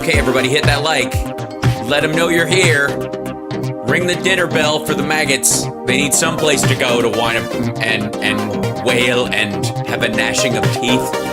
Okay, everybody, hit that like. Let them know you're here. Ring the dinner bell for the maggots. They need some place to go to whine and wail and have a gnashing of teeth.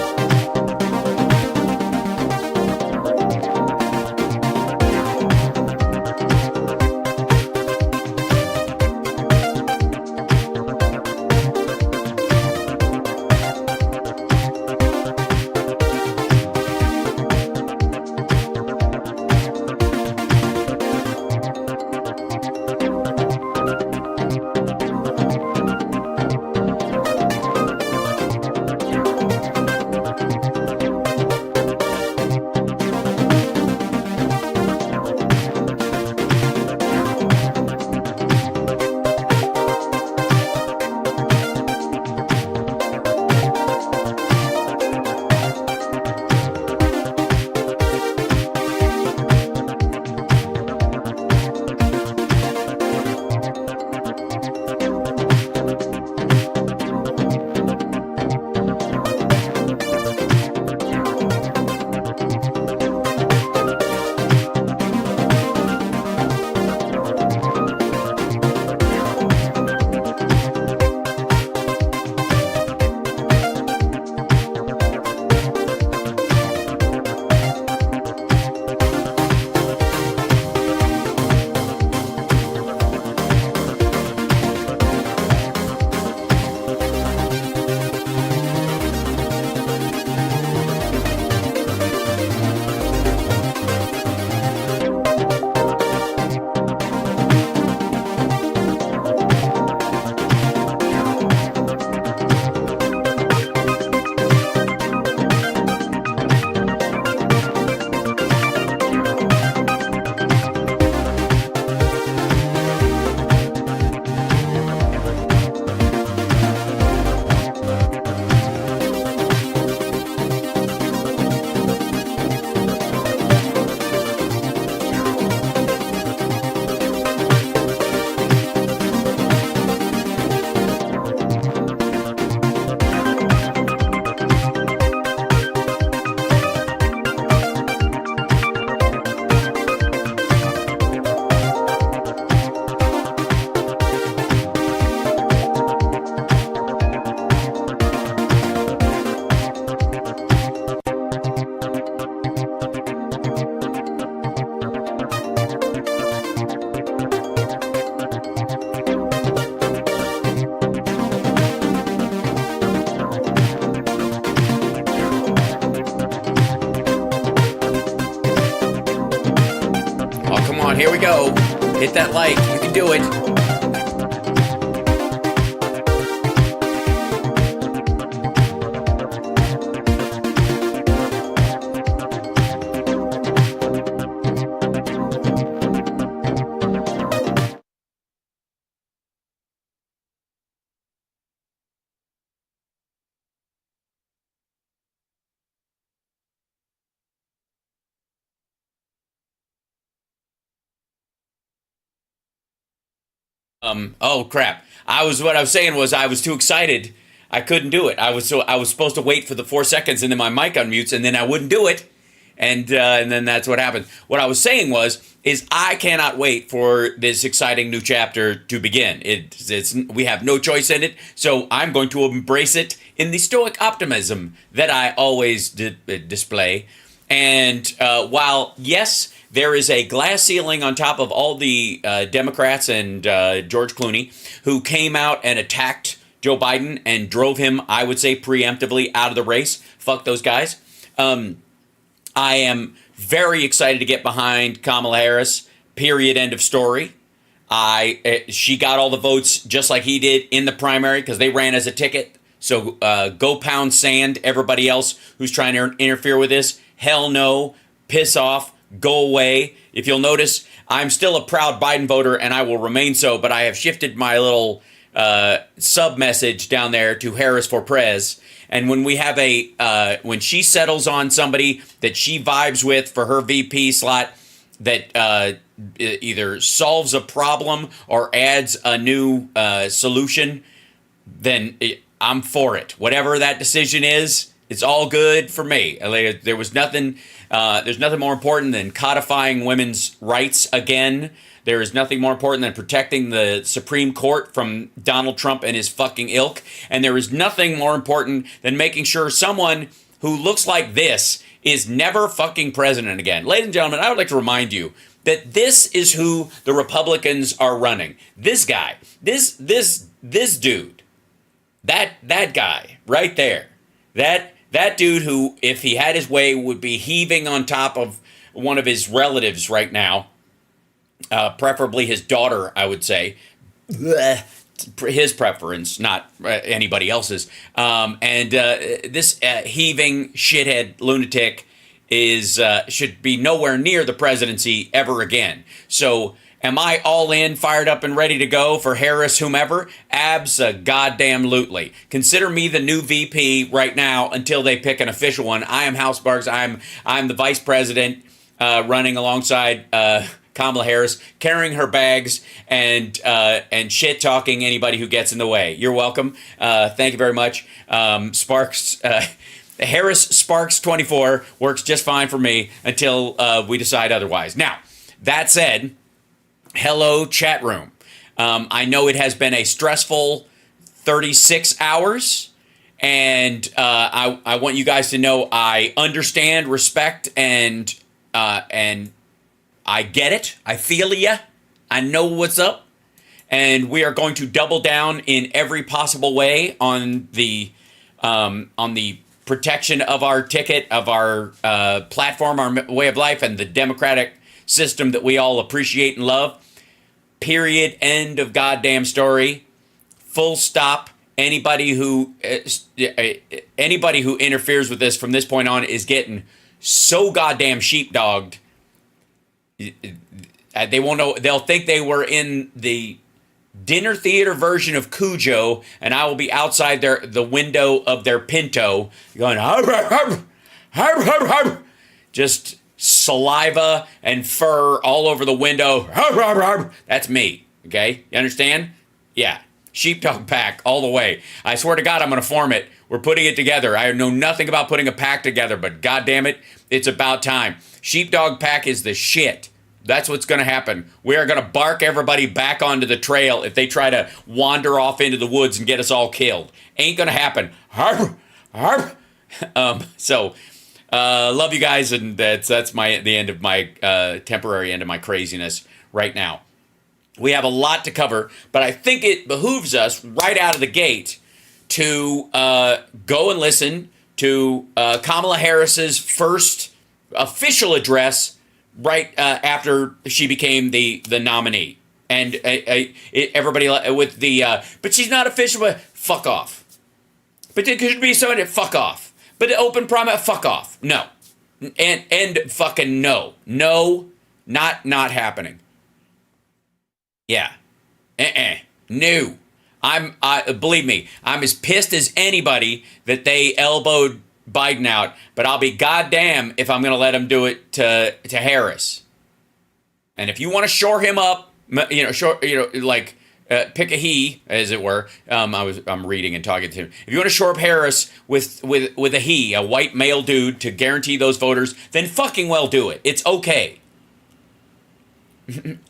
Here we go. Hit that like. You can do it. Oh crap. What I was saying was I was too excited. I couldn't do it. I was supposed to wait for the 4 seconds and then my mic unmutes and then I wouldn't do it. And then that's what happened. What I was saying is I cannot wait for this exciting new chapter to begin. We have no choice in it, so I'm going to embrace it in the stoic optimism that I always display. And while, yes, there is a glass ceiling on top of all the Democrats and George Clooney who came out and attacked Joe Biden and drove him, I would say, preemptively out of the race. Fuck those guys. I am very excited to get behind Kamala Harris, period, end of story. She got all the votes just like he did in the primary because they ran as a ticket. So go pound sand, everybody else who's trying to interfere with this. Hell no. Piss off. Go away. If you'll notice, I'm still a proud Biden voter and I will remain so, but I have shifted my little sub message down there to Harris for Prez. And when we have when she settles on somebody that she vibes with for her VP slot that either solves a problem or adds a new solution, then I'm for it. Whatever that decision is, It's all good for me. Like, there was nothing. There's nothing more important than codifying women's rights again. There is nothing more important than protecting the Supreme Court from Donald Trump and his fucking ilk. And there is nothing more important than making sure someone who looks like this is never fucking president again. Ladies and gentlemen, I would like to remind you that this is who the Republicans are running. This guy, this dude, that guy right there, that dude who, if he had his way, would be heaving on top of one of his relatives right now, preferably his daughter, I would say. Blech. His preference, not anybody else's. This heaving shithead lunatic should be nowhere near the presidency ever again. So, am I all in, fired up, and ready to go for Harris, whomever? Abso-goddamn-lutely. Consider me the new VP right now until they pick an official one. I am House Sparks. I'm the vice president running alongside Kamala Harris, carrying her bags and shit talking anybody who gets in the way. You're welcome. Thank you very much. Sparks. Harris Sparks 24 works just fine for me until we decide otherwise. Now, that said, hello chat room. I know it has been a stressful 36 hours, and I want you guys to know I understand, respect, and I get it. I feel ya. I know what's up, and we are going to double down in every possible way on the protection of our ticket, of our platform, our way of life, and the democratic system that we all appreciate and love. Period. End of goddamn story. Full stop. Anybody who interferes with this from this point on is getting so goddamn sheepdogged. They won't know. They'll think they were in the dinner theater version of Cujo, and I will be outside the window of their Pinto going, harp, harp, harp, harp, harp. Just saliva and fur all over the window. Harp, harp, harp. That's me. Okay, you understand? Yeah, sheepdog pack all the way. I swear to God, I'm going to form it. We're putting it together. I know nothing about putting a pack together, but God damn it, it's about time. Sheepdog pack is the shit. That's what's going to happen. We are going to bark everybody back onto the trail if they try to wander off into the woods and get us all killed. Ain't going to happen. Harp, harp. Love you guys, and that's the end of my temporary end of my craziness right now. We have a lot to cover, but I think it behooves us right out of the gate to go and listen to Kamala Harris's first official address right after she became the nominee. And everybody with the, but she's not official, but fuck off. But it could be somebody, fuck off. But the open promise, fuck off. No. And fucking no. No, not happening. Yeah. No. Believe me, I'm as pissed as anybody that they elbowed Biden out, but I'll be goddamn if I'm going to let him do it to Harris. And if you want to shore him up, pick a he, as it were. I'm reading and talking to him. If you want to shore up Harris with a he, a white male dude, to guarantee those voters, then fucking well do it. It's okay.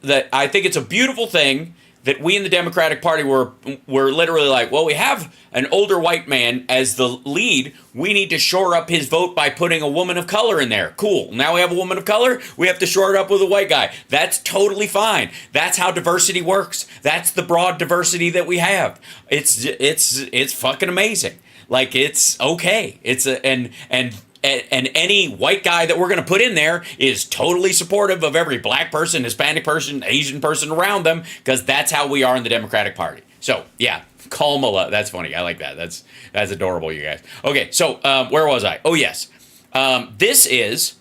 That I think it's a beautiful thing that we in the Democratic Party were literally like, well, we have an older white man as the lead. We need to shore up his vote by putting a woman of color in there. Cool. Now we have a woman of color. We have to shore it up with a white guy. That's totally fine. That's how diversity works. That's the broad diversity that we have. It's fucking amazing. Like, it's okay. And any white guy that we're going to put in there is totally supportive of every black person, Hispanic person, Asian person around them, because that's how we are in the Democratic Party. So, yeah, Kamala. That's funny. I like that. That's adorable, you guys. Okay, so where was I? Oh, yes. This is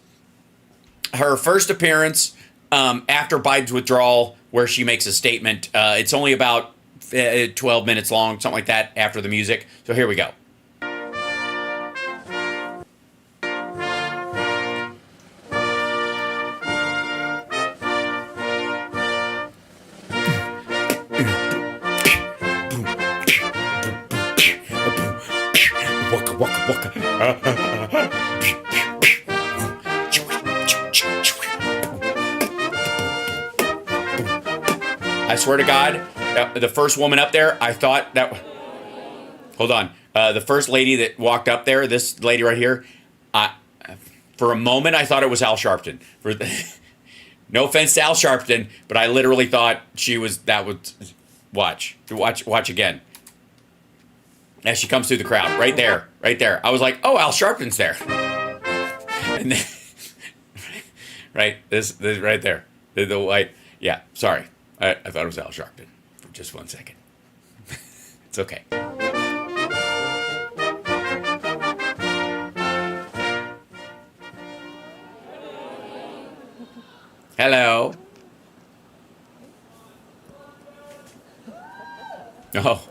her first appearance after Biden's withdrawal, where she makes a statement. It's only about 12 minutes long, something like that, after the music. So here we go. Waka, waka, waka. I swear to God, the first woman up there, I thought that. Hold on. The first lady that walked up there, this lady right here, for a moment I thought it was Al Sharpton. No offense to Al Sharpton, but I literally thought she was. That would watch again. As she comes through the crowd, right there. I was like, oh, Al Sharpton's there. And then, right, this right there, the white. Yeah, sorry. I thought it was Al Sharpton for just 1 second. It's okay. Hello. Oh.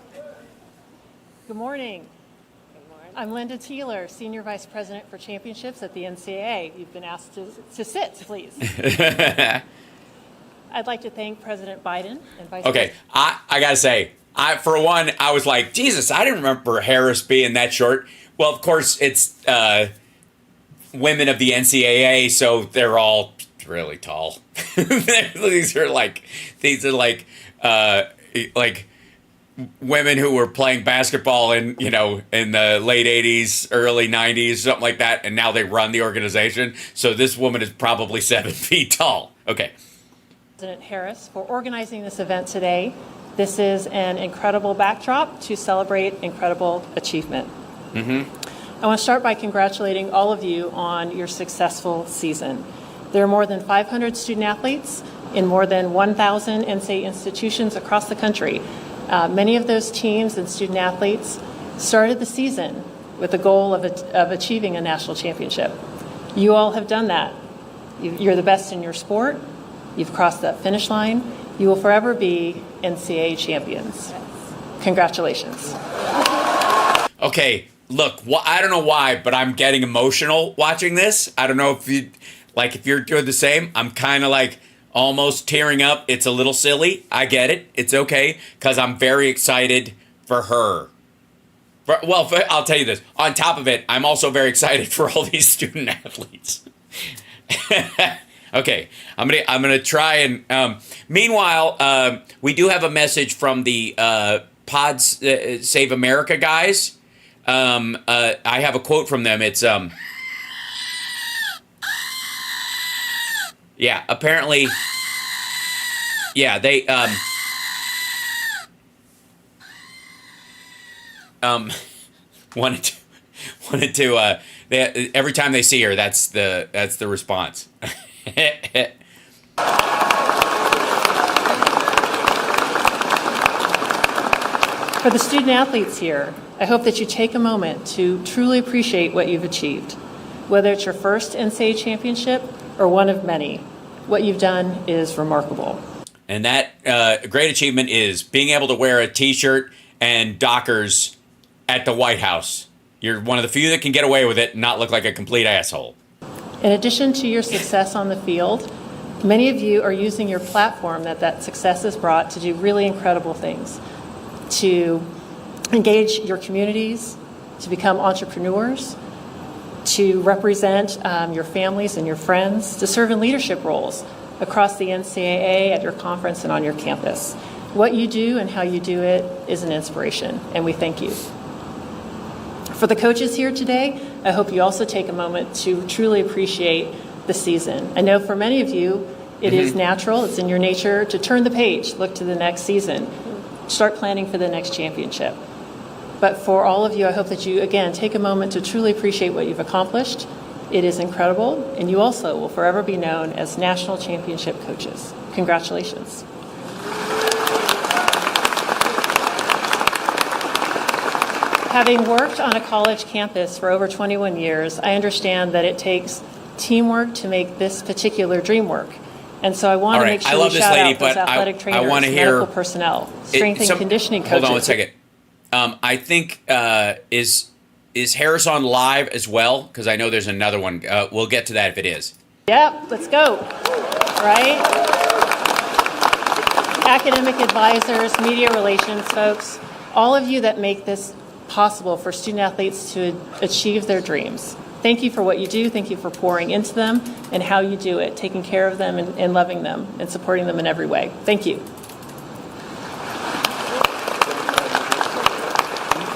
Good morning. I'm Linda Teeler, Senior Vice President for Championships at the NCAA. You've been asked to sit, please. I'd like to thank President Biden and Vice Okay, I gotta say, for one, I was like, Jesus, I didn't remember Harris being that short. Well, of course, it's women of the NCAA, so they're all really tall. These are like women who were playing basketball in the late 80s, early 90s, something like that, and now they run the organization. So this woman is probably 7 feet tall. Okay. President Harris for organizing this event today. This is an incredible backdrop to celebrate incredible achievement. I want to start by congratulating all of you on your successful season. There are more than 500 student athletes in more than 1,000 NCAA institutions across the country. Many of those teams and student athletes started the season with the goal of achieving a national championship. You all have done that. You're the best in your sport. You've crossed that finish line. You will forever be NCAA champions. Congratulations. Okay, look, I don't know why, but I'm getting emotional watching this. I don't know if you're doing the same. I'm kind of like almost tearing up. It's a little silly. I get it. It's okay, because I'm very excited for her. I'll tell you this. On top of it, I'm also very excited for all these student athletes. Okay, I'm gonna try and. Meanwhile, we do have a message from the Pods Save America guys. I have a quote from them. It's yeah, apparently, yeah, they wanted to every time they see her, that's the response. For the student athletes here, I hope that you take a moment to truly appreciate what you've achieved. Whether it's your first NCAA championship or one of many, what you've done is remarkable. And that great achievement is being able to wear a T-shirt and Dockers at the White House. You're one of the few that can get away with it and not look like a complete asshole. In addition to your success on the field, many of you are using your platform that success has brought to do really incredible things, to engage your communities, to become entrepreneurs, to represent your families and your friends, to serve in leadership roles across the NCAA, at your conference, and on your campus. What you do and how you do it is an inspiration, and we thank you. For the coaches here today, I hope you also take a moment to truly appreciate the season. I know for many of you, it is natural, it's in your nature to turn the page, look to the next season, start planning for the next championship. But for all of you, I hope that you, again, take a moment to truly appreciate what you've accomplished. It is incredible, and you also will forever be known as national championship coaches. Congratulations. Having worked on a college campus for over 21 years, I understand that it takes teamwork to make this particular dream work. And so I want to make sure we shout out those athletic trainers, medical personnel, strength and conditioning coaches. Hold on one second. I think, is Harris on live as well? Because I know there's another one. We'll get to that if it is. Yep, let's go. Right? Academic advisors, media relations folks, all of you that make this possible for student athletes to achieve their dreams. Thank you for what you do. Thank you for pouring into them and how you do it, taking care of them and loving them and supporting them in every way. Thank you.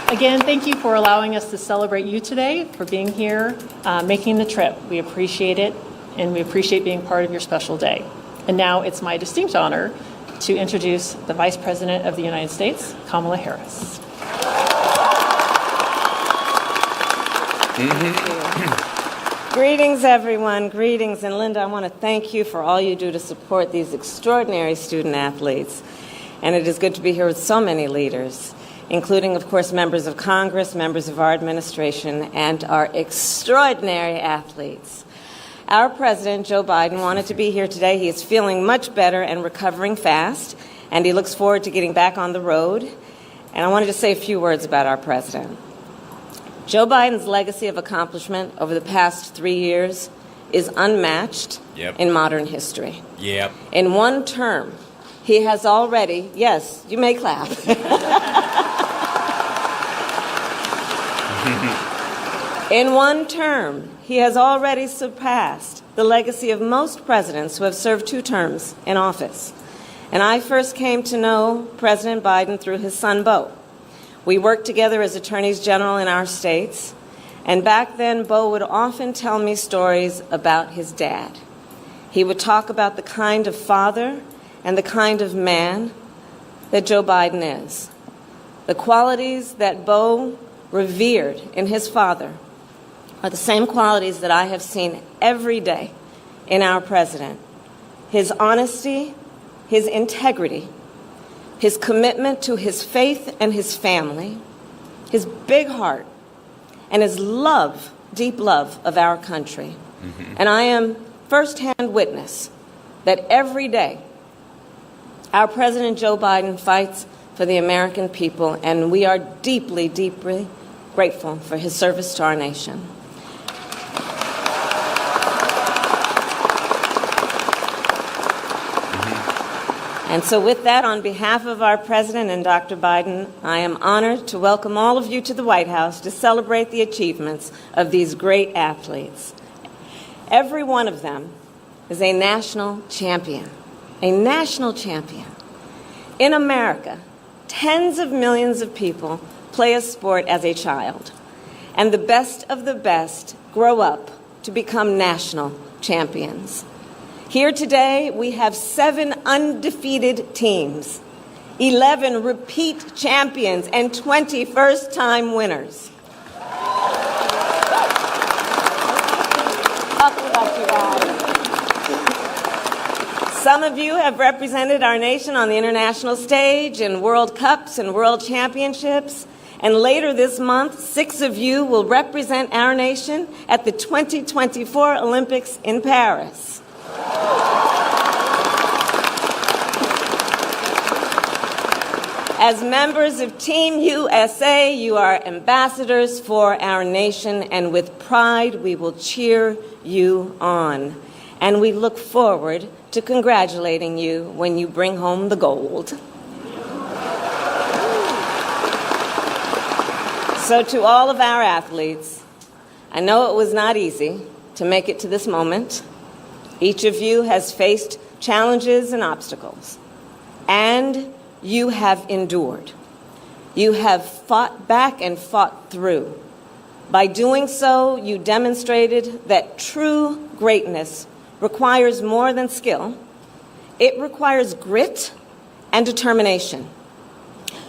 Again, thank you for allowing us to celebrate you today, for being here, making the trip. We appreciate it, and we appreciate being part of your special day. And now it's my distinct honor to introduce the Vice President of the United States, Kamala Harris. Greetings, everyone. Greetings. And Linda, I want to thank you for all you do to support these extraordinary student athletes. And it is good to be here with so many leaders, including, of course, members of Congress, members of our administration, and our extraordinary athletes. Our president, Joe Biden, wanted to be here today. He is feeling much better and recovering fast, and he looks forward to getting back on the road. And I wanted to say a few words about our president. Joe Biden's legacy of accomplishment over the past 3 years is unmatched in modern history. In one term, he has already, yes, you may clap. In one term, he has already surpassed the legacy of most presidents who have served 2 terms in office. And I first came to know President Biden through his son, Beau. We worked together as attorneys general in our states, and back then, Beau would often tell me stories about his dad. He would talk about the kind of father and the kind of man that Joe Biden is. The qualities that Beau revered in his father are the same qualities that I have seen every day in our president. His honesty, his integrity, his commitment to his faith and his family, his big heart, and his love, deep love of our country. And I am firsthand witness that every day our President Joe Biden fights for the American people, and we are deeply, deeply grateful for his service to our nation. And so with that, on behalf of our President and Dr. Biden, I am honored to welcome all of you to the White House to celebrate the achievements of these great athletes. Every one of them is a national champion, a national champion. In America, tens of millions of people play a sport as a child, and the best of the best grow up to become national champions. Here today, we have 7 undefeated teams, 11 repeat champions, and 20 first-time winners. Some of you have represented our nation on the international stage in World Cups and World Championships. And later this month, 6 of you will represent our nation at the 2024 Olympics in Paris. As members of Team USA, you are ambassadors for our nation, and with pride, we will cheer you on. And we look forward to congratulating you when you bring home the gold. So to all of our athletes, I know it was not easy to make it to this moment. Each of you has faced challenges and obstacles, and you have endured. You have fought back and fought through. By doing so, you demonstrated that true greatness requires more than skill. It requires grit and determination.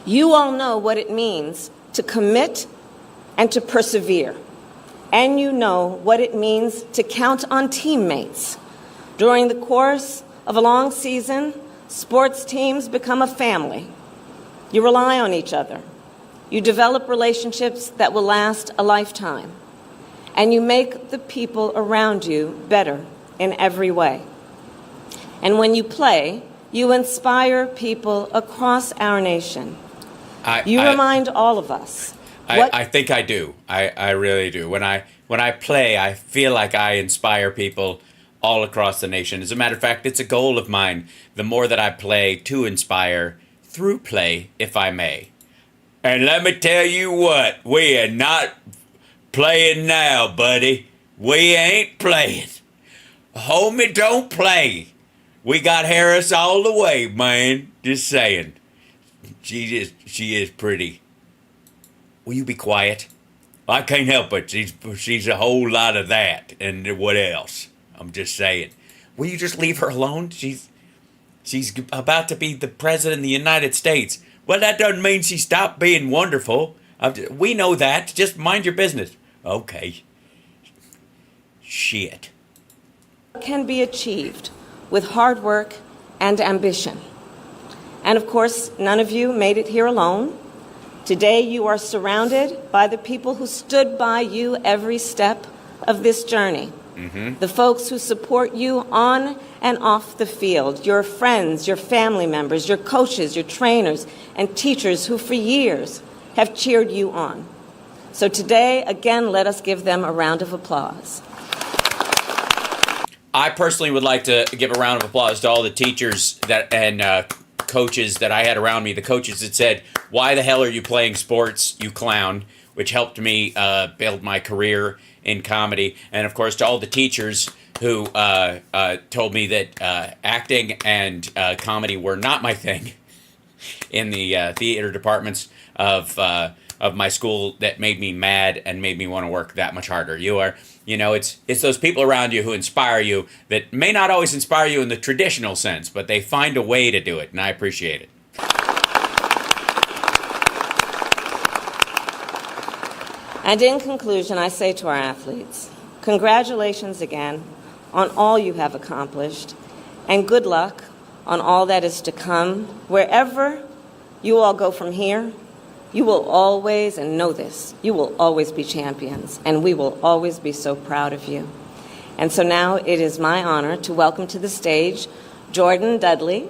You all know what it means to commit and to persevere. And you know what it means to count on teammates. During the course of a long season, sports teams become a family. You rely on each other. You develop relationships that will last a lifetime. And you make the people around you better in every way. And when you play, you inspire people across our nation. You remind all of us. I think I do. I really do. When I play, I feel like I inspire people all across the nation. As a matter of fact, it's a goal of mine, the more that I play, to inspire through play, if I may. And let me tell you what, we are not playing now, buddy. We ain't playing. Homie, don't play. We got Harris all the way, man. Just saying. She is pretty. Will you be quiet? I can't help it. She's a whole lot of that. And what else? I'm just saying. Will you just leave her alone? She's about to be the president of the United States. Well, that doesn't mean she stopped being wonderful. We know that. Just mind your business. Okay. Shit. Can be achieved with hard work and ambition. And of course, none of you made it here alone. Today, you are surrounded by the people who stood by you every step of this journey. Mm-hmm. The folks who support you on and off the field, your friends, your family members, your coaches, your trainers, and teachers who for years have cheered you on. So today, again, let us give them a round of applause. I personally would like to give a round of applause to all the teachers and coaches that I had around me. The coaches that said, "Why the hell are you playing sports, you clown?" which helped me build my career in comedy. And of course, to all the teachers who told me that acting and comedy were not my thing in the theater departments of my school, that made me mad and made me want to work that much harder. It's those people around you who inspire you that may not always inspire you in the traditional sense, but they find a way to do it, and I appreciate it. And in conclusion, I say to our athletes, congratulations again on all you have accomplished, and good luck on all that is to come. Wherever you all go from here, you will always, and know this, you will always be champions, and we will always be so proud of you. And so now it is my honor to welcome to the stage Jordan Dudley,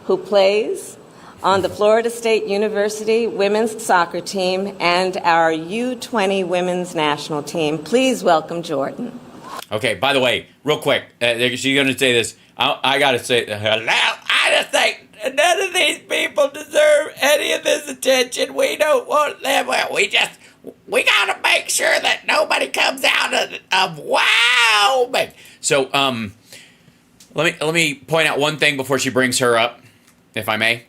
who plays on the Florida State University women's soccer team and our U20 women's national team. Please welcome Jordan. Okay, by the way, real quick, she's going to say this. I got to say, hello, I just think none of these people deserve any of this attention. We don't want them. We got to make sure that nobody comes out of Wyoming. So, let me point out one thing before she brings her up, if I may.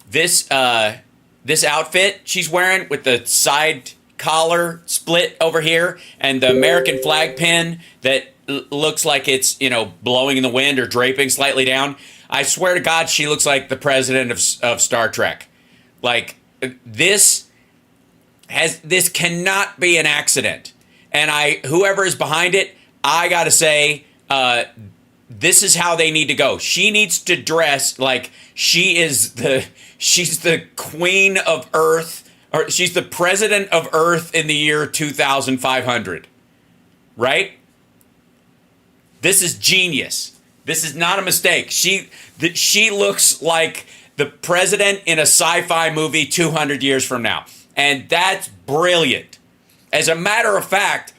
This outfit she's wearing with the side collar split over here and the American flag pin that looks like it's, blowing in the wind or draping slightly down. I swear to God, she looks like the president of Star Trek. Like, this cannot be an accident. And whoever is behind it, I gotta say, this is how they need to go. She needs to dress like she's the queen of Earth, or she's the president of Earth in the year 2500. Right? This is genius. This is not a mistake. She looks like the president in a sci-fi movie 200 years from now. And that's brilliant. As a matter of fact,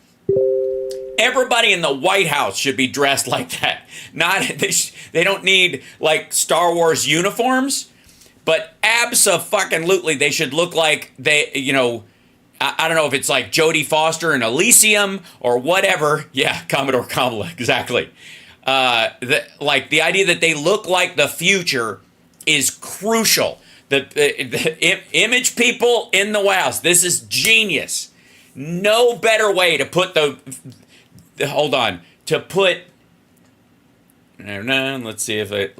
everybody in the White House should be dressed like that. They don't need like Star Wars uniforms, but abso-fucking-lutely they should look like they, I don't know if it's like Jodie Foster in Elysium or whatever. Yeah, Commodore Kamala, exactly. The idea that they look like the future is crucial. The image people in the White House, this is genius. No better way to put let's see if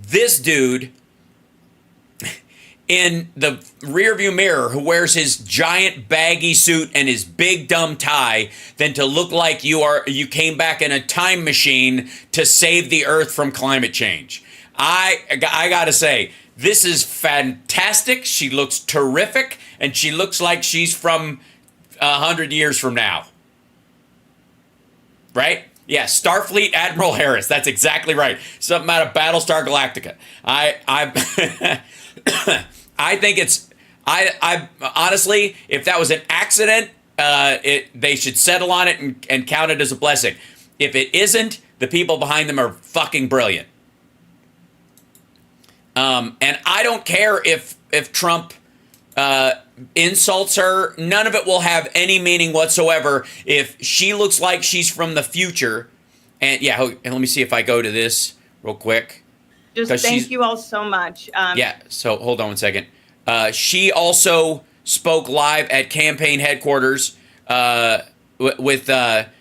this dude in the rearview mirror who wears his giant baggy suit and his big dumb tie than to look like you came back in a time machine to save the earth from climate change. I gotta say, this is fantastic. She looks terrific, and she looks like she's from 100 years from now. Right? Yeah, Starfleet Admiral Harris. That's exactly right. Something out of Battlestar Galactica. I think I honestly, if that was an accident, they should settle on it and count it as a blessing. If it isn't, the people behind them are fucking brilliant. And I don't care if Trump insults her, none of it will have any meaning whatsoever if she looks like she's from the future. And yeah, and let me see if I go to this real quick. Just thank you all so much. Yeah, so hold on one second. She also spoke live at campaign headquarters with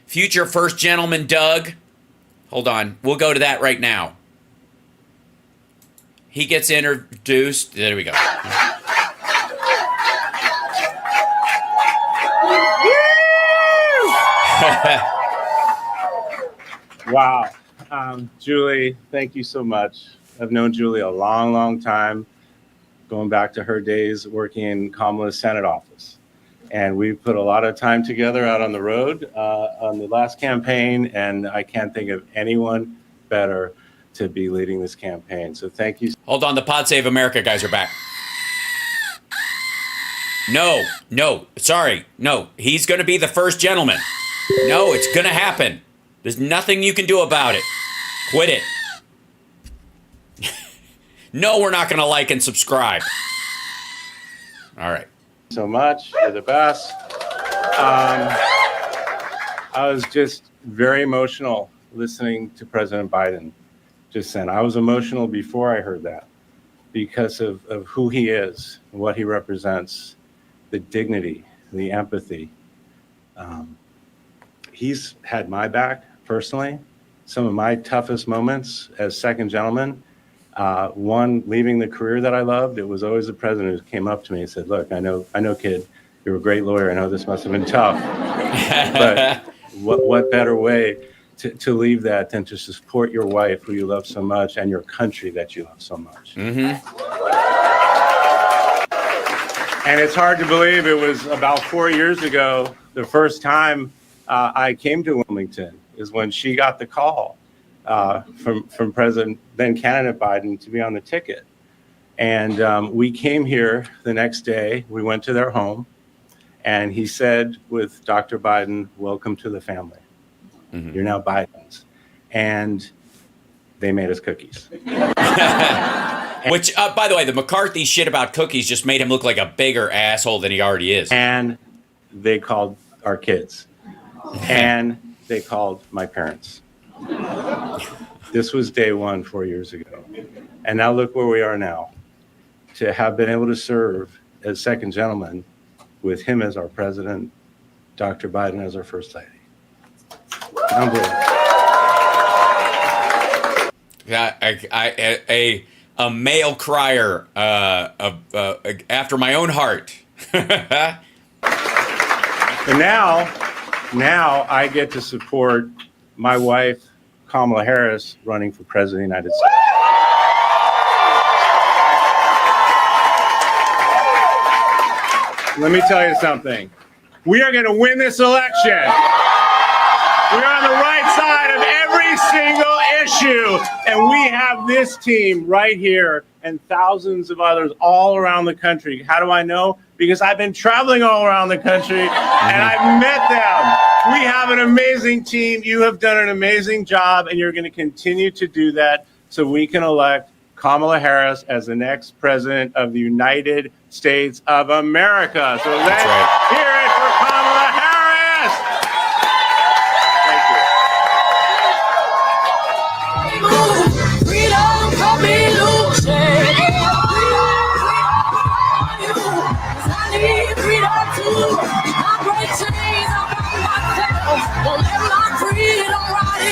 future First Gentleman Doug. Hold on, we'll go to that right now. He gets introduced. There we go. Wow. Julie, thank you so much. I've known Julie a long, long time, going back to her days working in Kamala's Senate office. And we put a lot of time together out on the road on the last campaign, and I can't think of anyone better to be leading this campaign. So thank you. Hold on, the Pod Save America guys are back. No, sorry. No, he's going to be the first gentleman. No, it's going to happen. There's nothing you can do about it. Quit it. No, we're not going to like and subscribe. All right. So much. You're the best. I was just very emotional listening to President Biden just then. I was emotional before I heard that because of who he is, what he represents, the dignity, the empathy. He's had my back personally. Some of my toughest moments as second gentleman, one, leaving the career that I loved, it was always the president who came up to me and said, look, I know, kid, you're a great lawyer. I know this must have been tough, but what better way to leave that than to support your wife who you love so much and your country that you love so much. Mm-hmm. And it's hard to believe it was about 4 years ago, the first time I came to Wilmington is when she got the call from President, then candidate Biden, to be on the ticket. And we came here the next day. We went to their home, and he said with Dr. Biden, welcome to the family. Mm-hmm. You're now Biden's. And they made us cookies. Which, by the way, the McCarthy shit about cookies just made him look like a bigger asshole than he already is. And they called our kids. And they called my parents. This was day one 4 years ago. And now look where we are now. To have been able to serve as second gentleman with him as our president, Dr. Biden as our first lady. Unbelievable. Yeah, a male crier after my own heart. And now I get to support my wife, Kamala Harris, running for president of the United States. Let me tell you something. We are going to win this election. We're on the right side of every single issue. And we have this team right here and thousands of others all around the country. How do I know? Because I've been traveling all around the country and I've met them. We have an amazing team. You have done an amazing job, and you're going to continue to do that so we can elect Kamala Harris as the next president of the United States of America. So let's hear it for Kamala Harris.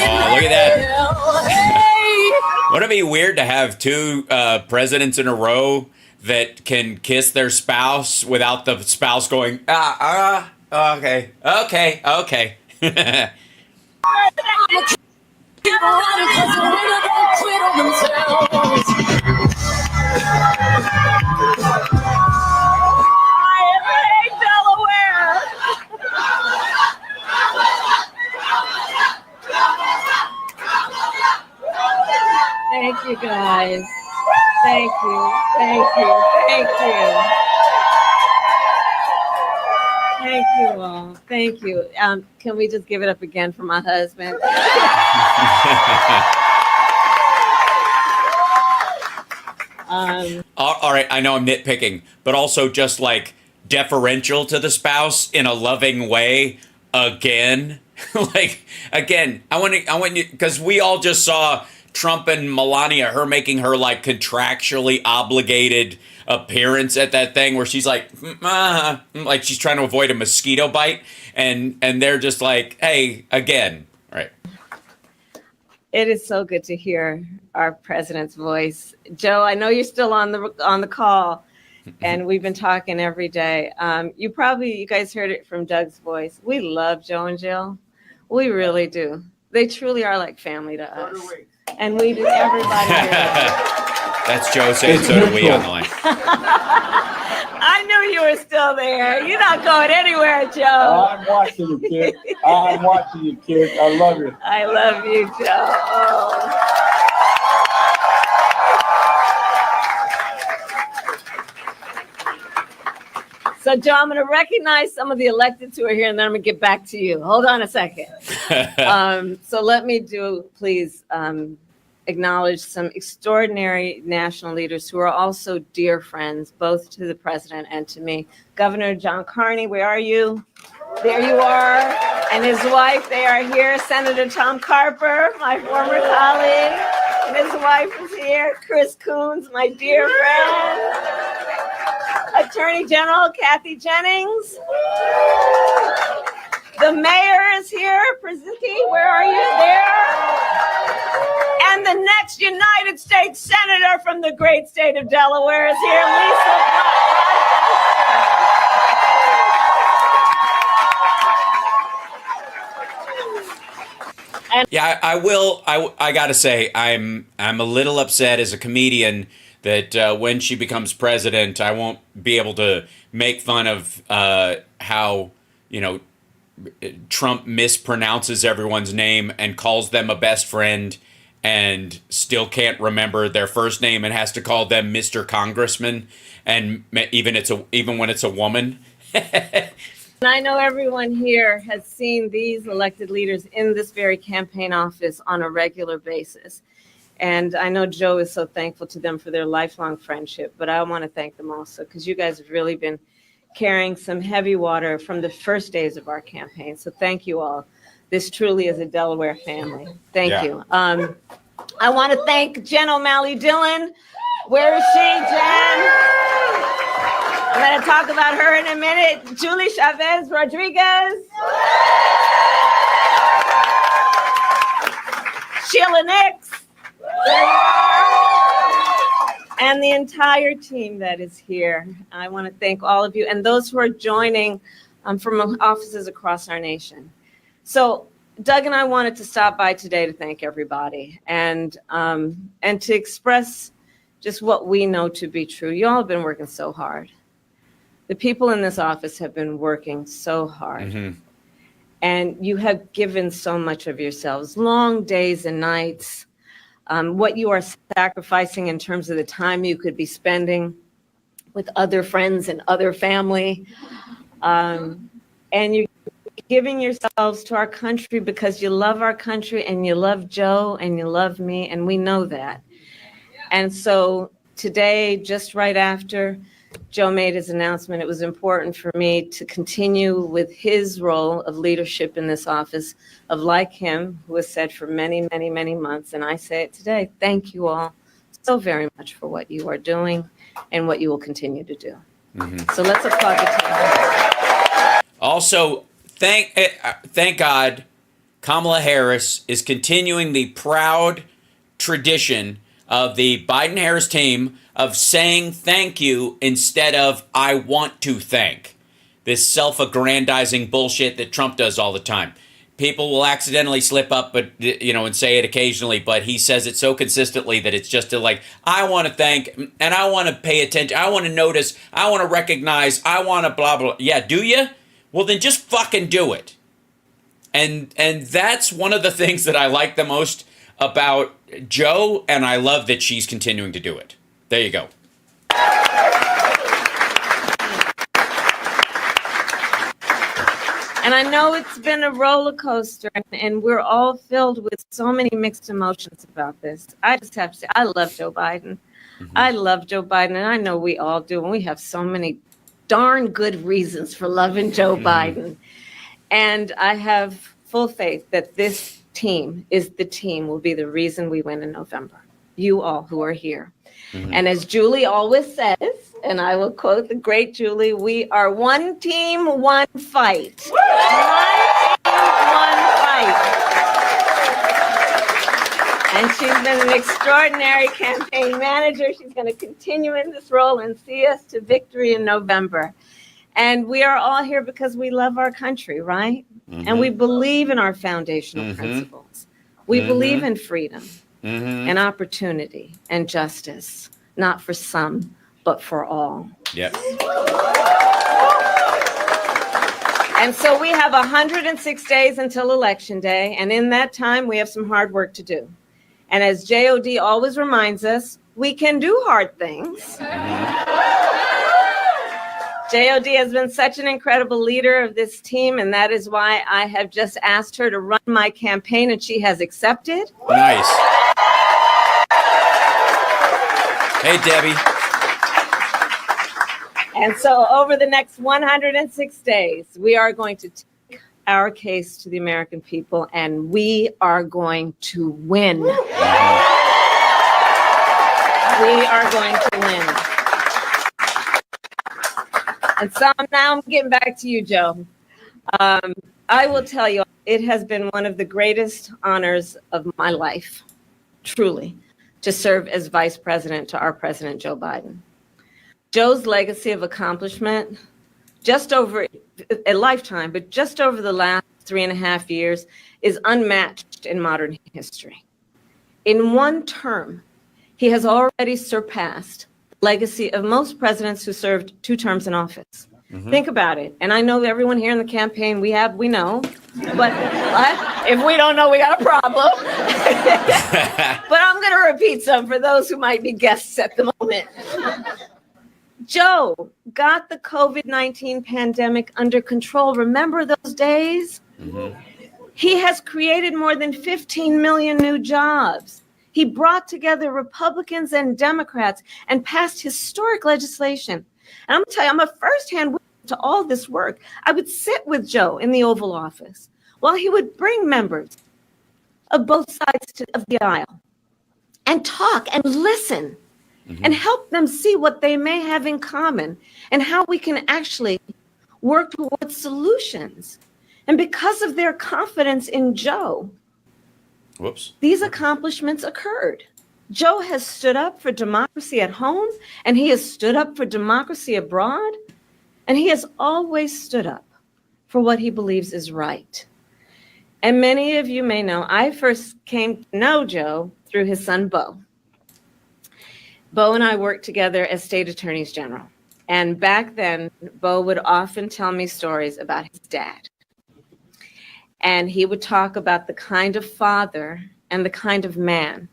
Oh, look at that. Wouldn't it be weird to have two presidents in a row that can kiss their spouse without the spouse going, okay. Thank you, guys. Thank you. Thank you. Thank you. Thank you all. Thank you. Can we just give it up again for my husband? All right, I know I'm nitpicking, but also just like deferential to the spouse in a loving way again. Like again, I want you because we all just saw Trump and Melania, her making her like contractually obligated appearance at that thing where she's like, like she's trying to avoid a mosquito bite, and they're just like, hey, again, right? It is so good to hear our president's voice. Joe, I know you're still on the call, and we've been talking every day. You guys heard it from Doug's voice. We love Joe and Jill. We really do. They truly are like family to us. And we do, everybody here. That's Joe saying so do we on the line. I knew you were still there. You're not going anywhere, Joe. I'm watching you, kid. I'm watching you, kid. I love you. I love you, Joe. Oh. So, Joe, I'm going to recognize some of the electeds who are here, and then I'm going to get back to you. Hold on a second. So let me please acknowledge some extraordinary national leaders who are also dear friends, both to the president and to me. Governor John Carney, where are you? There you are. And his wife, they are here. Senator Tom Carper, my former colleague, and his wife is here. Chris Coons, my dear friend. Attorney General Kathy Jennings. The mayor is here. Prizicki, where are you? There. And the next United States Senator from the great state of Delaware is here, Lisa. Yeah, I will. I gotta say, I'm a little upset as a comedian that when she becomes president, I won't be able to make fun of how Trump mispronounces everyone's name and calls them a best friend and still can't remember their first name and has to call them Mr. Congressman, and even when it's a woman. And I know everyone here has seen these elected leaders in this very campaign office on a regular basis. And I know Joe is so thankful to them for their lifelong friendship, but I want to thank them also because you guys have really been carrying some heavy water from the first days of our campaign. So thank you all. This truly is a Delaware family. Thank you. I want to thank Jen O'Malley Dillon. Where is she, Jen? I'm going to talk about her in a minute. Julie Chavez Rodriguez. Sheila Nix. There you are. And the entire team that is here. I want to thank all of you and those who are joining from offices across our nation. So Doug and I wanted to stop by today to thank everybody and to express just what we know to be true. You all have been working so hard. The people in this office have been working so hard. Mm-hmm. And you have given so much of yourselves, long days and nights, what you are sacrificing in terms of the time you could be spending with other friends and other family. And you're giving yourselves to our country because you love our country and you love Joe and you love me, and we know that. And so today, just right after Joe made his announcement, it was important for me to continue with his role of leadership in this office, of like him, who has said for many, many, many months, and I say it today, thank you all so very much for what you are doing and what you will continue to do. Mm-hmm. So let's applaud the team. Also, thank God Kamala Harris is continuing the proud tradition of the Biden-Harris team of saying thank you instead of I want to thank. This self-aggrandizing bullshit that Trump does all the time. People will accidentally slip up, but and say it occasionally, but he says it so consistently that it's just I want to thank, and I want to pay attention, I want to notice, I want to recognize, I want to blah, blah. Yeah, do you? Well, then just fucking do it. And that's one of the things that I like the most about Joe, and I love that she's continuing to do it. There you go. And I know it's been a roller coaster, and we're all filled with so many mixed emotions about this. I just have to say, I love Joe Biden. I love Joe Biden, and I know we all do, and we have so many darn good reasons for loving Joe Biden. And I have full faith that this team will be the reason we win in November. You all who are here. And as Julie always says, and I will quote the great Julie, we are one team, one fight. One team, one fight. And she's been an extraordinary campaign manager. She's going to continue in this role and see us to victory in November. And we are all here because we love our country, right? And we believe in our foundational principles. We believe in freedom and opportunity and justice, not for some, but for all. Yep. And so we have 106 days until Election Day. And in that time, we have some hard work to do. And as JOD always reminds us, we can do hard things. JOD has been such an incredible leader of this team, and that is why I have just asked her to run my campaign, and she has accepted. Nice. Hey, Debbie. And so over the next 106 days, we are going to take our case to the American people, and we are going to win. We are going to win. And so now I'm getting back to you, Joe. I will tell you, it has been one of the greatest honors of my life, truly, to serve as vice president to our president, Joe Biden. Joe's legacy of accomplishment, just over a lifetime, but just over the last 3.5 years, is unmatched in modern history. In one term, he has already surpassed legacy of most presidents who served 2 terms in office. Think about it. And I know everyone here in the campaign, we know, but if we don't know, we got a problem. But I'm going to repeat some for those who might be guests at the moment. Joe got the COVID-19 pandemic under control. Remember those days? He has created more than 15 million new jobs. He brought together Republicans and Democrats and passed historic legislation. And I'm going to tell you, I'm a firsthand witness to all this work. I would sit with Joe in the Oval Office while he would bring members of both sides of the aisle and talk and listen and help them see what they may have in common and how we can actually work towards solutions. And because of their confidence in Joe, these accomplishments occurred. Joe has stood up for democracy at home, and he has stood up for democracy abroad, and he has always stood up for what he believes is right. And many of you may know, I first came to know Joe through his son, Beau. Beau and I worked together as state attorneys general. And back then, Beau would often tell me stories about his dad. And he would talk about the kind of father and the kind of man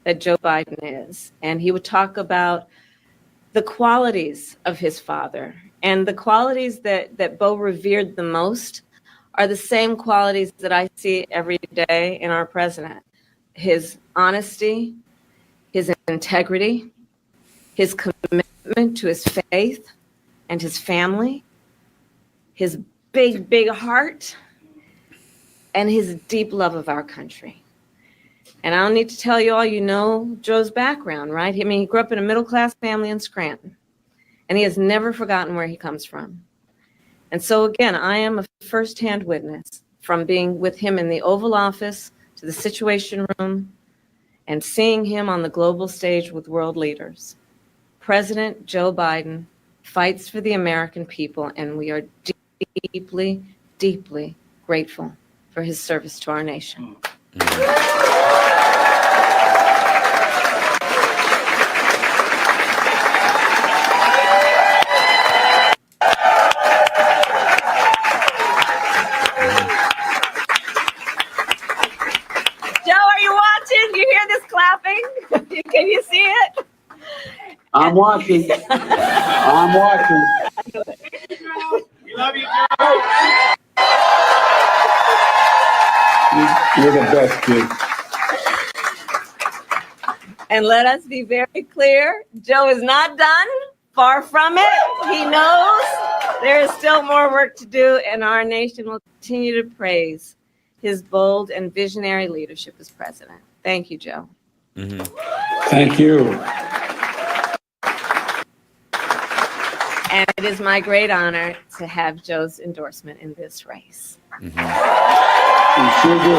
that Joe Biden is. And he would talk about the qualities of his father. And the qualities that Beau revered the most are the same qualities that I see every day in our president. His honesty, his integrity, his commitment to his faith and his family, his big, big heart, and his deep love of our country. And I don't need to tell you all, you know Joe's background, right? I mean, he grew up in a middle-class family in Scranton, and he has never forgotten where he comes from. And so again, I am a firsthand witness from being with him in the Oval Office to the Situation Room and seeing him on the global stage with world leaders. President Joe Biden fights for the American people, and we are deeply, deeply grateful for his service to our nation. Can you see it? I'm watching. I'm watching. We love you, Joe. You're the best, kid. And let us be very clear, Joe is not done. Far from it. He knows there is still more work to do, and our nation will continue to praise his bold and visionary leadership as president. Thank you, Joe. Mm-hmm. Thank you. And it is my great honor to have Joe's endorsement in this race. Mm-hmm. You sure do.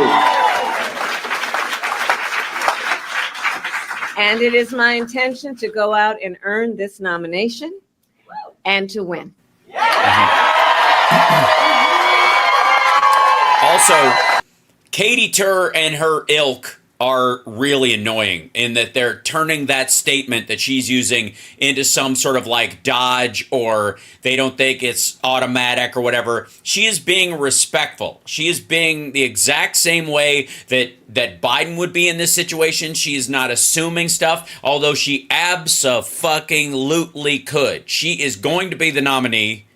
And it is my intention to go out and earn this nomination and to win. Also, Katie Tur and her ilk are really annoying in that they're turning that statement that she's using into some sort of like dodge, or they don't think it's automatic or whatever. She is being respectful. She is being the exact same way that Biden would be in this situation. She is not assuming stuff, although she abso-fucking-lutely could. She is going to be the nominee.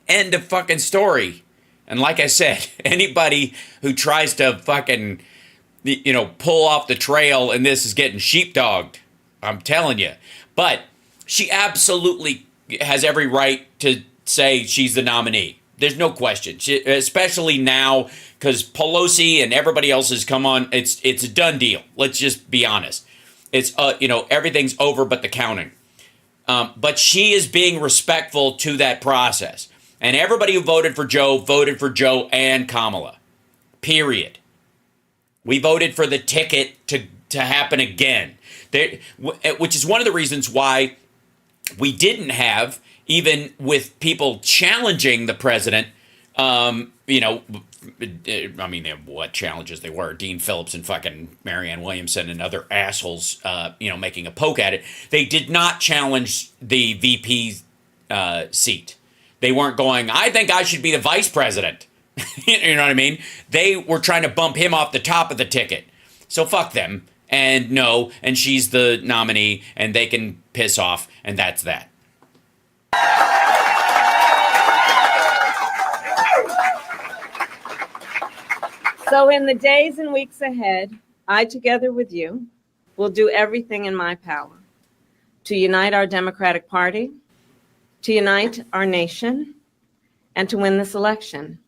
End of fucking story. And like I said, anybody who tries to fucking, pull off the trail and this is getting sheepdogged. I'm telling you. But she absolutely has every right to say she's the nominee. There's no question. Especially now, because Pelosi and everybody else has come on. It's a done deal. Let's just be honest. It's, everything's over but the counting. But she is being respectful to that process. And everybody who voted for Joe and Kamala. Period. We voted for the ticket to happen again. Which is one of the reasons why we didn't have, even with people challenging the president, what challenges they were. Dean Phillips and fucking Marianne Williamson and other assholes, making a poke at it. They did not challenge the VP seat. They weren't going, I think I should be the vice president. You know what I mean? They were trying to bump him off the top of the ticket. So fuck them. And no, and she's the nominee, and they can piss off, and that's that. So in the days and weeks ahead, I, together with you, will do everything in my power to unite our Democratic Party, to unite our nation, and to win this election.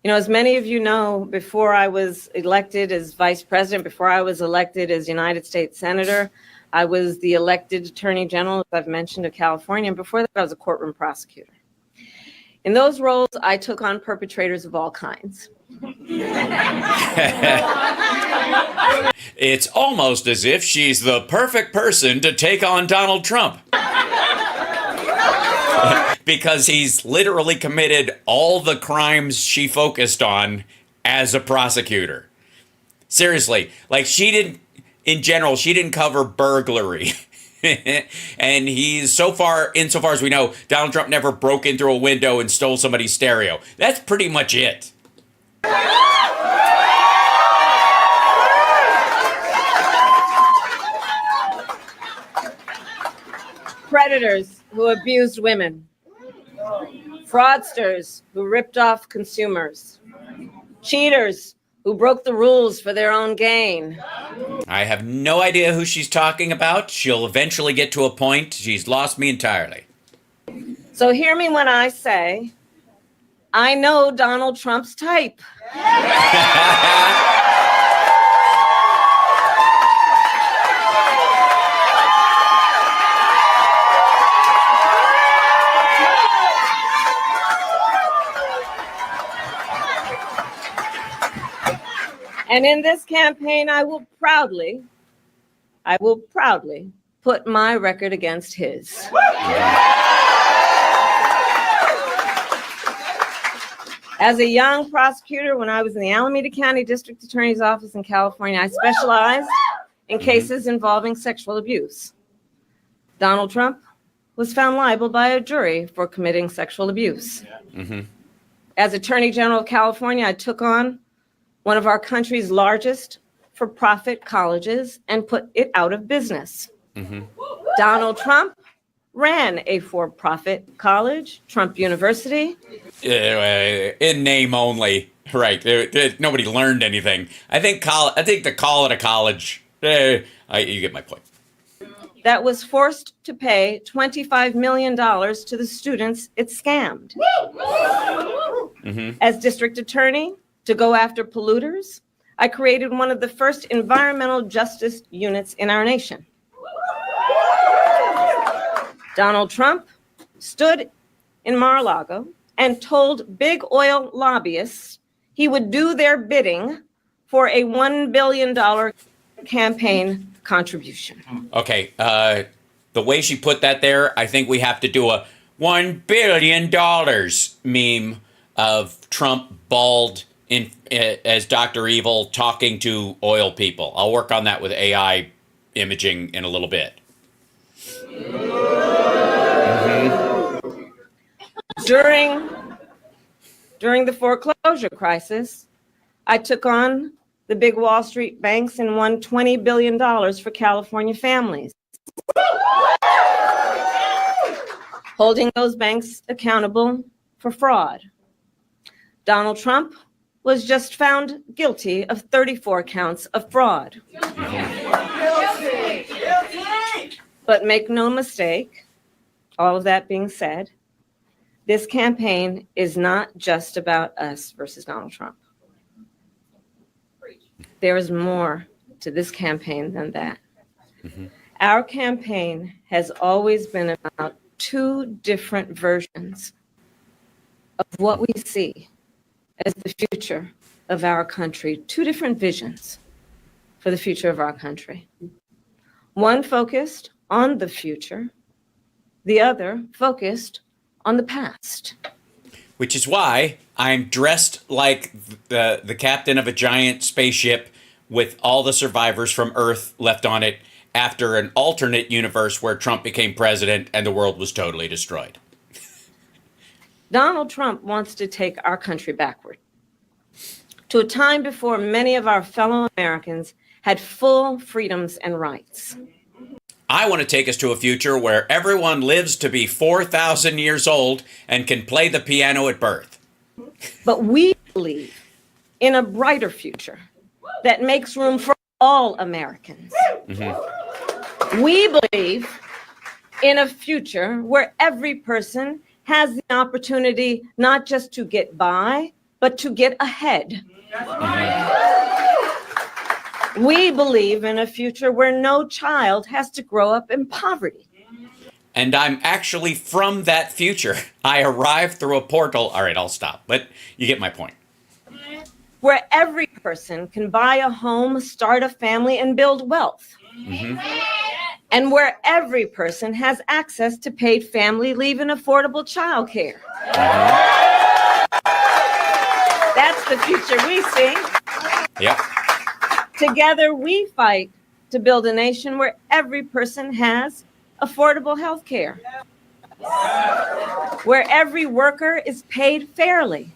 As many of you know, before I was elected as vice president, before I was elected as United States Senator, I was the elected Attorney General, as I've mentioned, of California. And before that, I was a courtroom prosecutor. In those roles, I took on perpetrators of all kinds. It's almost as if she's the perfect person to take on Donald Trump. Because he's literally committed all the crimes she focused on as a prosecutor. Seriously, like she didn't cover burglary. And insofar as we know, Donald Trump never broke in through a window and stole somebody's stereo. That's pretty much it. Predators who abused women, fraudsters who ripped off consumers, cheaters who broke the rules for their own gain. I have no idea who she's talking about. She'll eventually get to a point. She's lost me entirely. So hear me when I say, I know Donald Trump's type. And in this campaign, I will proudly put my record against his. As a young prosecutor, when I was in the Alameda County District Attorney's Office in California, I specialized in cases involving sexual abuse. Donald Trump was found liable by a jury for committing sexual abuse. Mm-hmm. As Attorney General of California, I took on one of our country's largest for-profit colleges and put it out of business. Mm-hmm. Donald Trump ran a for-profit college, Trump University. In name only. Right. Nobody learned anything. I think to call it a college, you get my point. That was forced to pay $25 million to the students it scammed. As district attorney, to go after polluters, I created one of the first environmental justice units in our nation. Donald Trump stood in Mar-a-Lago and told big oil lobbyists he would do their bidding for a $1 billion campaign contribution. Okay, the way she put that there, I think we have to do a $1 billion meme of Trump bald as Dr. Evil talking to oil people. I'll work on that with AI imaging in a little bit. During the foreclosure crisis, I took on the big Wall Street banks and won $20 billion for California families, holding those banks accountable for fraud. Donald Trump was just found guilty of 34 counts of fraud. But make no mistake, all of that being said, this campaign is not just about us versus Donald Trump. There is more to this campaign than that. Our campaign has always been about two different versions of what we see as the future of our country, two different visions for the future of our country. One focused on the future, the other focused on the past. Which is why I'm dressed like the captain of a giant spaceship with all the survivors from Earth left on it after an alternate universe where Trump became president and the world was totally destroyed. Donald Trump wants to take our country backward to a time before many of our fellow Americans had full freedoms and rights. I want to take us to a future where everyone lives to be 4,000 years old and can play the piano at birth. But we believe in a brighter future that makes room for all Americans. We believe in a future where every person has the opportunity not just to get by, but to get ahead. We believe in a future where no child has to grow up in poverty. And I'm actually from that future. I arrived through a portal. All right, I'll stop, but you get my point. Where every person can buy a home, start a family, and build wealth. And where every person has access to paid family leave and affordable childcare. That's the future we see. Yep. Together, we fight to build a nation where every person has affordable health care, where every worker is paid fairly,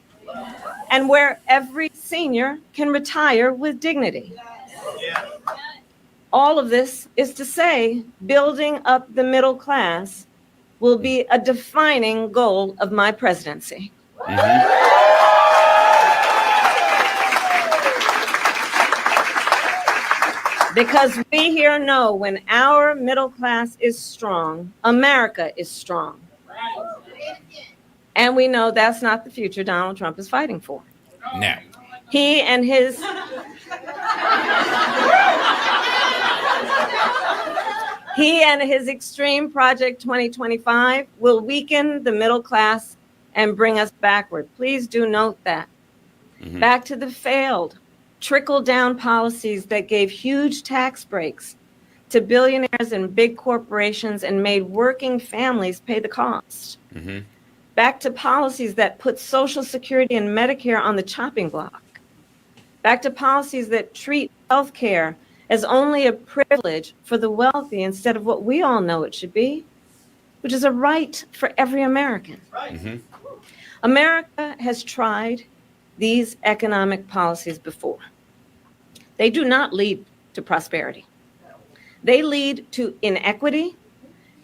and where every senior can retire with dignity. All of this is to say, building up the middle class will be a defining goal of my presidency. Because we here know when our middle class is strong, America is strong. And we know that's not the future Donald Trump is fighting for. No. He and his extreme Project 2025 will weaken the middle class and bring us backward. Please do note that. Back to the failed trickle-down policies that gave huge tax breaks to billionaires and big corporations and made working families pay the cost. Back to policies that put Social Security and Medicare on the chopping block. Back to policies that treat health care as only a privilege for the wealthy instead of what we all know it should be, which is a right for every American. America has tried these economic policies before. They do not lead to prosperity. They lead to inequity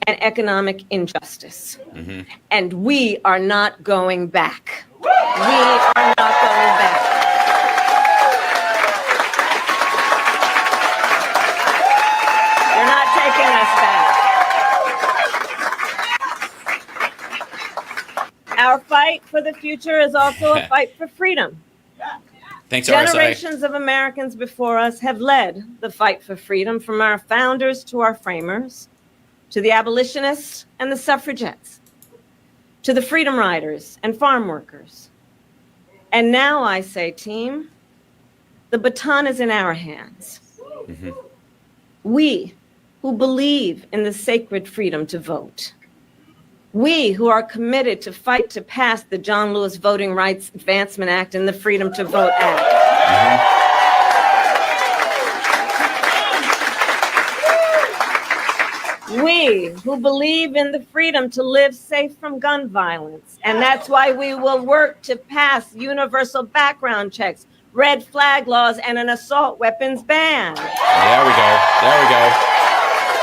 and economic injustice. And we are not going back. We are not going back. Our fight for the future is also a fight for freedom. Thanks, RSI. Generations of Americans before us have led the fight for freedom, from our founders to our framers, to the abolitionists and the suffragettes, to the freedom riders and farm workers. And now I say, team, the baton is in our hands. Mm-hmm. We who believe in the sacred freedom to vote. We who are committed to fight to pass the John Lewis Voting Rights Advancement Act and the Freedom to Vote Act. Mm-hmm. We who believe in the freedom to live safe from gun violence. And that's why we will work to pass universal background checks, red flag laws, and an assault weapons ban. There we go. There we go.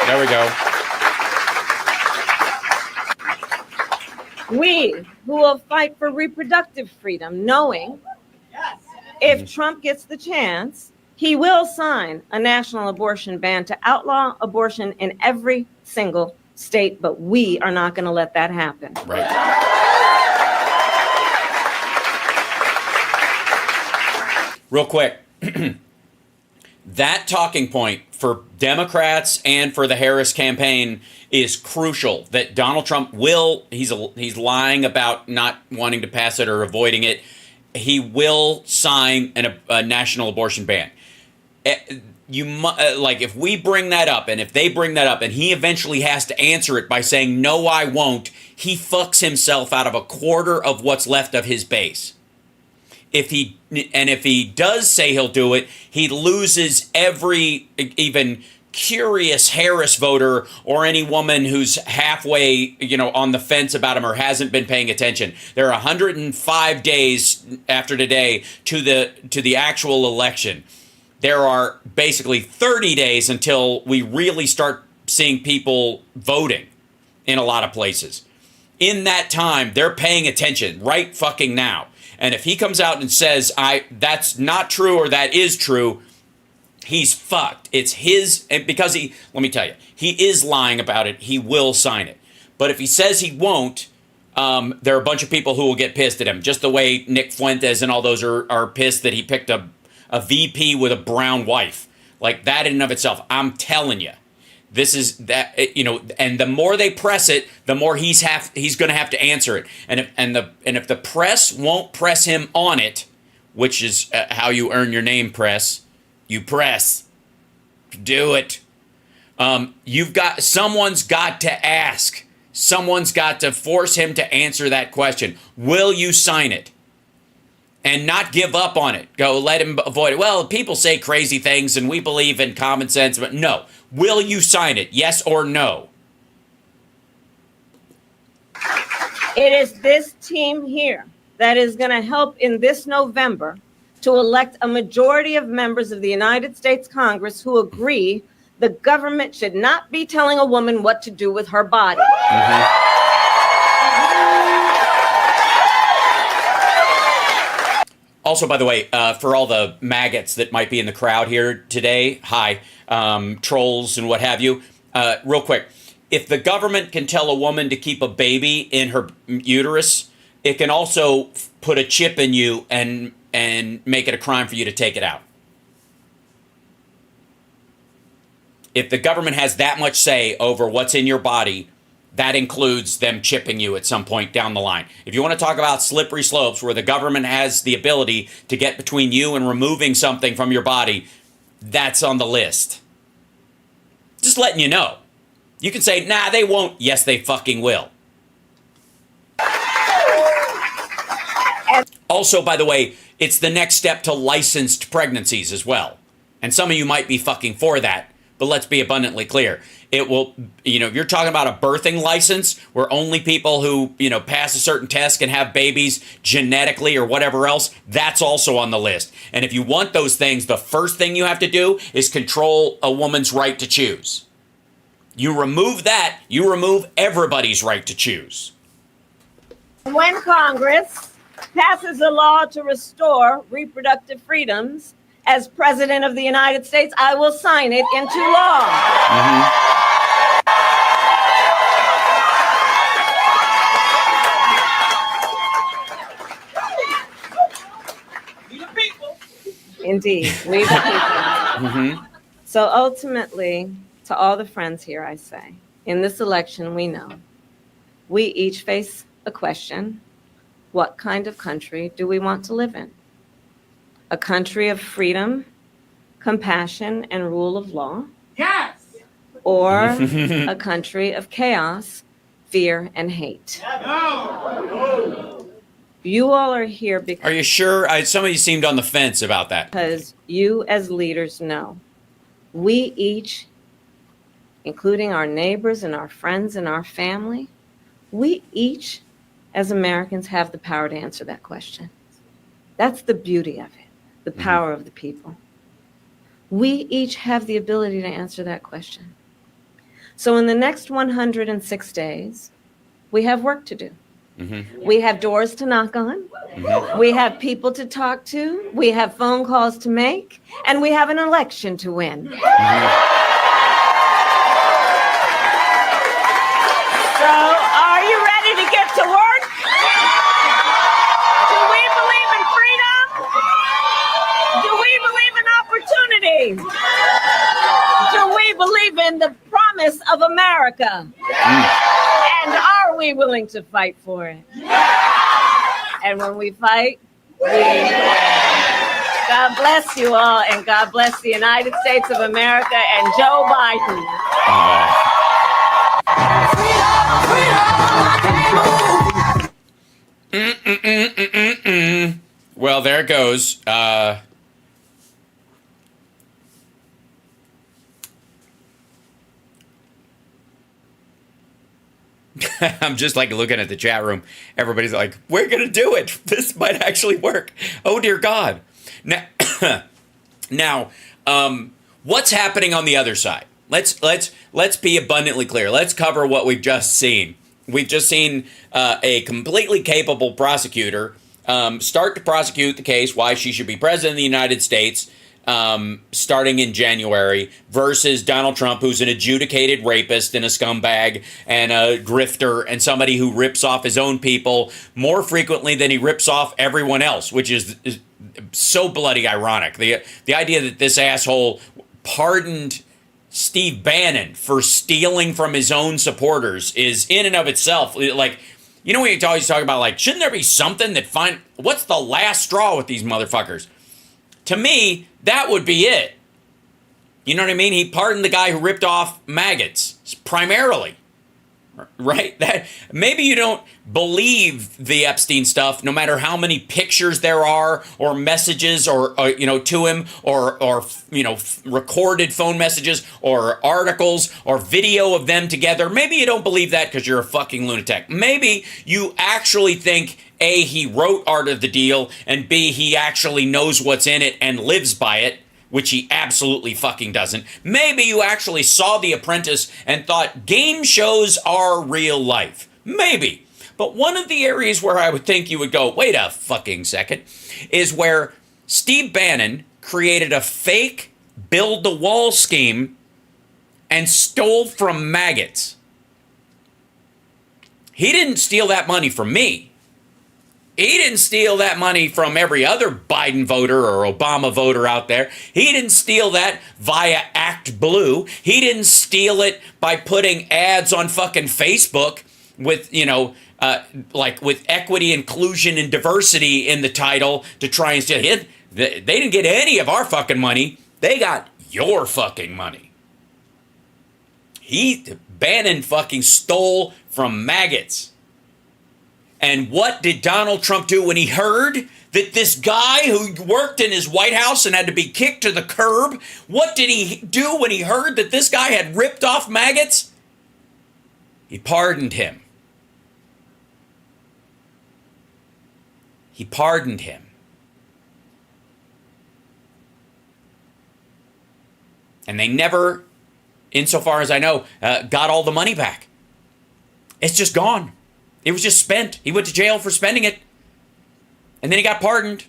There we go. We who will fight for reproductive freedom, knowing if Trump gets the chance, he will sign a national abortion ban to outlaw abortion in every single state, but we are not going to let that happen. Right. Real quick. That talking point for Democrats and for the Harris campaign is crucial. That Donald Trump he's lying about not wanting to pass it or avoiding it. He will sign a national abortion ban. If we bring that up, and if they bring that up, and he eventually has to answer it by saying, no, I won't, he fucks himself out of a quarter of what's left of his base. If he does say he'll do it, he loses every even curious Harris voter or any woman who's halfway, on the fence about him or hasn't been paying attention. There are 105 days after today to the actual election. There are basically 30 days until we really start seeing people voting in a lot of places. In that time, they're paying attention right fucking now. And if he comes out and says, that's not true or that is true, he's fucked. It's his, and because let me tell you, he is lying about it. He will sign it. But if he says he won't, there are a bunch of people who will get pissed at him, just the way Nick Fuentes and all those are pissed that he picked a VP with a brown wife. Like that in and of itself, I'm telling you. This is that, and the more they press it, the more he's going to have to answer it. And if the press won't press him on it, which is how you earn your name, press, you press, do it. Someone's got to ask. Someone's got to force him to answer that question. Will you sign it? And not give up on it. Go let him avoid it. Well, people say crazy things and we believe in common sense, but no. Will you sign it? Yes or no? It is this team here that is going to help in this November to elect a majority of members of the United States Congress who agree the government should not be telling a woman what to do with her body. Mm-hmm. Also, by the way, for all the maggots that might be in the crowd here today, hi, trolls and what have you, real quick, if the government can tell a woman to keep a baby in her uterus, it can also put a chip in you and make it a crime for you to take it out. If the government has that much say over what's in your body, that includes them chipping you at some point down the line. If you want to talk about slippery slopes where the government has the ability to get between you and removing something from your body, that's on the list. Just letting you know. You can say, nah, they won't. Yes, they fucking will. Also, by the way, it's the next step to licensed pregnancies as well. And some of you might be fucking for that, but let's be abundantly clear. It will, if you're talking about a birthing license where only people who, pass a certain test can have babies genetically or whatever else, that's also on the list. And if you want those things, the first thing you have to do is control a woman's right to choose. You remove that, you remove everybody's right to choose. When Congress passes a law to restore reproductive freedoms, as President of the United States, I will sign it into law. Mm-hmm. Indeed, we the people. Mm-hmm. So ultimately, to all the friends here, I say, in this election, we know we each face a question: what kind of country do we want to live in? A country of freedom, compassion, and rule of law? Yes. Or a country of chaos, fear, and hate? You all are here Are you sure? Some of you seemed on the fence about that. because you as leaders know we each, including our neighbors and our friends and our family, we each as Americans have the power to answer that question. That's the beauty of it, the power of the people. We each have the ability to answer that question. So in the next 106 days, we have work to do. Mm-hmm. We have doors to knock on. Mm-hmm. We have people to talk to. We have phone calls to make. And we have an election to win. So are you ready to get to work? Do we believe in freedom? Do we believe in opportunity? Do we believe in the promise of America? And are we willing to fight for it? And when we fight, we win. God bless you all, and God bless the United States of America and Joe Biden. Well, there it goes. I'm just like looking at the chat room. Everybody's like, "We're gonna do it. This might actually work." Oh dear God! Now, what's happening on the other side? Let's be abundantly clear. Let's cover what we've just seen. We've just seen a completely capable prosecutor start to prosecute the case why she should be president of the United States. Starting in January, versus Donald Trump, who's an adjudicated rapist and a scumbag and a grifter and somebody who rips off his own people more frequently than he rips off everyone else, which is so bloody ironic. The idea that this asshole pardoned Steve Bannon for stealing from his own supporters is in and of itself like, you know, when you always talk about like, shouldn't there be something that what's the last straw with these motherfuckers? To me, that would be it. You know what I mean? He pardoned the guy who ripped off maggots, primarily. Right? That maybe you don't believe the Epstein stuff, no matter how many pictures there are, or messages, or to him, or recorded phone messages, or articles, or video of them together. Maybe you don't believe that because you're a fucking lunatic. Maybe you actually think A, he wrote Art of the Deal, and B, he actually knows what's in it and lives by it, which he absolutely fucking doesn't. Maybe you actually saw The Apprentice and thought game shows are real life. Maybe. But one of the areas where I would think you would go, wait a fucking second, is where Steve Bannon created a fake build-the-wall scheme and stole from maggots. He didn't steal that money from me. He didn't steal that money from every other Biden voter or Obama voter out there. He didn't steal that via Act Blue. He didn't steal it by putting ads on fucking Facebook with, with equity, inclusion, and diversity in the title to try and steal it. They didn't get any of our fucking money. They got your fucking money. Bannon fucking stole from maggots. And what did Donald Trump do when he heard that this guy who worked in his White House and had to be kicked to the curb, what did he do when he heard that this guy had ripped off maggots? He pardoned him. He pardoned him. And they never, insofar as I know, got all the money back. It's just gone. It was just spent. He went to jail for spending it. And then he got pardoned.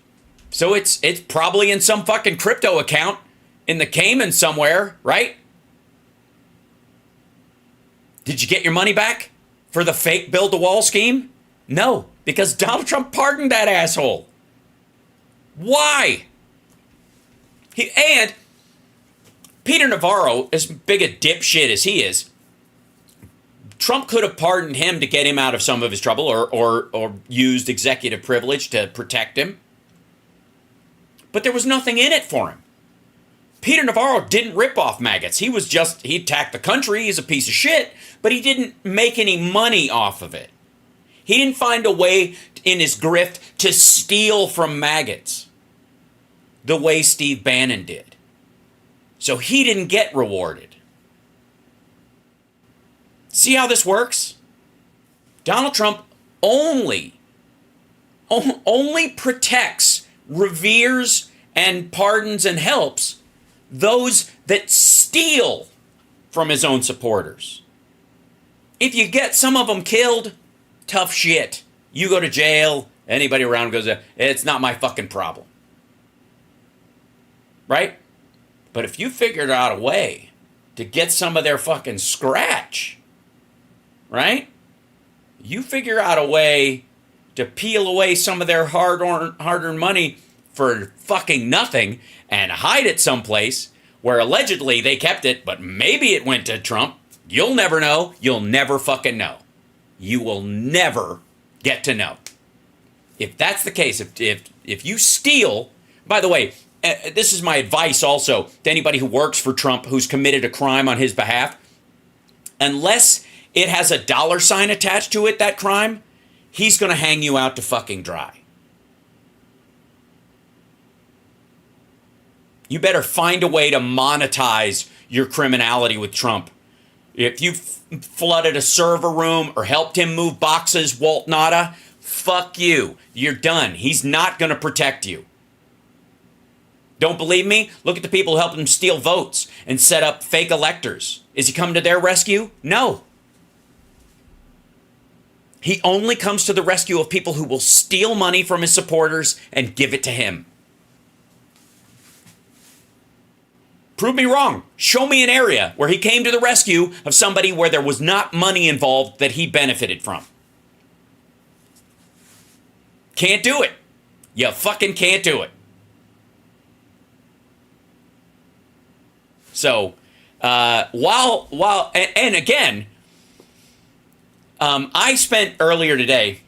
So it's probably in some fucking crypto account in the Cayman somewhere, right? Did you get your money back for the fake build-the-wall scheme? No, because Donald Trump pardoned that asshole. Why? And Peter Navarro, as big a dipshit as he is, Trump could have pardoned him to get him out of some of his trouble, or used executive privilege to protect him. But there was nothing in it for him. Peter Navarro didn't rip off maggots. He attacked the country. He's a piece of shit, but he didn't make any money off of it. He didn't find a way in his grift to steal from maggots the way Steve Bannon did. So he didn't get rewarded. See how this works? Donald Trump only protects, reveres, and pardons and helps those that steal from his own supporters. If you get some of them killed, tough shit. You go to jail, anybody around goes, it's not my fucking problem. Right? But if you figured out a way to get some of their fucking scratch, right? You figure out a way to peel away some of their hard-earned money for fucking nothing and hide it someplace where allegedly they kept it, but maybe it went to Trump. You'll never know. You'll never fucking know. You will never get to know. If that's the case, if you steal, by the way, this is my advice also to anybody who works for Trump who's committed a crime on his behalf, unless it has a dollar sign attached to it, that crime, he's going to hang you out to fucking dry. You better find a way to monetize your criminality with Trump. If you flooded a server room or helped him move boxes, Walt Nada, fuck you. You're done. He's not going to protect you. Don't believe me? Look at the people who helped him steal votes and set up fake electors. Is he coming to their rescue? No. He only comes to the rescue of people who will steal money from his supporters and give it to him. Prove me wrong. Show me an area where he came to the rescue of somebody where there was not money involved that he benefited from. Can't do it. You fucking can't do it. So, and again, I spent earlier today,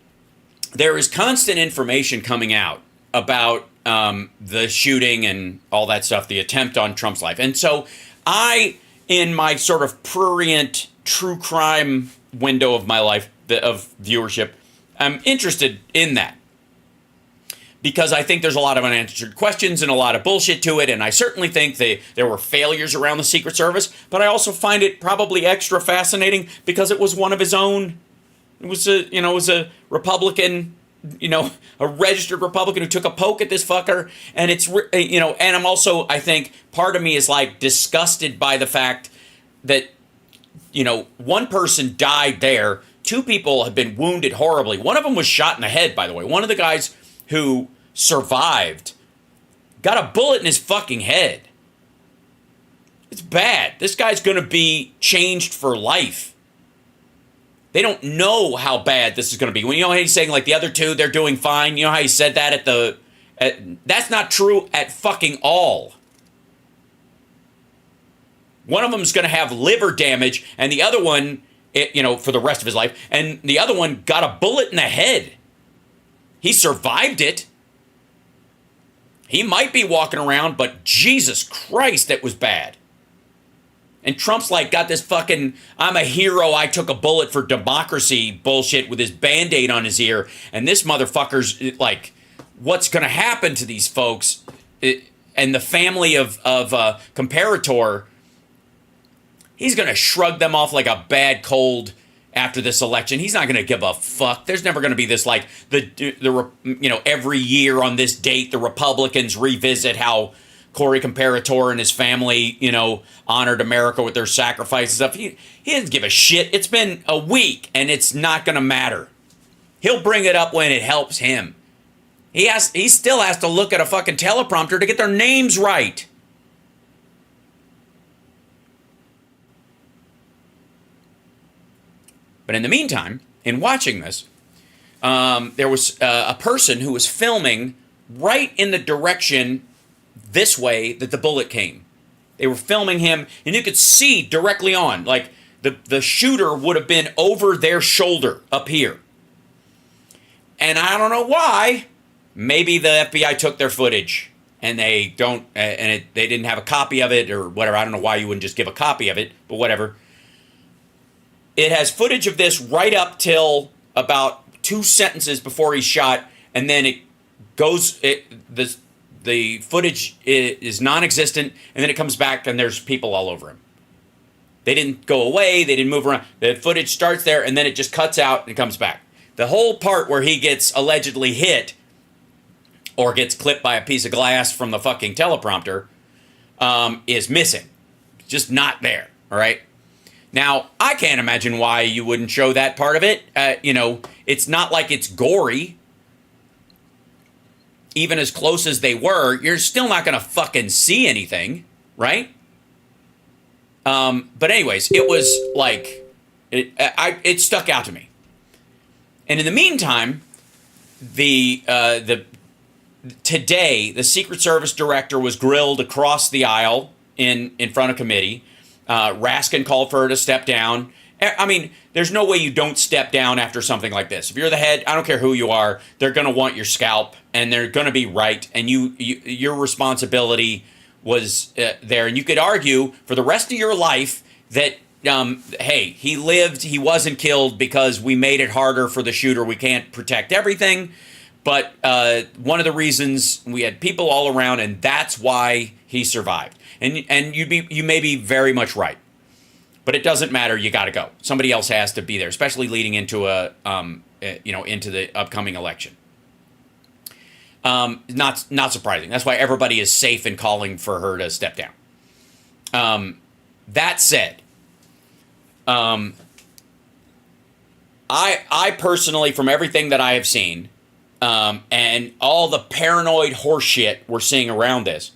there is constant information coming out about the shooting and all that stuff, the attempt on Trump's life. And so I, in my sort of prurient true crime window of my life, of viewership, I'm interested in that. Because I think there's a lot of unanswered questions and a lot of bullshit to it, and I certainly think there were failures around the Secret Service, but I also find it probably extra fascinating because it was one of his own. It was a Republican, a registered Republican who took a poke at this fucker, and and I'm also, I think, part of me is like disgusted by the fact that, one person died there, two people have been wounded horribly. One of them was shot in the head, by the way. One of the guys who survived got a bullet in his fucking head. It's bad. This guy's going to be changed for life. They don't know how bad this is going to be. When how he's saying like the other two, they're doing fine. You know how he said that that's not true at fucking all. One of them is going to have liver damage, and the other one, for the rest of his life, and the other one got a bullet in the head. He survived it. He might be walking around, but Jesus Christ, that was bad. And Trump's like got this fucking, I'm a hero, I took a bullet for democracy bullshit with his Band-Aid on his ear. And this motherfucker's like, what's going to happen to these folks? And the family of Comparator, he's going to shrug them off like a bad cold after this election. He's not going to give a fuck. There's never going to be this like every year on this date the Republicans revisit how Corey Comparator and his family honored America with their sacrifices and stuff. He doesn't give a shit. It's been a week and it's not going to matter. He'll bring it up when it helps him. He still has to look at a fucking teleprompter to get their names right. But in the meantime, in watching this, there was a person who was filming right in the direction this way that the bullet came. They were filming him, and you could see directly on, like the shooter would have been over their shoulder up here. And I don't know why. Maybe the FBI took their footage and they didn't have a copy of it or whatever. I don't know why you wouldn't just give a copy of it, but whatever. It has footage of this right up till about 2 sentences before he's shot, and then it goes. The footage is non-existent, and then it comes back, and there's people all over him. They didn't go away. They didn't move around. The footage starts there, and then it just cuts out and comes back. The whole part where he gets allegedly hit or gets clipped by a piece of glass from the fucking teleprompter is missing. Just not there, all right? Now, I can't imagine why you wouldn't show that part of it. It's not like it's gory. Even as close as they were, you're still not going to fucking see anything, right? But anyways, it was like, it stuck out to me. And in the meantime, today, the Secret Service director was grilled across the aisle in front of committee. Raskin called for her to step down. I mean, there's no way you don't step down after something like this. If you're the head, I don't care who you are, they're going to want your scalp, and they're going to be right, and your responsibility was there. And you could argue for the rest of your life that, hey, he lived, he wasn't killed because we made it harder for the shooter. We can't protect everything. But one of the reasons, we had people all around, and that's why he survived. And you may be very much right. But it doesn't matter. You got to go. Somebody else has to be there, especially leading into into the upcoming election. Not surprising. That's why everybody is safe in calling for her to step down. That said, I personally, from everything that I have seen, and all the paranoid horseshit we're seeing around this,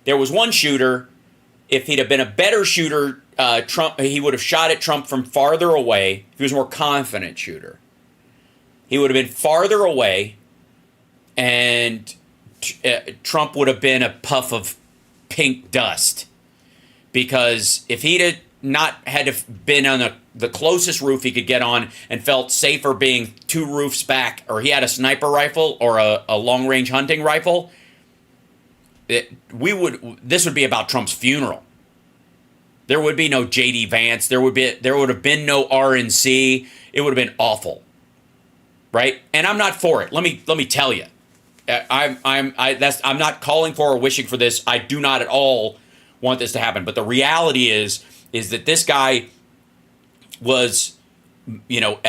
there was one shooter. If he'd have been a better shooter, Trump, he would have shot at Trump from farther away. If he was a more confident shooter, he would have been farther away, and Trump would have been a puff of pink dust. Because if he'd not had to been on the closest roof he could get on and felt safer being 2 roofs back, or he had a sniper rifle or a long-range hunting rifle, this would be about Trump's funeral. There would be no J.D. Vance. There would have been no RNC. It would have been awful, right? And I'm not for it. Let me tell you, I'm not calling for or wishing for this. I do not at all want this to happen. But the reality is that this guy was an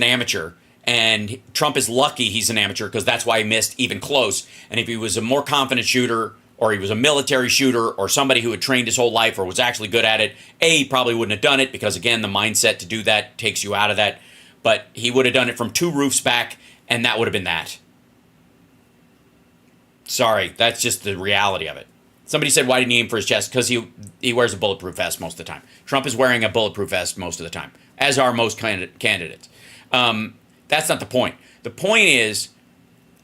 amateur. And Trump is lucky he's an amateur because that's why he missed even close. And if he was a more confident shooter, or he was a military shooter, or somebody who had trained his whole life or was actually good at it, he probably wouldn't have done it because, again, the mindset to do that takes you out of that. But he would have done it from 2 roofs back, and that would have been that. Sorry, that's just the reality of it. Somebody said, why didn't he aim for his chest? Because he wears a bulletproof vest most of the time. Trump is wearing a bulletproof vest most of the time, as are most candidates. That's not the point. The point is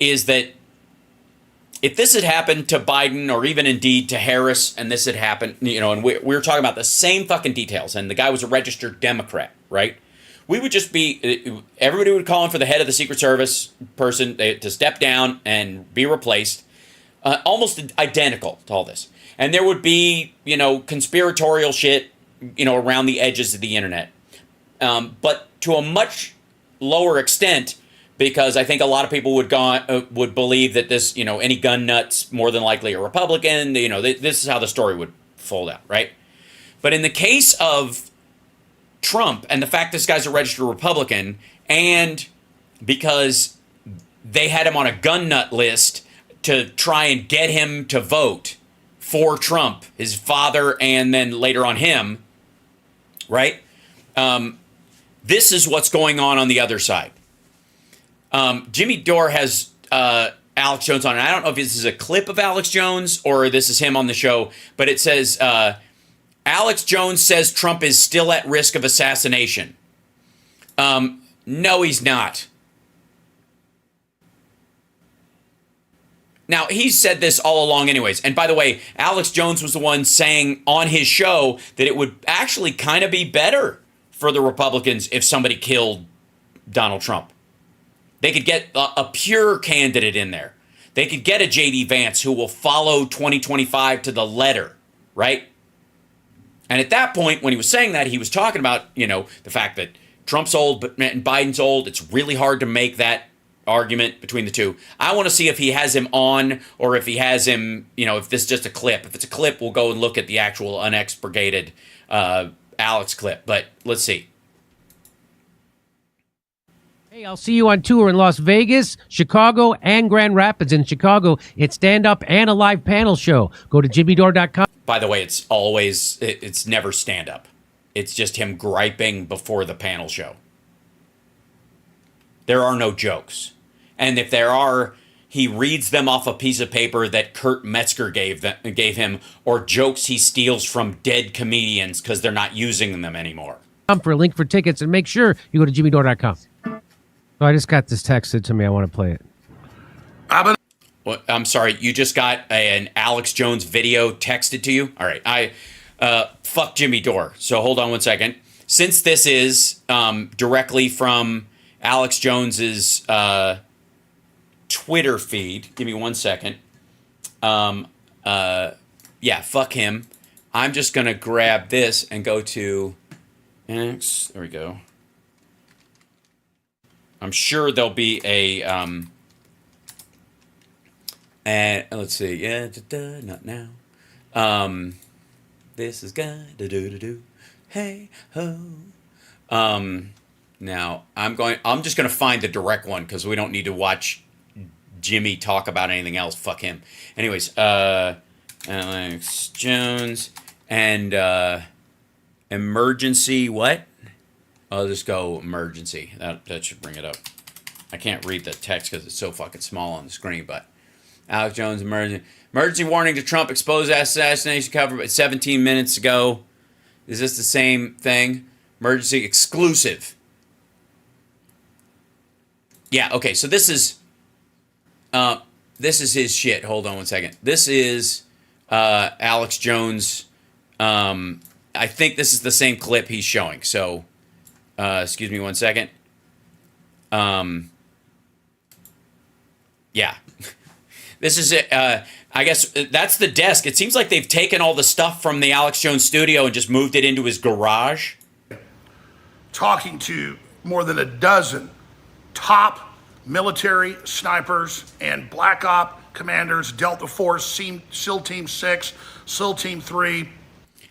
that if this had happened to Biden, or even indeed to Harris, and this had happened, and we were talking about the same fucking details, and the guy was a registered Democrat, right? We would just be, everybody would call him for the head of the Secret Service person to step down and be replaced, almost identical to all this. And there would be, conspiratorial shit, around the edges of the internet. But to a much lower extent, because I think a lot of people would believe that this, any gun nuts more than likely a Republican. This is how the story would fold out, right? But in the case of Trump, and the fact this guy's a registered Republican, and because they had him on a gun nut list to try and get him to vote for Trump, his father, and then later on him, right? This is what's going on the other side. Jimmy Dore has Alex Jones on, and I don't know if this is a clip of Alex Jones or this is him on the show, but it says, Alex Jones says Trump is still at risk of assassination. No, he's not. Now, he said this all along anyways. And by the way, Alex Jones was the one saying on his show that it would actually kind of be better for the Republicans if somebody killed Donald Trump. They could get a pure candidate in there. They could get a J.D. Vance who will follow 2025 to the letter, right? And at that point, when he was saying that, he was talking about, the fact that Trump's old and Biden's old. It's really hard to make that argument between the two. I want to see if he has him on or if he has him, if this is just a clip. If it's a clip, we'll go and look at the actual unexpurgated Alex clip. But let's see. Hey, I'll see you on tour in Las Vegas, Chicago, and Grand Rapids. In Chicago, it's stand-up and a live panel show. Go to jimmydore.com. By the way, it's never stand-up. It's just him griping before the panel show. There are no jokes. And if there are, he reads them off a piece of paper that Kurt Metzger gave him, or jokes he steals from dead comedians because they're not using them anymore. For a link for tickets, and make sure you go to jimmydore.com. Oh, I just got this texted to me. I want to play it. Well, I'm sorry, you just got an Alex Jones video texted to you? All right, fuck Jimmy Dore. So hold on one second. Since this is directly from Alex Jones's Twitter feed, give me 1 second. Yeah, fuck him. I'm just gonna grab this and go to X. There we go. I'm sure there'll be a and let's see, yeah, not now. This is good. Do. Hey ho. Now I'm just gonna find the direct one because we don't need to watch Jimmy talk about anything else. Fuck him. Anyways, Alex Jones and emergency what? I'll just go emergency. That should bring it up. I can't read the text because it's so fucking small on the screen, but Alex Jones emergency warning to Trump, exposed assassination cover 17 minutes ago. Is this the same thing? Emergency exclusive. Yeah, okay, so this is his shit. Hold on 1 second. This is Alex Jones. I think this is the same clip he's showing. So excuse me 1 second. Yeah. This is it. I guess that's the desk. It seems like they've taken all the stuff from the Alex Jones studio and just moved it into his garage. Talking to more than a dozen top military snipers and Black Op commanders, Delta Force, SEAL Team 6, SEAL Team 3.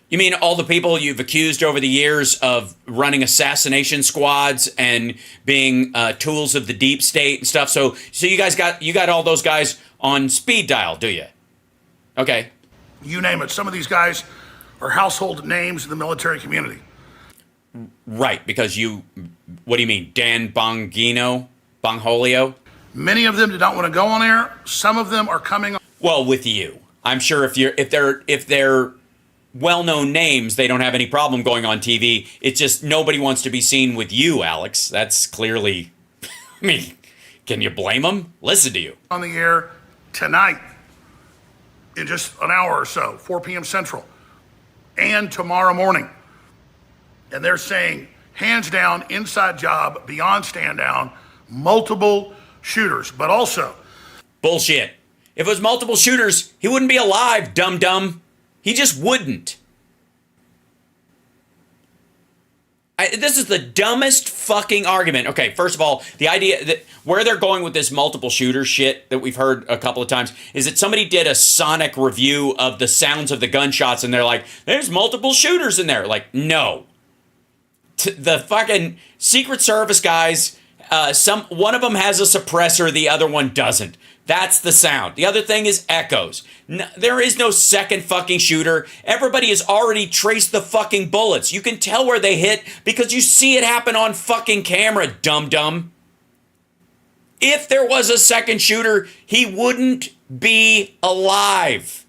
You mean all the people you've accused over the years of running assassination squads and being tools of the deep state and stuff? So you guys got all those guys on speed dial, do you? Okay. You name it. Some of these guys are household names in the military community. Right, because what do you mean, Dan Bongholio? Many of them did not want to go on air. Some of them are coming on. Well, with you. I'm sure if they're well-known names, they don't have any problem going on TV. It's just nobody wants to be seen with you, Alex. That's clearly, I mean, can you blame them? Listen to you. On the air tonight in just an hour or so, 4 p.m. Central, and tomorrow morning. And they're saying, hands down, inside job, beyond stand down, multiple shooters, but also. Bullshit. If it was multiple shooters, he wouldn't be alive, dum-dum. He just wouldn't. This is the dumbest fucking argument. Okay, first of all, the idea that where they're going with this multiple shooter shit that we've heard a couple of times is that somebody did a sonic review of the sounds of the gunshots and they're like, there's multiple shooters in there. Like, no. The fucking Secret Service guys, one of them has a suppressor, the other one doesn't. That's the sound. The other thing is echoes. No, there is no second fucking shooter. Everybody has already traced the fucking bullets. You can tell where they hit because you see it happen on fucking camera, dum-dum. If there was a second shooter, he wouldn't be alive.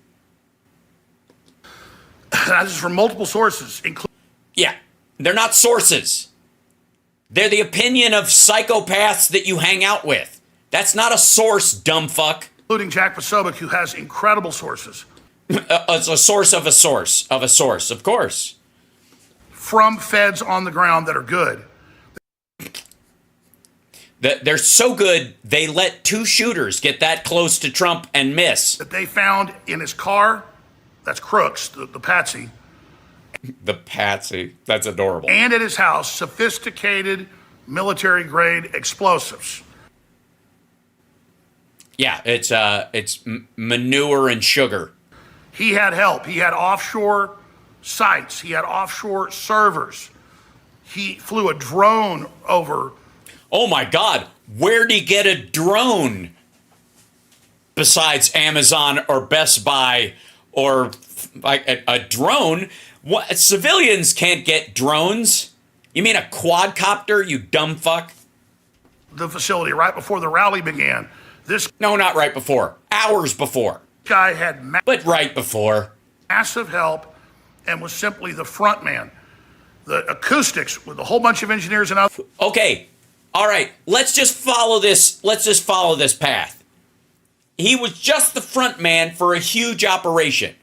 This is from multiple sources, including. Yeah, they're not sources. They're the opinion of psychopaths that you hang out with. That's not a source, dumb fuck. including Jack Posobiec, who has incredible sources. It's a source of a source of a source, of course. From feds on the ground that are good. They're so good, they let 2 shooters get that close to Trump and miss. That they found in his car, that's Crooks, the patsy. The patsy. That's adorable. And at his house, sophisticated military-grade explosives. Yeah, it's manure and sugar. He had help. He had offshore sites. He had offshore servers. He flew a drone over. Oh my God, where'd he get a drone? Besides Amazon or Best Buy or like a drone? What, civilians can't get drones? You mean a quadcopter, you dumb fuck? The facility right before the rally began. No, not right before. Hours before. Guy had but right before. Massive help and was simply the front man. The acoustics with a whole bunch of engineers and others. Okay. All right. Let's just follow this. Let's just follow this path. He was just the front man for a huge operation.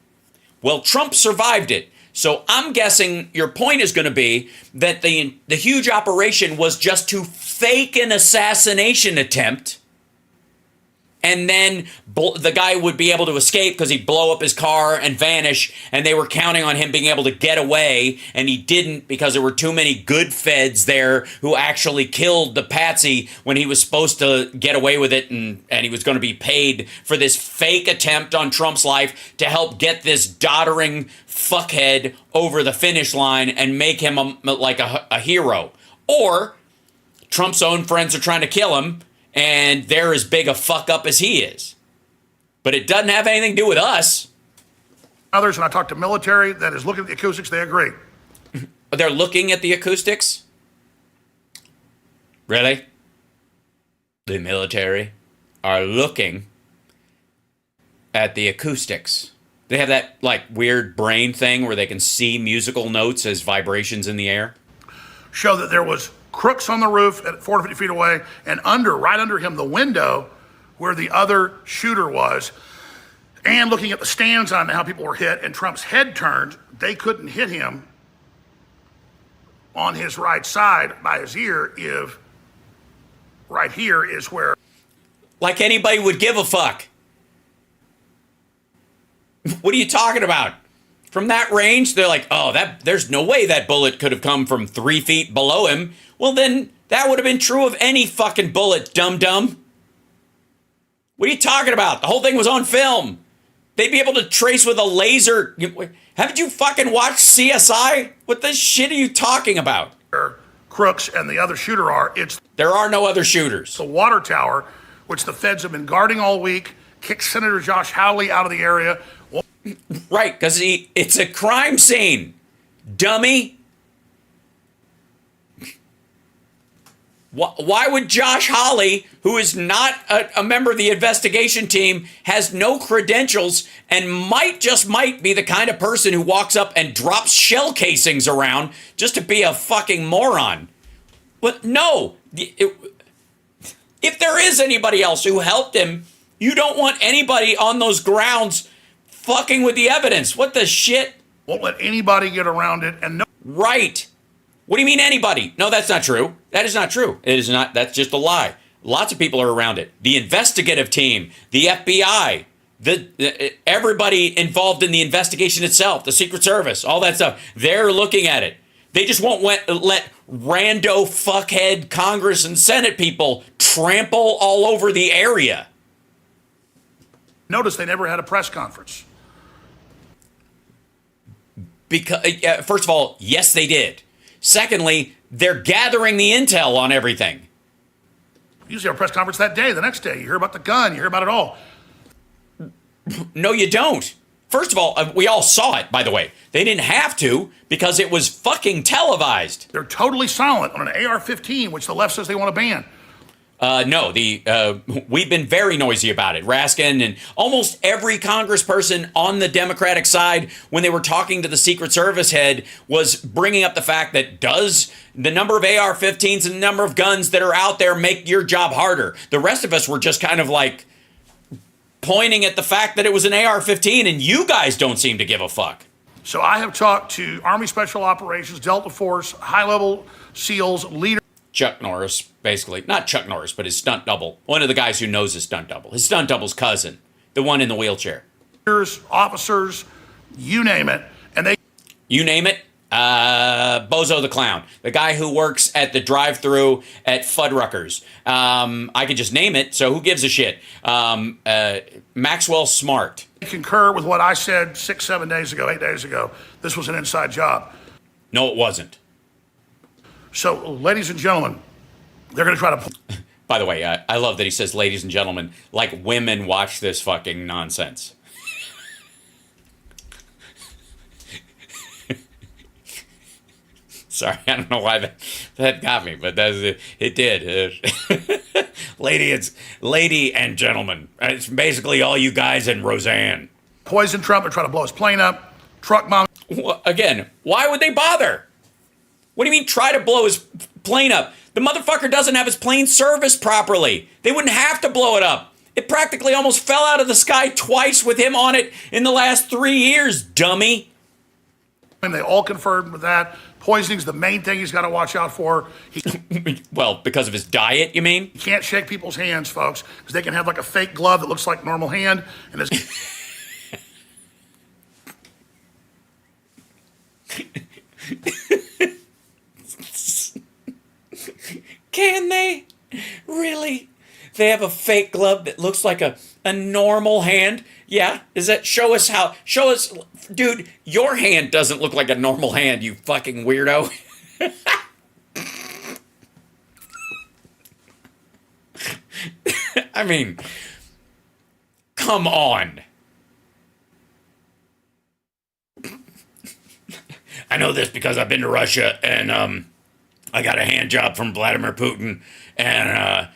Well, Trump survived it. So I'm guessing your point is going to be that the huge operation was just to fake an assassination attempt. And then the guy would be able to escape because he'd blow up his car and vanish. And they were counting on him being able to get away. And he didn't because there were too many good feds there who actually killed the patsy when he was supposed to get away with it. And he was going to be paid for this fake attempt on Trump's life to help get this doddering fuckhead over the finish line and make him a hero. Or Trump's own friends are trying to kill him. And they're as big a fuck up as he is. But it doesn't have anything to do with us. Others, and I talked to military that is looking at the acoustics, they agree. They're looking at the acoustics? Really? The military are looking at the acoustics. They have that weird brain thing where they can see musical notes as vibrations in the air. Show that there was crooks on the roof at 450 feet away, and right under him, the window where the other shooter was, and looking at the stands on how people were hit, and Trump's head turned, they couldn't hit him on his right side by his ear if right here is where. Like anybody would give a fuck. What are you talking about? From that range, they're like, oh, there's no way that bullet could have come from 3 feet below him. Well, then that would have been true of any fucking bullet, dum-dum. What are you talking about? The whole thing was on film. They'd be able to trace with a laser. Haven't you fucking watched CSI? What the shit are you talking about? Crooks and the other shooter are. There are no other shooters. The water tower, which the feds have been guarding all week, kicked Senator Josh Hawley out of the area. Right, because it's a crime scene, dummy. Why would Josh Hawley, who is not a member of the investigation team, has no credentials, and might be the kind of person who walks up and drops shell casings around just to be a fucking moron? But no, if there is anybody else who helped him, you don't want anybody on those grounds fucking with the evidence. What the shit? Won't let anybody get around it. And no. Right. What do you mean anybody? No, that's not true. That is not true. It is not. That's just a lie. Lots of people are around it. The investigative team, the FBI, everybody involved in the investigation itself, the Secret Service, all that stuff. They're looking at it. They just won't let rando fuckhead Congress and Senate people trample all over the area. Notice they never had a press conference. Because, first of all, yes, they did. Secondly, they're gathering the intel on everything. Usually have a press conference that day, the next day. You hear about the gun, you hear about it all. No, you don't. First of all, we all saw it, by the way. They didn't have to because it was fucking televised. They're totally silent on an AR-15, which the left says they want to ban. No, we've been very noisy about it. Raskin and almost every congressperson on the Democratic side, when they were talking to the Secret Service head, was bringing up the fact that does the number of AR-15s and the number of guns that are out there make your job harder? The rest of us were just kind of like pointing at the fact that it was an AR-15, and you guys don't seem to give a fuck. So I have talked to Army Special Operations, Delta Force, high-level SEALs, leaders. Chuck Norris, basically. Not Chuck Norris, but his stunt double. One of the guys who knows his stunt double. His stunt double's cousin. The one in the wheelchair. Officers, you name it. And they... You name it? Bozo the Clown. The guy who works at the drive-thru at Fuddruckers. I could just name it, so who gives a shit? Maxwell Smart. concur with what I said 6, 7 days ago, 8 days ago. This was an inside job. No, it wasn't. So, ladies and gentlemen, they're going to try to... By the way, I love that he says, ladies and gentlemen, like women watch this fucking nonsense. Sorry, I don't know why that got me, but it did. Lady and gentlemen. It's basically all you guys and Roseanne. Poison Trump, they're trying to blow his plane up. Truck bomb. Again, why would they bother? What do you mean try to blow his plane up? The motherfucker doesn't have his plane serviced properly. They wouldn't have to blow it up. It practically almost fell out of the sky twice with him on it in the last 3 years, dummy. And they all confirmed with that. Poisoning's the main thing he's got to watch out for. Well, because of his diet, you mean? He can't shake people's hands, folks, because they can have like a fake glove that looks like normal hand. And it's... Can they? Really? They have a fake glove that looks like a normal hand? Yeah? Is that, show us, dude, your hand doesn't look like a normal hand, you fucking weirdo. I mean, come on. I know this because I've been to Russia and I got a hand job from Vladimir Putin and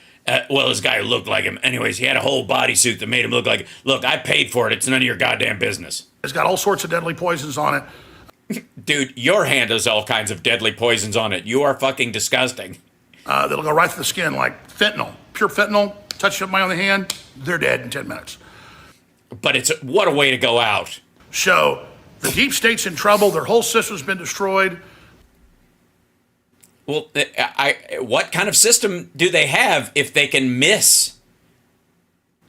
well, this guy who looked like him. Anyways, he had a whole bodysuit that made him look like, look, I paid for it. It's none of your goddamn business. It's got all sorts of deadly poisons on it. Dude, your hand has all kinds of deadly poisons on it. You are fucking disgusting. That'll go right through the skin like fentanyl. Pure fentanyl. Touch somebody on the hand, they're dead in 10 minutes. But what a way to go out. So the deep state's in trouble. Their whole system's been destroyed. Well, what kind of system do they have if they can miss?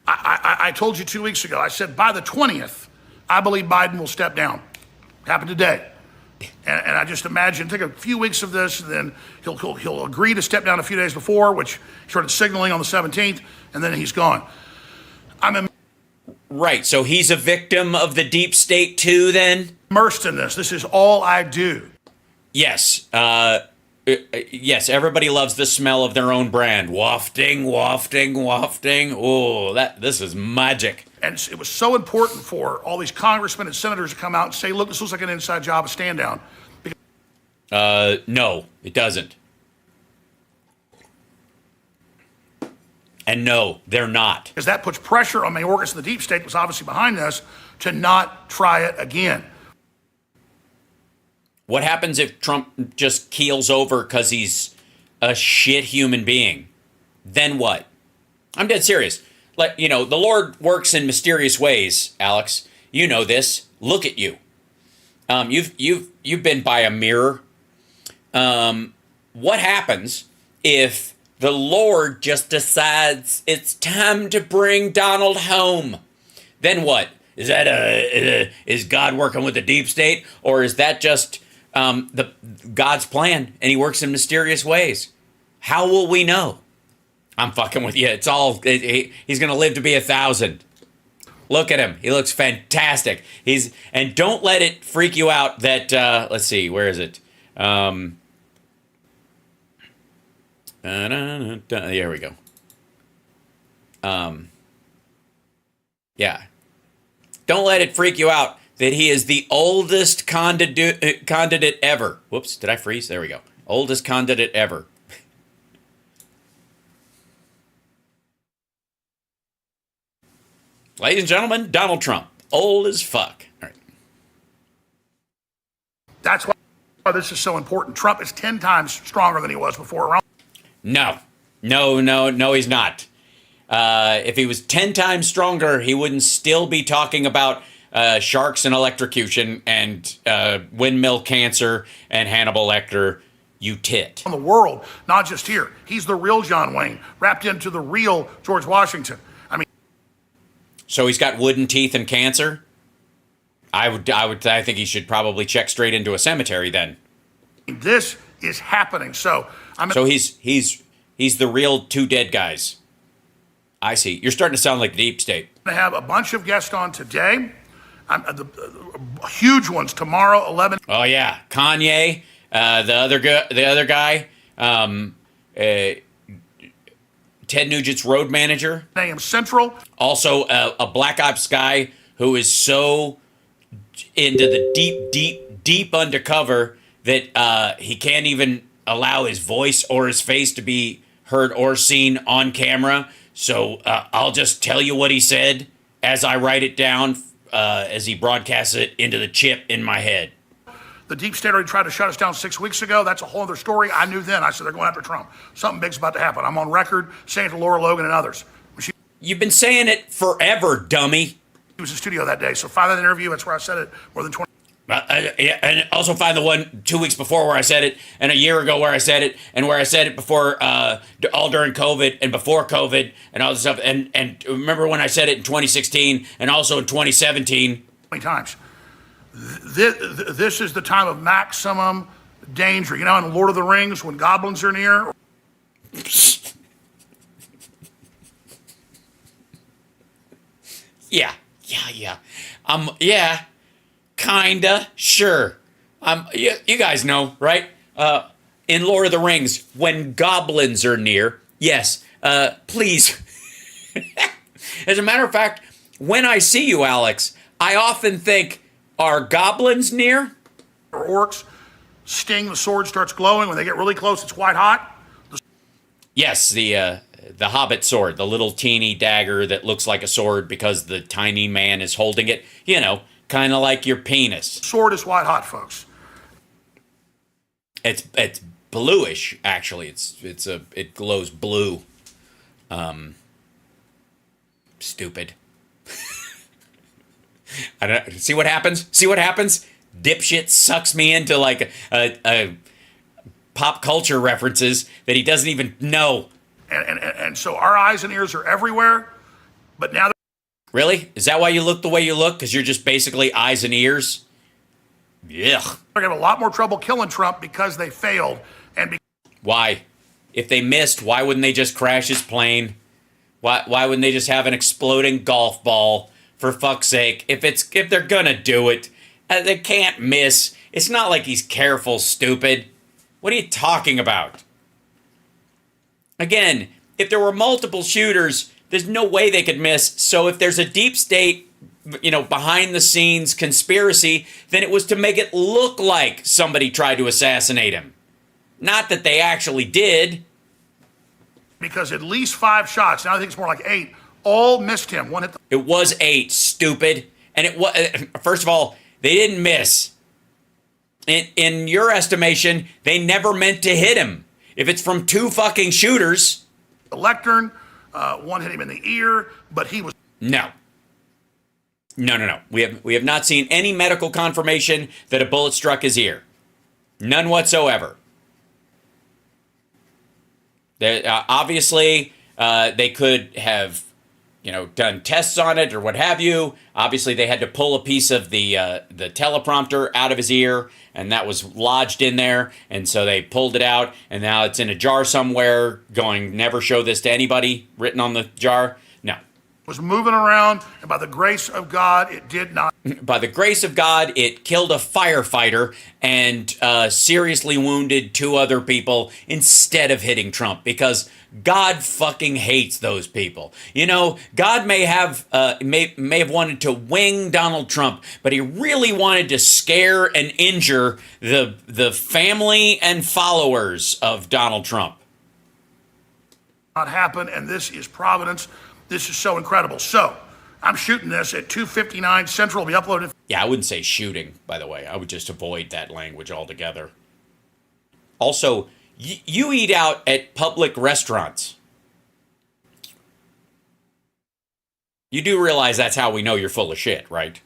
I told you 2 weeks ago, I said by the 20th, I believe Biden will step down. Happened today. And I just imagine, take a few weeks of this, and then he'll agree to step down a few days before, which he started signaling on the 17th, and then he's gone. Right, so he's a victim of the deep state too, then? Immersed in this. This is all I do. Yes. Yes, everybody loves the smell of their own brand. Wafting, wafting, wafting. Oh, this is magic. And it was so important for all these congressmen and senators to come out and say, look, this looks like an inside job, a stand down. No, it doesn't. And no, they're not. Because that puts pressure on Mayorkas and the deep state was obviously behind this to not try it again. What happens if Trump just keels over because he's a shit human being? Then what? I'm dead serious. Like, the Lord works in mysterious ways, Alex. You know this. Look at you. You've been by a mirror. What happens if the Lord just decides it's time to bring Donald home? Then what? Is that is God working with the deep state, or is that just God's plan, and he works in mysterious ways? How will we know? I'm fucking with you. It's all, he's going to live to be 1,000. Look at him. He looks fantastic. And don't let it freak you out that, let's see, where is it? There we go. Yeah. Don't let it freak you out that he is the oldest candidate ever. Whoops, did I freeze? There we go. Oldest candidate ever. Ladies and gentlemen, Donald Trump. Old as fuck. All right. That's why this is so important. Trump is 10 times stronger than he was before. No, he's not. If he was 10 times stronger, he wouldn't still be talking about sharks and electrocution and windmill cancer and Hannibal Lecter. You tit. On the world, not just here. He's the real John Wayne, wrapped into the real George Washington. I mean, so he's got wooden teeth and cancer. I think he should probably check straight into a cemetery then. This is happening. So he's the real two dead guys. I see. You're starting to sound like the deep state. I'm going to have a bunch of guests on today. Huge ones tomorrow, 11. Oh yeah, Kanye. The other guy, Ted Nugent's road manager. AM Central. Also, a Black Ops guy who is so into the deep undercover that he can't even allow his voice or his face to be heard or seen on camera. So I'll just tell you what he said as I write it down as he broadcasts it into the chip in my head. The deep state already tried to shut us down 6 weeks ago. That's a whole other story. I knew then. I said they're going after Trump. Something big's about to happen. I'm on record saying it to Laura Logan and others. You've been saying it forever, dummy. He was in the studio that day. So find that interview. That's where I said it more than 20. And also find the one 2 weeks before where I said it, and a year ago where I said it, and where I said it before, all during COVID and before COVID and all this stuff. And remember when I said it in 2016 and also in 2017. 20 times. This is the time of maximum danger. You know, in Lord of the Rings, when goblins are near. Yeah. Yeah. Kinda. Sure. You guys know, right? In Lord of the Rings, when goblins are near. Yes. Please. As a matter of fact, when I see you, Alex, I often think, are goblins near? Orcs sting, the sword starts glowing. When they get really close, it's white hot. Yes, the Hobbit sword, the little teeny dagger that looks like a sword because the tiny man is holding it. You know, kind of like your penis. Sword is white hot, folks. It's bluish, actually. It glows blue. Stupid. I don't see what happens. Dipshit sucks me into like a pop culture references that he doesn't even know. And so our eyes and ears are everywhere. But now, really, is that why you look the way you look? Because you're just basically eyes and ears. Yeah. They're gonna have a lot more trouble killing Trump because they failed. Why? If they missed, why wouldn't they just crash his plane? Why wouldn't they just have an exploding golf ball? For fuck's sake, if they're gonna do it, they can't miss. It's not like he's careful, stupid. What are you talking about? Again, if there were multiple shooters, there's no way they could miss. So if there's a deep state, behind the scenes conspiracy, then it was to make it look like somebody tried to assassinate him. Not that they actually did. Because at least 5 shots, now I think it's more like 8, all missed him. One hit the. It was 8, stupid. And it was, first of all, they didn't miss. In your estimation, they never meant to hit him. If it's from 2 fucking shooters. The lectern, one hit him in the ear, but he was. No. We have not seen any medical confirmation that a bullet struck his ear. None whatsoever. Obviously, they could have, done tests on it or what have you. Obviously, they had to pull a piece of the teleprompter out of his ear, and that was lodged in there. And so they pulled it out, and now it's in a jar somewhere going, never show this to anybody, written on the jar. No. Was moving around, and by the grace of God, it did not. By the grace of God, it killed a firefighter and seriously wounded 2 other people instead of hitting Trump, because God fucking hates those people. God may have wanted to wing Donald Trump, but he really wanted to scare and injure the family and followers of Donald Trump. Not happen, and this is Providence. This is so incredible. So, I'm shooting this at 2:59 Central. It'll be uploaded. Yeah, I wouldn't say shooting, by the way. I would just avoid that language altogether. Also, you eat out at public restaurants. You do realize that's how we know you're full of shit, right?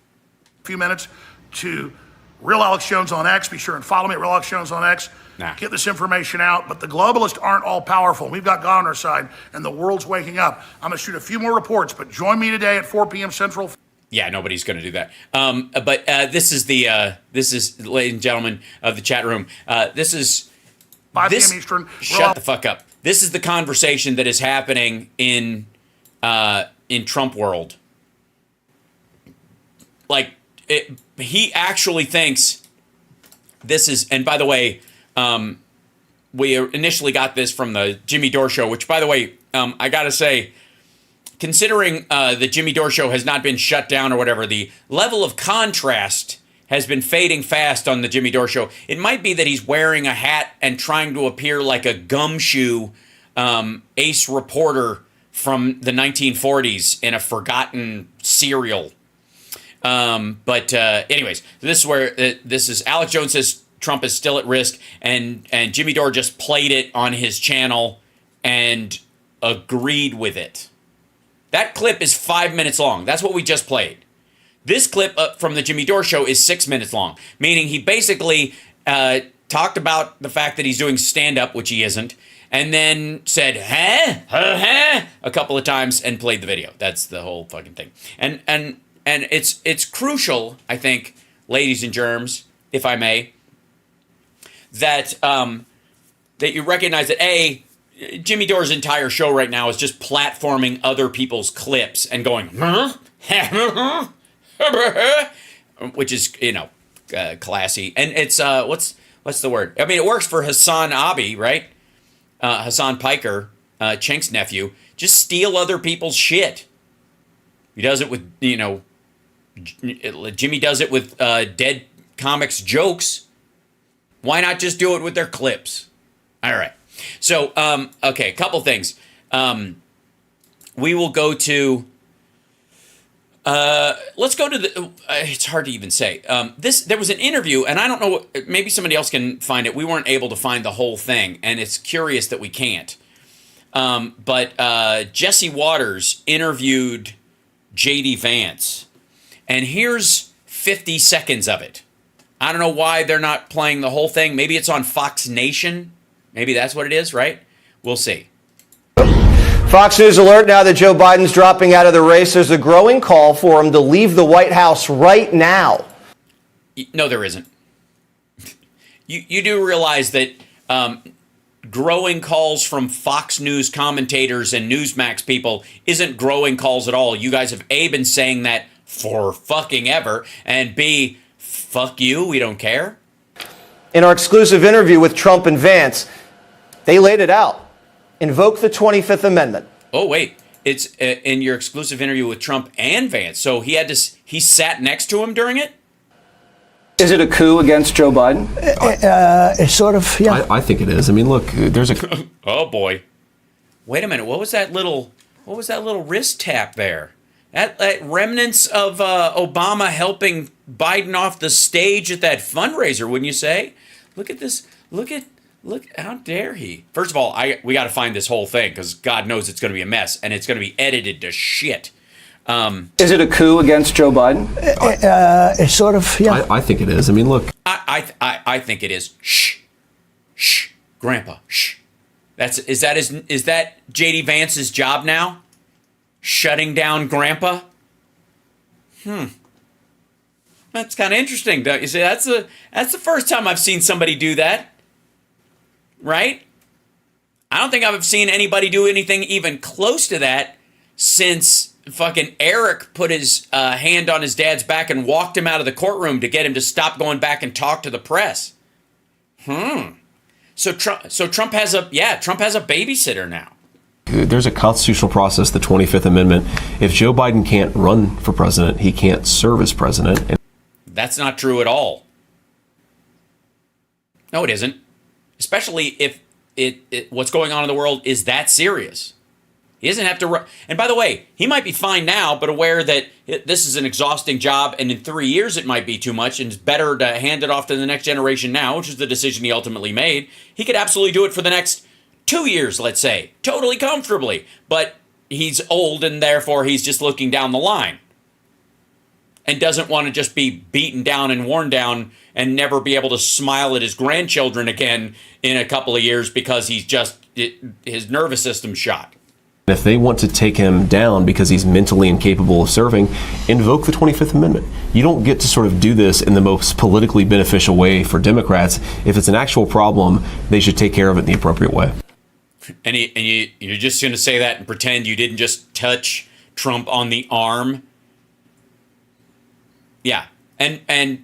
A few minutes to Real Alex Jones on X. Be sure and follow me at Real Alex Jones on X. Nah. Get this information out. But the globalists aren't all powerful. We've got God on our side, and the world's waking up. I'm going to shoot a few more reports, but join me today at 4 p.m. Central. Yeah, nobody's going to do that. But this is, ladies and gentlemen of the chat room, this is 5 p.m. Eastern. Shut the fuck up. This is the conversation that is happening in Trump world. Like, he actually thinks this is, and by the way, we initially got this from the Jimmy Dore show, which, by the way, I got to say, considering the Jimmy Dore show has not been shut down or whatever, the level of contrast has been fading fast on the Jimmy Dore show. It might be that he's wearing a hat and trying to appear like a gumshoe ace reporter from the 1940s in a forgotten serial. But anyways, this is where this is. Alex Jones says Trump is still at risk, and Jimmy Dore just played it on his channel and agreed with it. That clip is 5 minutes long. That's what we just played. This clip from the Jimmy Dore show is 6 minutes long, meaning he basically talked about the fact that he's doing stand-up, which he isn't, and then said, a couple of times and played the video. That's the whole fucking thing. And it's crucial, I think, ladies and germs, if I may, that that you recognize that Jimmy Dore's entire show right now is just platforming other people's clips and going, which is, classy. And it's what's the word? I mean, it works for Hassan Abi, right? Hassan Piker, Chink's nephew. Just steal other people's shit. He does it with, Jimmy does it with dead comics jokes. Why not just do it with their clips? All right. So, okay, a couple things. We will go to, let's go to the, it's hard to even say. There was an interview, and I don't know, maybe somebody else can find it. We weren't able to find the whole thing, and it's curious that we can't. But Jesse Waters interviewed J.D. Vance, and here's 50 seconds of it. I don't know why they're not playing the whole thing. Maybe it's on Fox Nation. Maybe that's what it is, right? We'll see. Fox News alert now that Joe Biden's dropping out of the race. There's a growing call for him to leave the White House right now. No, there isn't. You do realize that growing calls from Fox News commentators and Newsmax people isn't growing calls at all. You guys have A, been saying that for fucking ever, and B, fuck you, we don't care. In our exclusive interview with Trump and Vance, they laid it out. Invoke the 25th Amendment. Oh, wait. It's in your exclusive interview with Trump and Vance. So he sat next to him during it? Is it a coup against Joe Biden? It's sort of, yeah. I think it is. I mean, look, there's a... Oh, boy. Wait a minute. What was that little wrist tap there? That remnants of Obama helping Biden off the stage at that fundraiser, wouldn't you say? Look at this. Look, how dare he? First of all, we got to find this whole thing because God knows it's going to be a mess and it's going to be edited to shit. Is it a coup against Joe Biden? It's sort of, yeah. I think it is. I mean, look. I think it is. Shh, Grandpa. Shh. Is that J.D. Vance's job now? Shutting down Grandpa? That's kind of interesting, don't you see? That's the first time I've seen somebody do that. Right? I don't think I've seen anybody do anything even close to that since fucking Eric put his hand on his dad's back and walked him out of the courtroom to get him to stop going back and talk to the press. So Trump has a babysitter now. There's a constitutional process, the 25th Amendment. If Joe Biden can't run for president, he can't serve as president. That's not true at all. No, it isn't. Especially if what's going on in the world is that serious. He doesn't have to run. And by the way, he might be fine now, but aware that this is an exhausting job, and in 3 years it might be too much, and it's better to hand it off to the next generation now, which is the decision he ultimately made. He could absolutely do it for the next 2 years, let's say, totally comfortably. But he's old and therefore he's just looking down the line and doesn't want to just be beaten down and worn down and never be able to smile at his grandchildren again in a couple of years because he's just, his nervous system's shot. If they want to take him down because he's mentally incapable of serving, invoke the 25th Amendment. You don't get to sort of do this in the most politically beneficial way for Democrats. If it's an actual problem, they should take care of it in the appropriate way. And you're just going to say that and pretend you didn't just touch Trump on the arm? Yeah. And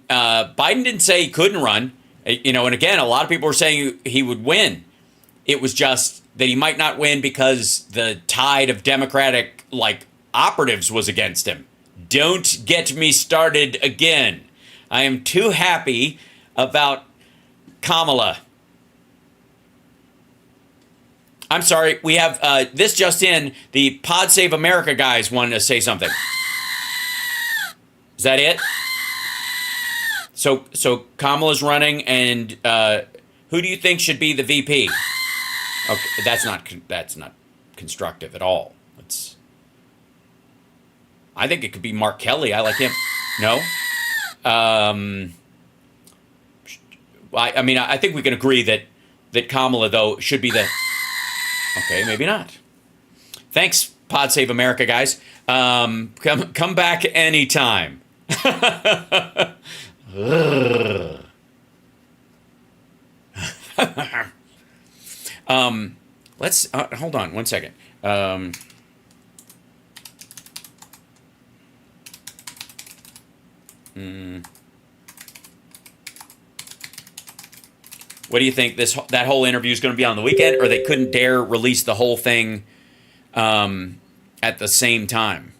Biden didn't say he couldn't run. And again, a lot of people were saying he would win. It was just that he might not win because the tide of Democratic, operatives was against him. Don't get me started again. I am too happy about Kamala. I'm sorry, we have this just in. The Pod Save America guys wanted to say something. Is that it? So Kamala's running, and who do you think should be the VP? Okay, that's not constructive at all. I think it could be Mark Kelly. I like him. No? I think we can agree that Kamala, though, should be the... Okay, maybe not. Thanks, Pod Save America, guys. Come back anytime. Let's hold on one second. What do you think? That whole interview is going to be on the weekend, or they couldn't dare release the whole thing at the same time?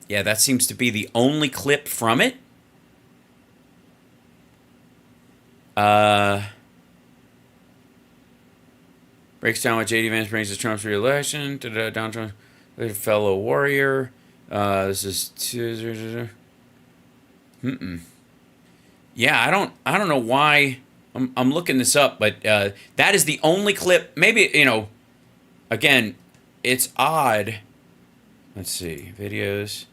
Yeah, that seems to be the only clip from it. Breaks down what J.D. Vance brings to Trump's re-election. Donald Trump, a fellow warrior. This is... Yeah, I don't know why I'm looking this up, but that is the only clip. Maybe, again, it's odd. Let's see, videos.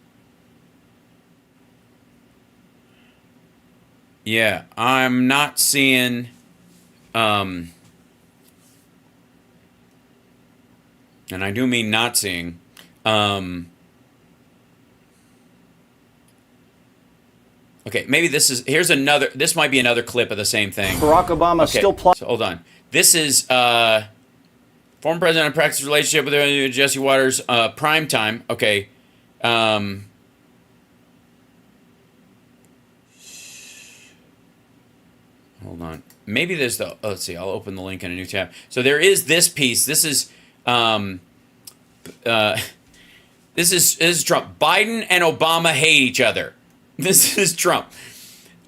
Yeah, I'm not seeing, and I do mean not seeing, okay, maybe this might be another clip of the same thing. Barack Obama still so hold on. This is former president practiced relationship with Jesse Waters, prime time. Okay. Hold on. Maybe there's let's see, I'll open the link in a new tab. So there is this piece. This is this is Trump. Biden and Obama hate each other. This is Trump.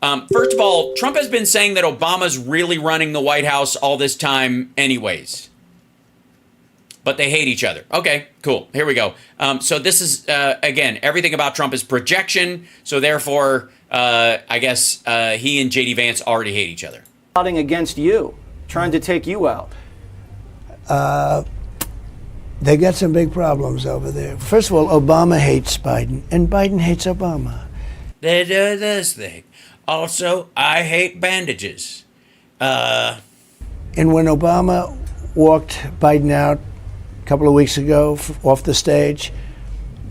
First of all, Trump has been saying that Obama's really running the White House all this time anyways. But they hate each other. Okay, cool. Here we go. So this is, again, everything about Trump is projection. So therefore, I guess he and J.D. Vance already hate each other. Plotting against you, trying to take you out. They got some big problems over there. First of all, Obama hates Biden, and Biden hates Obama. They do this thing. Also, I hate bandages. And when Obama walked Biden out a couple of weeks ago off the stage,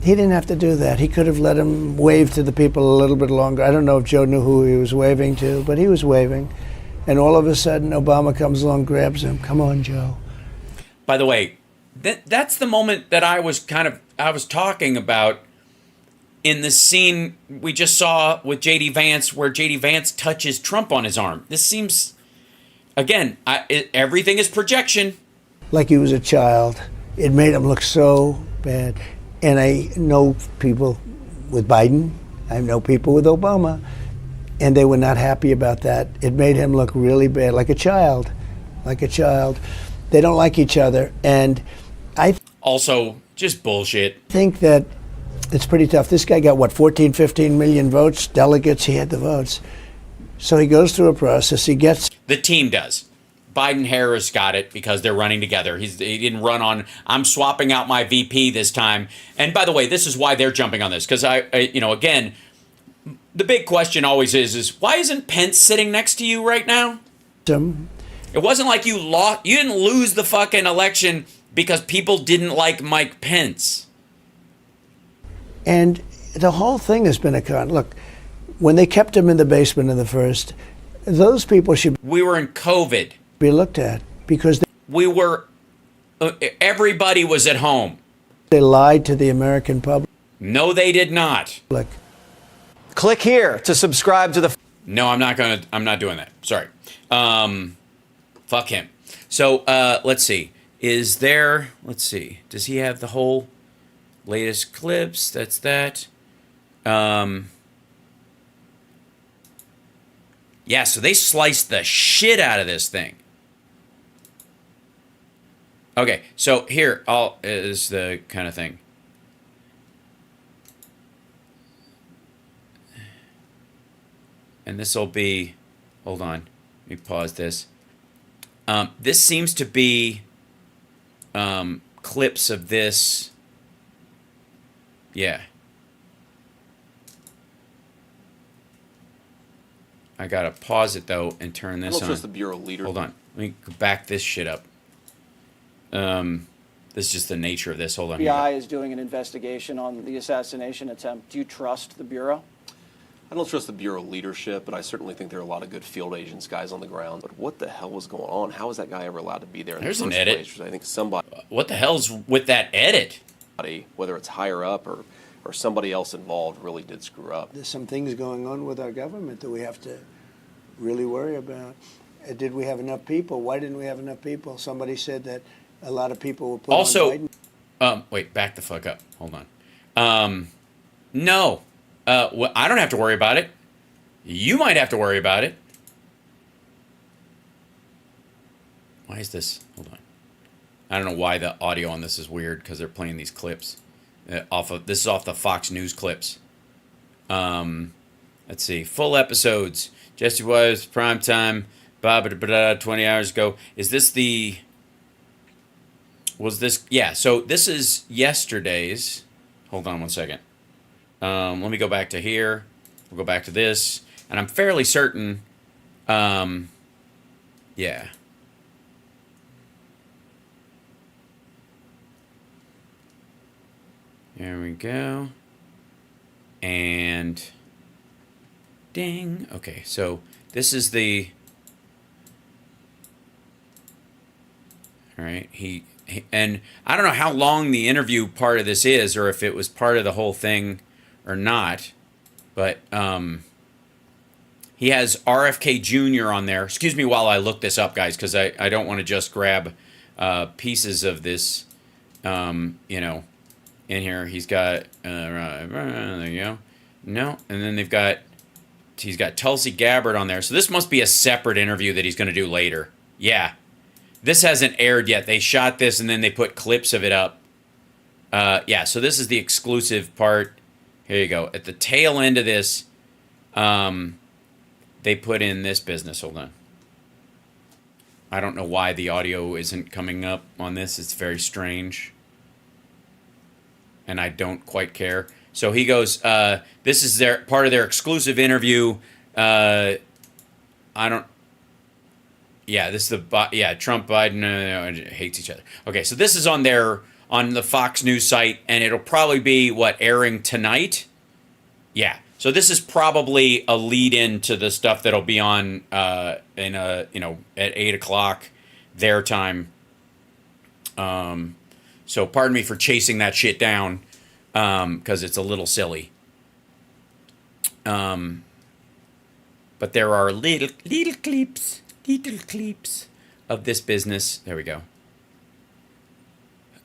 he didn't have to do that. He could have let him wave to the people a little bit longer. I don't know if Joe knew who he was waving to, but he was waving. And all of a sudden, Obama comes along, grabs him. Come on, Joe. By the way, that's the moment that I was talking about in the scene we just saw with J.D. Vance, where J.D. Vance touches Trump on his arm. This seems, again, everything is projection. Like he was a child. It made him look so bad. And I know people with Biden. I know people with Obama. And they were not happy about that. It made him look really bad, like a child. Like a child. They don't like each other. And also, just bullshit. I think that it's pretty tough. This guy got, 14, 15 million votes, delegates, he had the votes. So he goes through a process, he gets... The team does. Biden-Harris got it because they're running together. He didn't run on, I'm swapping out my VP this time. And by the way, this is why they're jumping on this. Because again, the big question always is why isn't Pence sitting next to you right now? It wasn't like you lost. You didn't lose the fucking election because people didn't like Mike Pence. And the whole thing has been a con. Look, when they kept him in the basement in the first, those people should We were in COVID. be looked at because everybody was at home. they lied to the American public. No, they did not. Click here to subscribe to the. No, I'm not doing that. Sorry. Fuck him. So, let's see. Let's see. Does he have the whole latest clips? That's that. Yeah, so they sliced the shit out of this thing. Okay, so here is the kind of thing. And this will be, hold on, let me pause this. This seems to be clips of this. Yeah. I gotta pause it though and turn this on. I don't trust the Bureau leader. Hold on, let me back this shit up. This is just the nature of this. Hold on. The FBI is doing an investigation on the assassination attempt. Do you trust the Bureau? I don't trust the Bureau leadership, but I certainly think there are a lot of good field agents, guys on the ground. But what the hell was going on? How was that guy ever allowed to be there in There's the an first edit. place? I think somebody... What the hell's with that edit? Whether it's higher up or somebody else involved really did screw up. There's some things going on with our government that we have to really worry about. Did we have enough people? Why didn't we have enough people? Somebody said that a lot of people were put on Biden. Wait, back the fuck up. Hold on. No. Well, I don't have to worry about it. You might have to worry about it. Why is this? Hold on. I don't know why the audio on this is weird because they're playing these clips. This is off the Fox News clips. Let's see. Full episodes. Jesse was prime time. 20 hours ago. Is this the... Was this... Yeah, so this is yesterday's. Hold on one second. Let me go back to here. We'll go back to this. And I'm fairly certain... yeah. There we go. And... Ding. Okay, so this is the... All right, and I don't know how long the interview part of this is, or if it was part of the whole thing or not, but he has RFK Jr. on there. Excuse me while I look this up, guys, because I don't want to just grab pieces of this, in here. He's got, there you go. No, and then he's got Tulsi Gabbard on there. So this must be a separate interview that he's going to do later. Yeah. This hasn't aired yet. They shot this and then they put clips of it up. Yeah, so this is the exclusive part. Here you go. At the tail end of this, they put in this business. Hold on. I don't know why the audio isn't coming up on this. It's very strange. And I don't quite care. So he goes, this is part of their exclusive interview. Yeah, this is Trump, Biden hates each other. Okay, so this is on the Fox News site, and it'll probably be airing tonight. Yeah, so this is probably a lead-in to the stuff that'll be on at 8:00 their time. So pardon me for chasing that shit down, because it's a little silly. But there are little clips. Little clips of this business. There we go.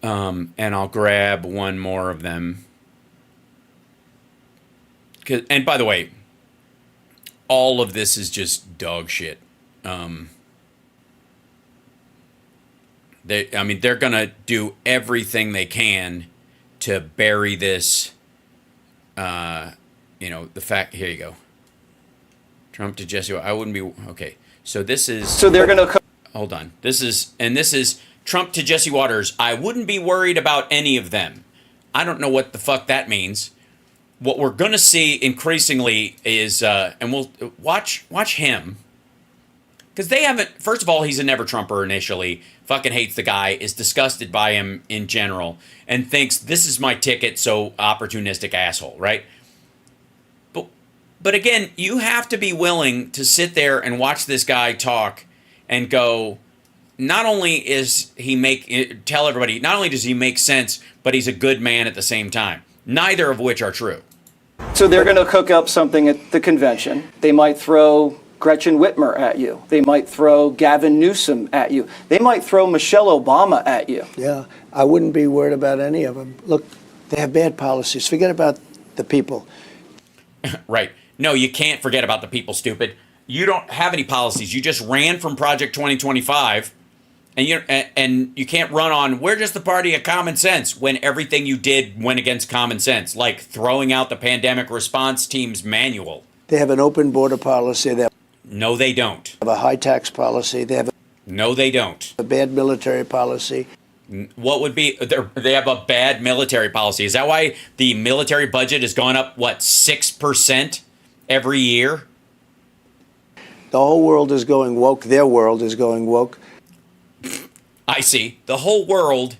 And I'll grab one more of them. And by the way, all of this is just dog shit. They're gonna do everything they can to bury this. The fact. Here you go. Trump to Jesse. I wouldn't be okay. So this is... So they're going to... hold on. This is Trump to Jesse Waters. I wouldn't be worried about any of them. I don't know what the fuck that means. What we're going to see increasingly is, and we'll watch him. Because they haven't, first of all, he's a never Trumper initially, fucking hates the guy, is disgusted by him in general, and thinks this is my ticket, so opportunistic asshole, right? But again, you have to be willing to sit there and watch this guy talk and go, not only is tell everybody, not only does he make sense, but he's a good man at the same time. Neither of which are true. So they're going to cook up something at the convention. They might throw Gretchen Whitmer at you. They might throw Gavin Newsom at you. They might throw Michelle Obama at you. Yeah, I wouldn't be worried about any of them. Look, they have bad policies. Forget about the people. Right. No, you can't forget about the people, stupid. You don't have any policies. You just ran from Project 2025, and you can't run on, we're just the party of common sense, when everything you did went against common sense, like throwing out the pandemic response team's manual. They have an open border policy. No, they don't. They have a high tax policy. No, they don't. A bad military policy. What would be, they have a bad military policy. Is that why the military budget has gone up, 6% every year? The whole world is going woke. Their world is going woke. I see. The whole world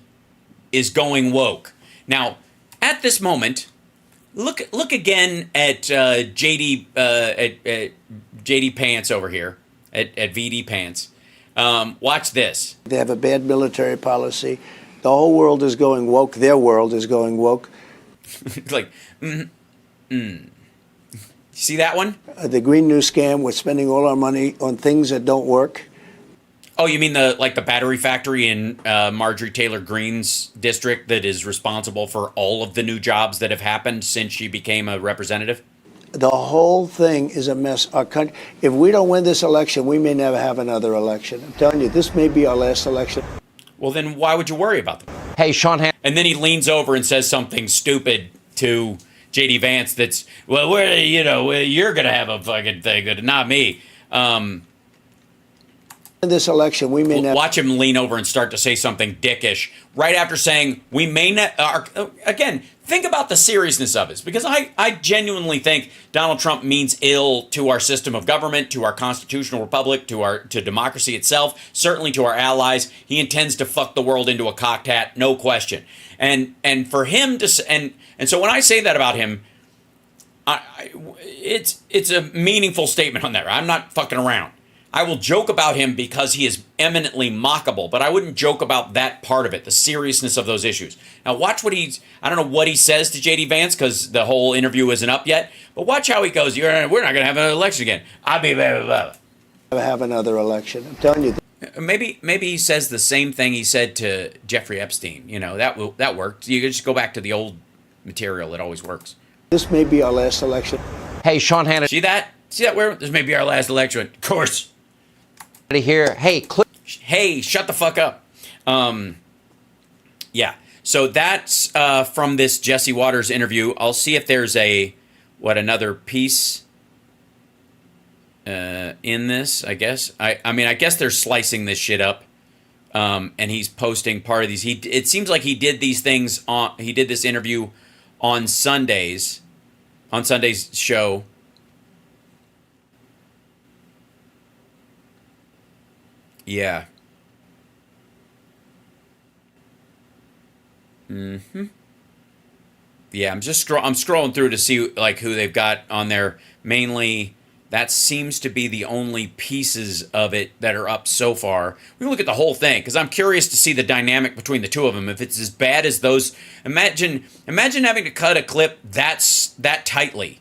is going woke. Now, at this moment, look again at JD Pants over here, at VD Pants. Watch this. They have a bad military policy. The whole world is going woke. Their world is going woke. Like, See that one? The Green New Scam. We're spending all our money on things that don't work. Oh, you mean the battery factory in Marjorie Taylor Greene's district that is responsible for all of the new jobs that have happened since she became a representative? The whole thing is a mess. Our country, if we don't win this election, we may never have another election. I'm telling you, this may be our last election. Well, then why would you worry about them? Hey, Sean. And then he leans over and says something stupid to JD Vance that's, well, you're going to have a fucking thing, not me. In this election, we may never. Watch him lean over and start to say something dickish right after saying we may not. Again, think about the seriousness of this, because I genuinely think Donald Trump means ill to our system of government, to our constitutional republic, to democracy itself, certainly to our allies. He intends to fuck the world into a cocked hat, no question. And for him to and so when I say that about him, it's a meaningful statement on there. I'm not fucking around. I will joke about him because he is eminently mockable, but I wouldn't joke about that part of it, the seriousness of those issues. Now watch I don't know what he says to JD Vance, because the whole interview isn't up yet, but watch how he goes, we're not going to have another election again. I'll be blah, blah, blah. Never have another election. I'm telling you. Maybe he says the same thing he said to Jeffrey Epstein. That worked. You can just go back to the old material. It always works. This may be our last election. Hey, Sean Hannity. See that? Where this may be our last election. Of course. Here. Hey, hey, shut the fuck up. Yeah. So that's from this Jesse Waters interview. I'll see if there's another piece in this, I guess. I guess they're slicing this shit up. And he's posting part of these. It seems like he did these things he did this interview on Sunday's show. Yeah. Yeah, I'm scrolling through to see who they've got on there. Mainly, that seems to be the only pieces of it that are up so far. We look at the whole thing because I'm curious to see the dynamic between the two of them. If it's as bad as those, imagine having to cut a clip that tightly.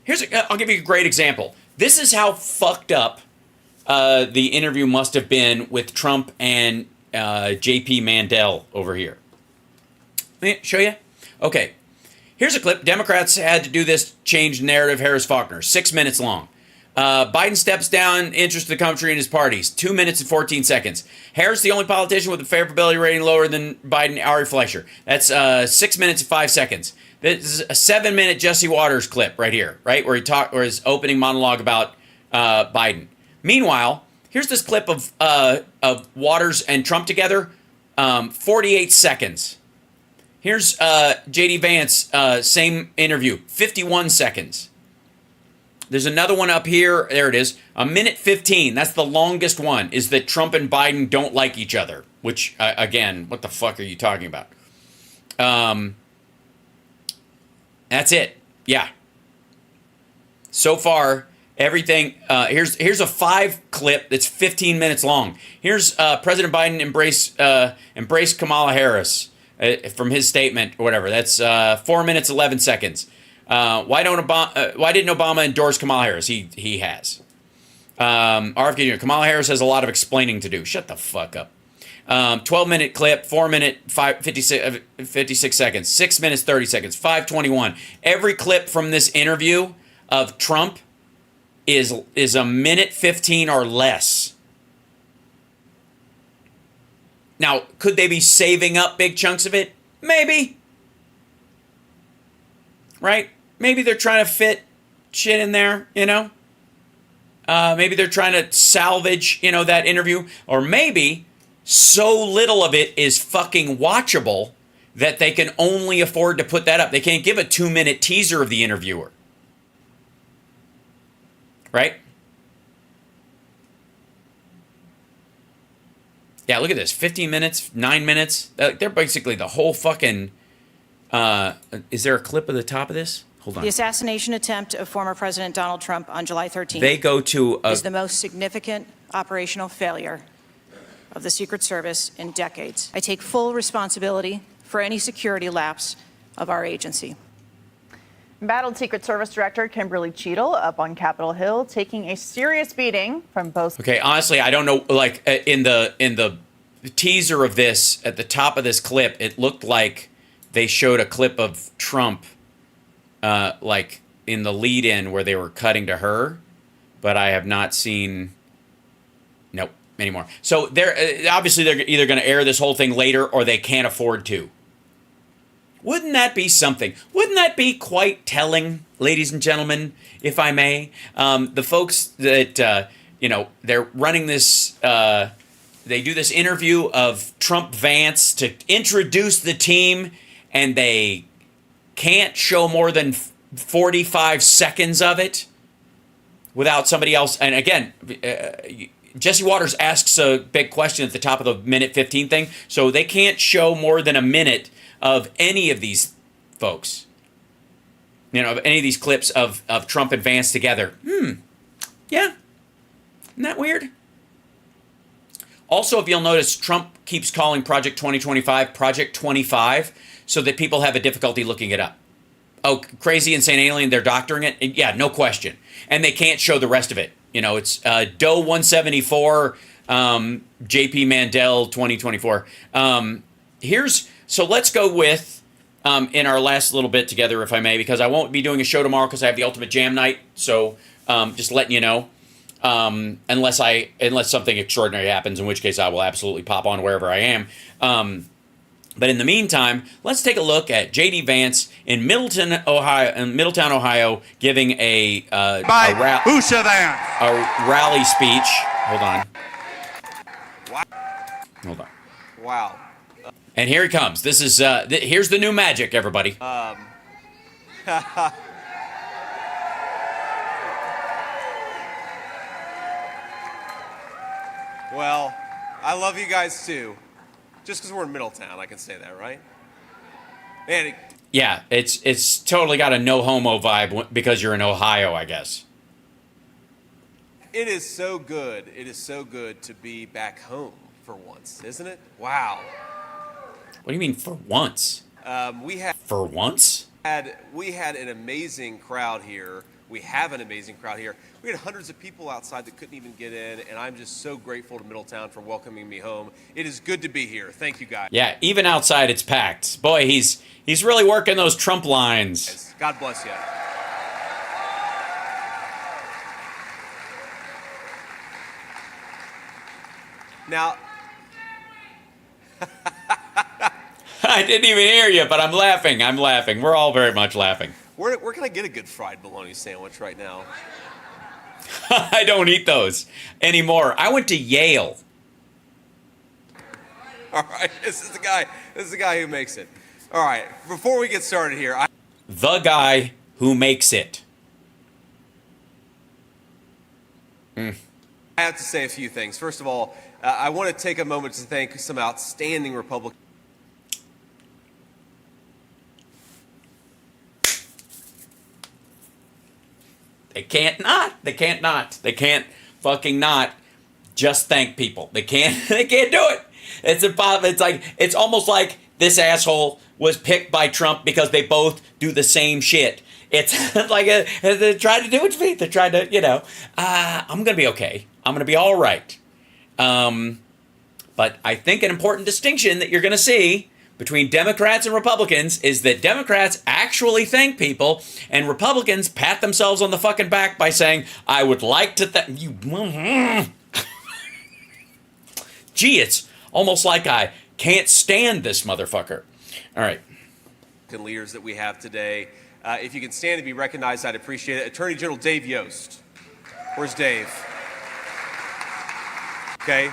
I'll give you a great example. This is how fucked up the interview must have been with Trump and JP Mandel over here. Let me show you. Okay. Here's a clip. Democrats had to do this change narrative. Harris Faulkner, 6 minutes long. Biden steps down interest of the country and his parties. 2 minutes and 14 seconds. Harris, the only politician with a favorability rating lower than Biden, Ari Fleischer. That's 6 minutes and 5 seconds. This is a 7-minute Jesse Waters clip right here, right? Where his opening monologue about Biden. Meanwhile, here's this clip of Waters and Trump together, 48 seconds. Here's J.D. Vance, same interview, 51 seconds. There's another one up here. There it is. 1:15. That's the longest one, is that Trump and Biden don't like each other. Which, again, what the fuck are you talking about? That's it. Yeah. So far, everything. Here's a 5 clip that's 15 minutes long. Here's President Biden embrace Kamala Harris from his statement or whatever. That's 4 minutes 11 seconds. Why didn't Obama endorse Kamala Harris? He has. RFK Jr. Kamala Harris has a lot of explaining to do. Shut the fuck up. 12-minute clip, 4 minute 56 seconds, 6 minutes 30 seconds, 5:21. Every clip from this interview of Trump is 1:15 or less. Now, could they be saving up big chunks of it? Maybe. Right? Maybe they're trying to fit shit in there, you know? Maybe they're trying to salvage, that interview. Or maybe so little of it is fucking watchable that they can only afford to put that up. They can't give a 2-minute teaser of the interviewer. Right? Yeah, look at this. 15 minutes, 9 minutes. They're basically the whole fucking... is there a clip at the top of this? Hold on. The assassination attempt of former President Donald Trump on July 13th they go to is the most significant operational failure of the Secret Service in decades. I take full responsibility for any security lapse of our agency. Embattled Secret Service Director Kimberly Cheadle up on Capitol Hill taking a serious beating from both. Okay, honestly, I don't know. Like in the teaser of this, at the top of this clip, it looked like they showed a clip of Trump, like in the lead-in where they were cutting to her, but I have not seen. Nope, anymore. So they're obviously they're either going to air this whole thing later or they can't afford to. Wouldn't that be something? Wouldn't that be quite telling, ladies and gentlemen, if I may? The folks that, they're running this, they do this interview of Trump Vance to introduce the team, and they can't show more than 45 seconds of it without somebody else. And again, Jesse Waters asks a big question at the top of the 1:15 thing, so they can't show more than a minute of any of these folks, of any of these clips of Trump and Vance together. Yeah. Isn't that weird? Also, if you'll notice, Trump keeps calling Project 2025 Project 25 so that people have a difficulty looking it up. Oh, crazy, insane alien, they're doctoring it? Yeah, no question. And they can't show the rest of it. It's Doe 174, JP Mandel 2024. So let's go with, in our last little bit together, if I may, because I won't be doing a show tomorrow because I have the Ultimate Jam Night. So just letting you know, unless something extraordinary happens, in which case I will absolutely pop on wherever I am. But in the meantime, let's take a look at J.D. Vance in Middletown, Ohio, giving a rally speech. Hold on. Wow. And here he comes. This is here's the new magic, everybody. Well, I love you guys too. Just because we're in Middletown, I can say that, right? Man, yeah, it's totally got a no homo vibe because you're in Ohio, I guess. it is so good. It is so good to be back home for once, isn't it? Wow. What do you mean for once? For once? We had an amazing crowd here. We have an amazing crowd here. We had hundreds of people outside that couldn't even get in, and I'm just so grateful to Middletown for welcoming me home. It is good to be here. Thank you, guys. Yeah, even outside it's packed. Boy, he's really working those Trump lines. God bless you. Now, I didn't even hear you, but I'm laughing. We're all very much laughing. where can I get a good fried bologna sandwich right now? I don't eat those anymore. I went to Yale. All right, this is the guy who makes it. All right, before we get started here, The guy who makes it. I have to say a few things. First of all, I want to take a moment to thank some outstanding Republicans. They can't not. They can't not. They can't fucking not just thank people. They can't. They can't do it. It's impossible. It's almost like this asshole was picked by Trump because they both do the same shit. It's like they tried to do it to me. They tried to, I'm gonna be okay. I'm gonna be all right. But I think an important distinction that you're gonna see between Democrats and Republicans is that Democrats actually thank people, and Republicans pat themselves on the fucking back by saying, "I would like to thank you." Gee, it's almost like I can't stand this motherfucker. All right. Leaders that we have today. If you can stand to be recognized, I'd appreciate it. Attorney General Dave Yost. Where's Dave? Okay.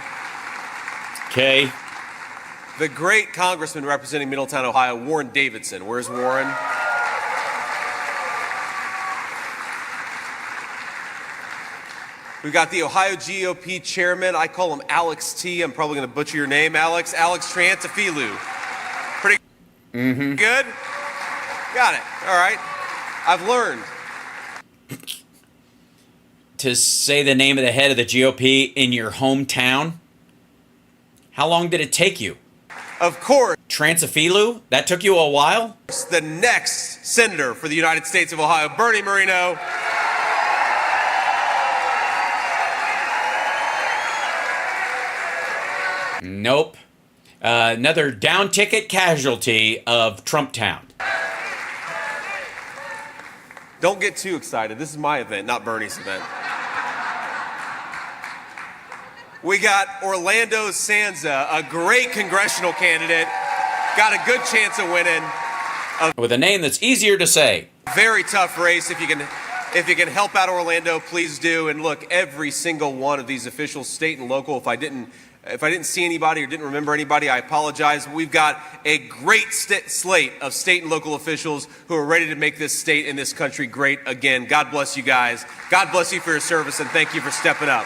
Okay. The great congressman representing Middletown, Ohio, Warren Davidson. Where's Warren? We've got the Ohio GOP chairman. I call him Alex T. I'm probably going to butcher your name, Alex. Alex Trantafilu. Pretty good? Got it. All right. I've learned. To say the name of the head of the GOP in your hometown? How long did it take you? Of course. Transafilu? That took you a while? The next senator for the United States of Ohio, Bernie Moreno. Nope. Another down ticket casualty of Trump Town. Don't get too excited. This is my event, not Bernie's event. We got Orlando Sanza, a great congressional candidate. Got a good chance of winning. With a name that's easier to say. Very tough race. If you can help out Orlando, please do. And look, every single one of these officials, state and local, if I didn't see anybody or didn't remember anybody, I apologize. We've got a great slate of state and local officials who are ready to make this state and this country great again. God bless you guys. God bless you for your service, and thank you for stepping up.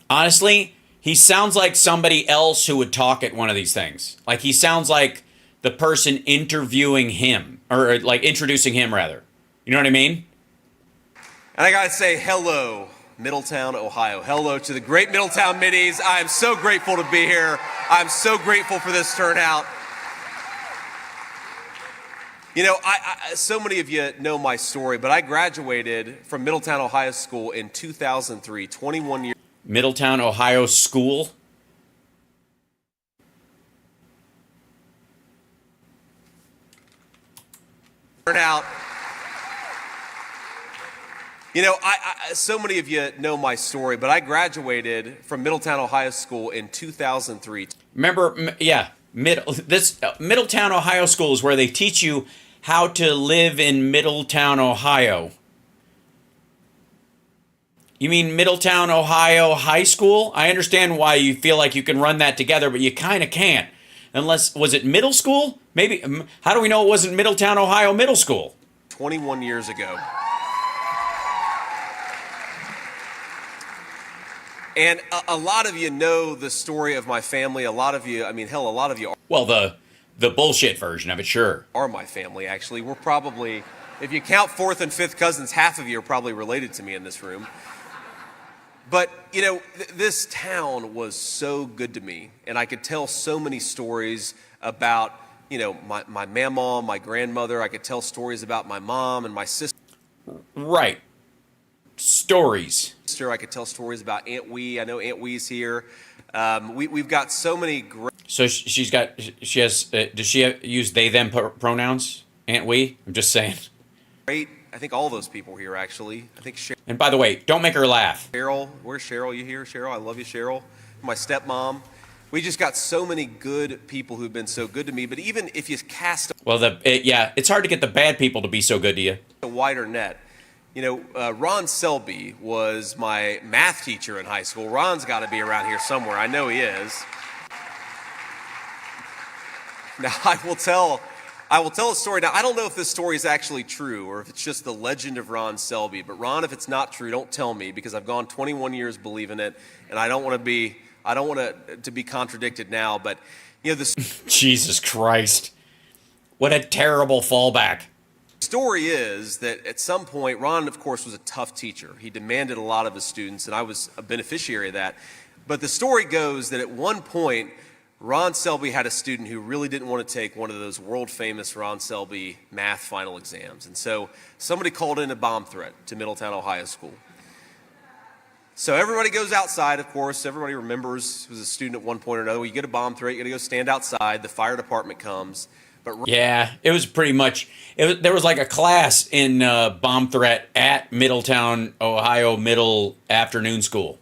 Honestly, he sounds like somebody else who would talk at one of these things. Like, he sounds like the person interviewing him, or like introducing him, rather. You know what I mean? And I gotta say, hello, Middletown, Ohio. Hello to the great Middletown Middies. I am so grateful to be here. I'm so grateful for this turnout. You know, so many of you know my story, but I graduated from Middletown, Ohio School in 2003, 21 years. Middletown, Ohio School. Turnout. You know, so many of you know my story, but I graduated from Middletown, Ohio School in 2003. Remember, yeah, Middletown, Ohio School is where they teach you how to live in Middletown, Ohio. You mean Middletown, Ohio High School? I understand why you feel like you can run that together, but you kind of can't. Unless, was it middle school? Maybe, how do we know it wasn't Middletown, Ohio Middle School? 21 years ago. And a lot of you know the story of my family. A lot of you, I mean, hell, a lot of you are. Well, the bullshit version of it, sure. Are my family, actually. We're probably, if you count fourth and fifth cousins, half of you are probably related to me in this room. But, you know, this town was so good to me, and I could tell so many stories about, you know, my mamaw, my grandmother. I could tell stories about my mom and my sister. Right. Stories. I could tell stories about Aunt Wee. I know Aunt Wee's here. We've got so many great... So she has, does she use they, them pronouns? Aunt Wee? I'm just saying. Great. I think all those people here, actually. I think Cheryl. And by the way, don't make her laugh. Cheryl, where's Cheryl? You here, Cheryl? I love you, Cheryl. My stepmom. We just got so many good people who've been so good to me. But even if you cast Well, it's hard to get the bad people to be so good to you. a wider net, you know, Ron Selby was my math teacher in high school. Ron's got to be around here somewhere. I know he is. Now, I will tell a story. Now, I don't know if this story is actually true or if it's just the legend of Ron Selby. But Ron, if it's not true, don't tell me, because I've gone 21 years believing it, and I don't want to be contradicted now. But you know, this Jesus Christ, what a terrible fallback. Story is that at some point, Ron, of course, was a tough teacher. He demanded a lot of his students, and I was a beneficiary of that. But the story goes that at one point, Ron Selby had a student who really didn't want to take one of those world-famous Ron Selby math final exams. And so somebody called in a bomb threat to Middletown, Ohio School. So everybody goes outside, of course. Everybody remembers, who was a student at one point or another. Well, you get a bomb threat, you got to go stand outside. The fire department comes. But yeah, it was pretty much, there was like a class in bomb threat at Middletown, Ohio Middle Afternoon School.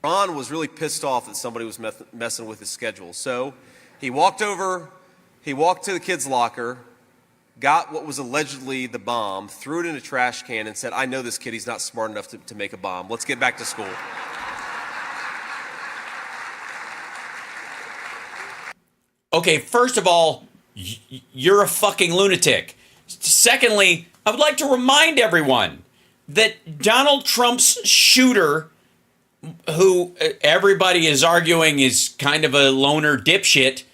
Ron was really pissed off that somebody was messing with his schedule. So he walked to the kid's locker, got what was allegedly the bomb, threw it in a trash can, and said, I know this kid, he's not smart enough to make a bomb. Let's get back to school. Okay, first of all, you're a fucking lunatic. Secondly, I would like to remind everyone that Donald Trump's shooter, who everybody is arguing is kind of a loner dipshit,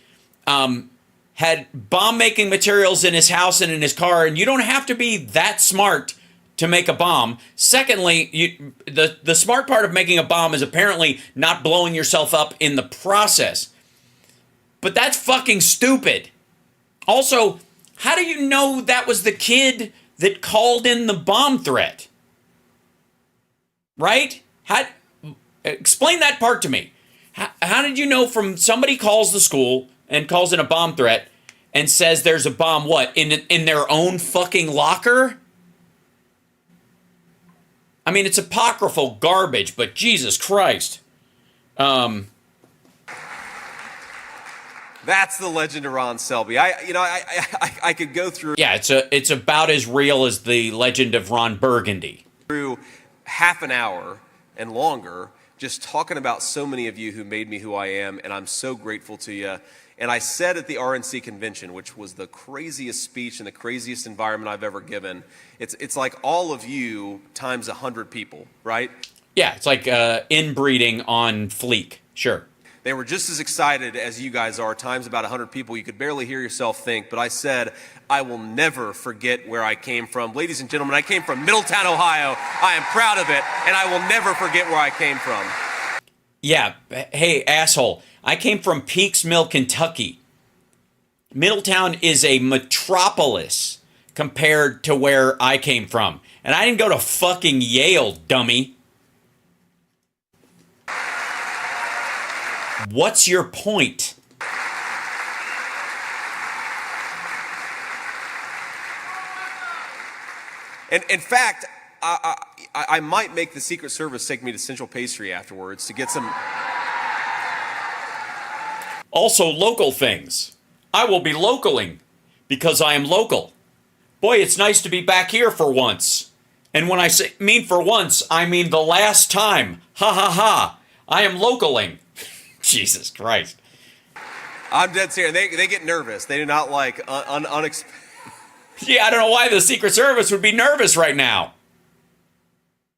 had bomb-making materials in his house and in his car, and you don't have to be that smart to make a bomb. Secondly, the smart part of making a bomb is apparently not blowing yourself up in the process. But that's fucking stupid. Also, how do you know that was the kid that called in the bomb threat? Right? Explain that part to me. How did you know from somebody calls the school and calls in a bomb threat and says there's a bomb, what, in their own fucking locker? I mean, it's apocryphal garbage, but Jesus Christ. That's the legend of Ron Selby. I could go through. Yeah, it's about as real as the legend of Ron Burgundy. Through half an hour and longer, just talking about so many of you who made me who I am, and I'm so grateful to you. And I said at the RNC convention, which was the craziest speech and the craziest environment I've ever given, it's like all of you times 100 people, right? Yeah, it's like inbreeding on fleek, sure. They were just as excited as you guys are, times about 100 people. You could barely hear yourself think, but I said, I will never forget where I came from. Ladies and gentlemen, I came from Middletown, Ohio. I am proud of it, and I will never forget where I came from. Yeah, hey, asshole. I came from Peaksville, Kentucky. Middletown is a metropolis compared to where I came from. And I didn't go to fucking Yale, dummy. What's your point? And in fact, I might make the Secret Service take me to Central Pastry afterwards to get some. Also, local things. I will be localing because I am local. Boy, it's nice to be back here for once. And when I mean for once, I mean the last time. Ha ha ha. I am localing. Jesus Christ. I'm dead serious. They get nervous. They do not like unexpected. Yeah, I don't know why the Secret Service would be nervous right now.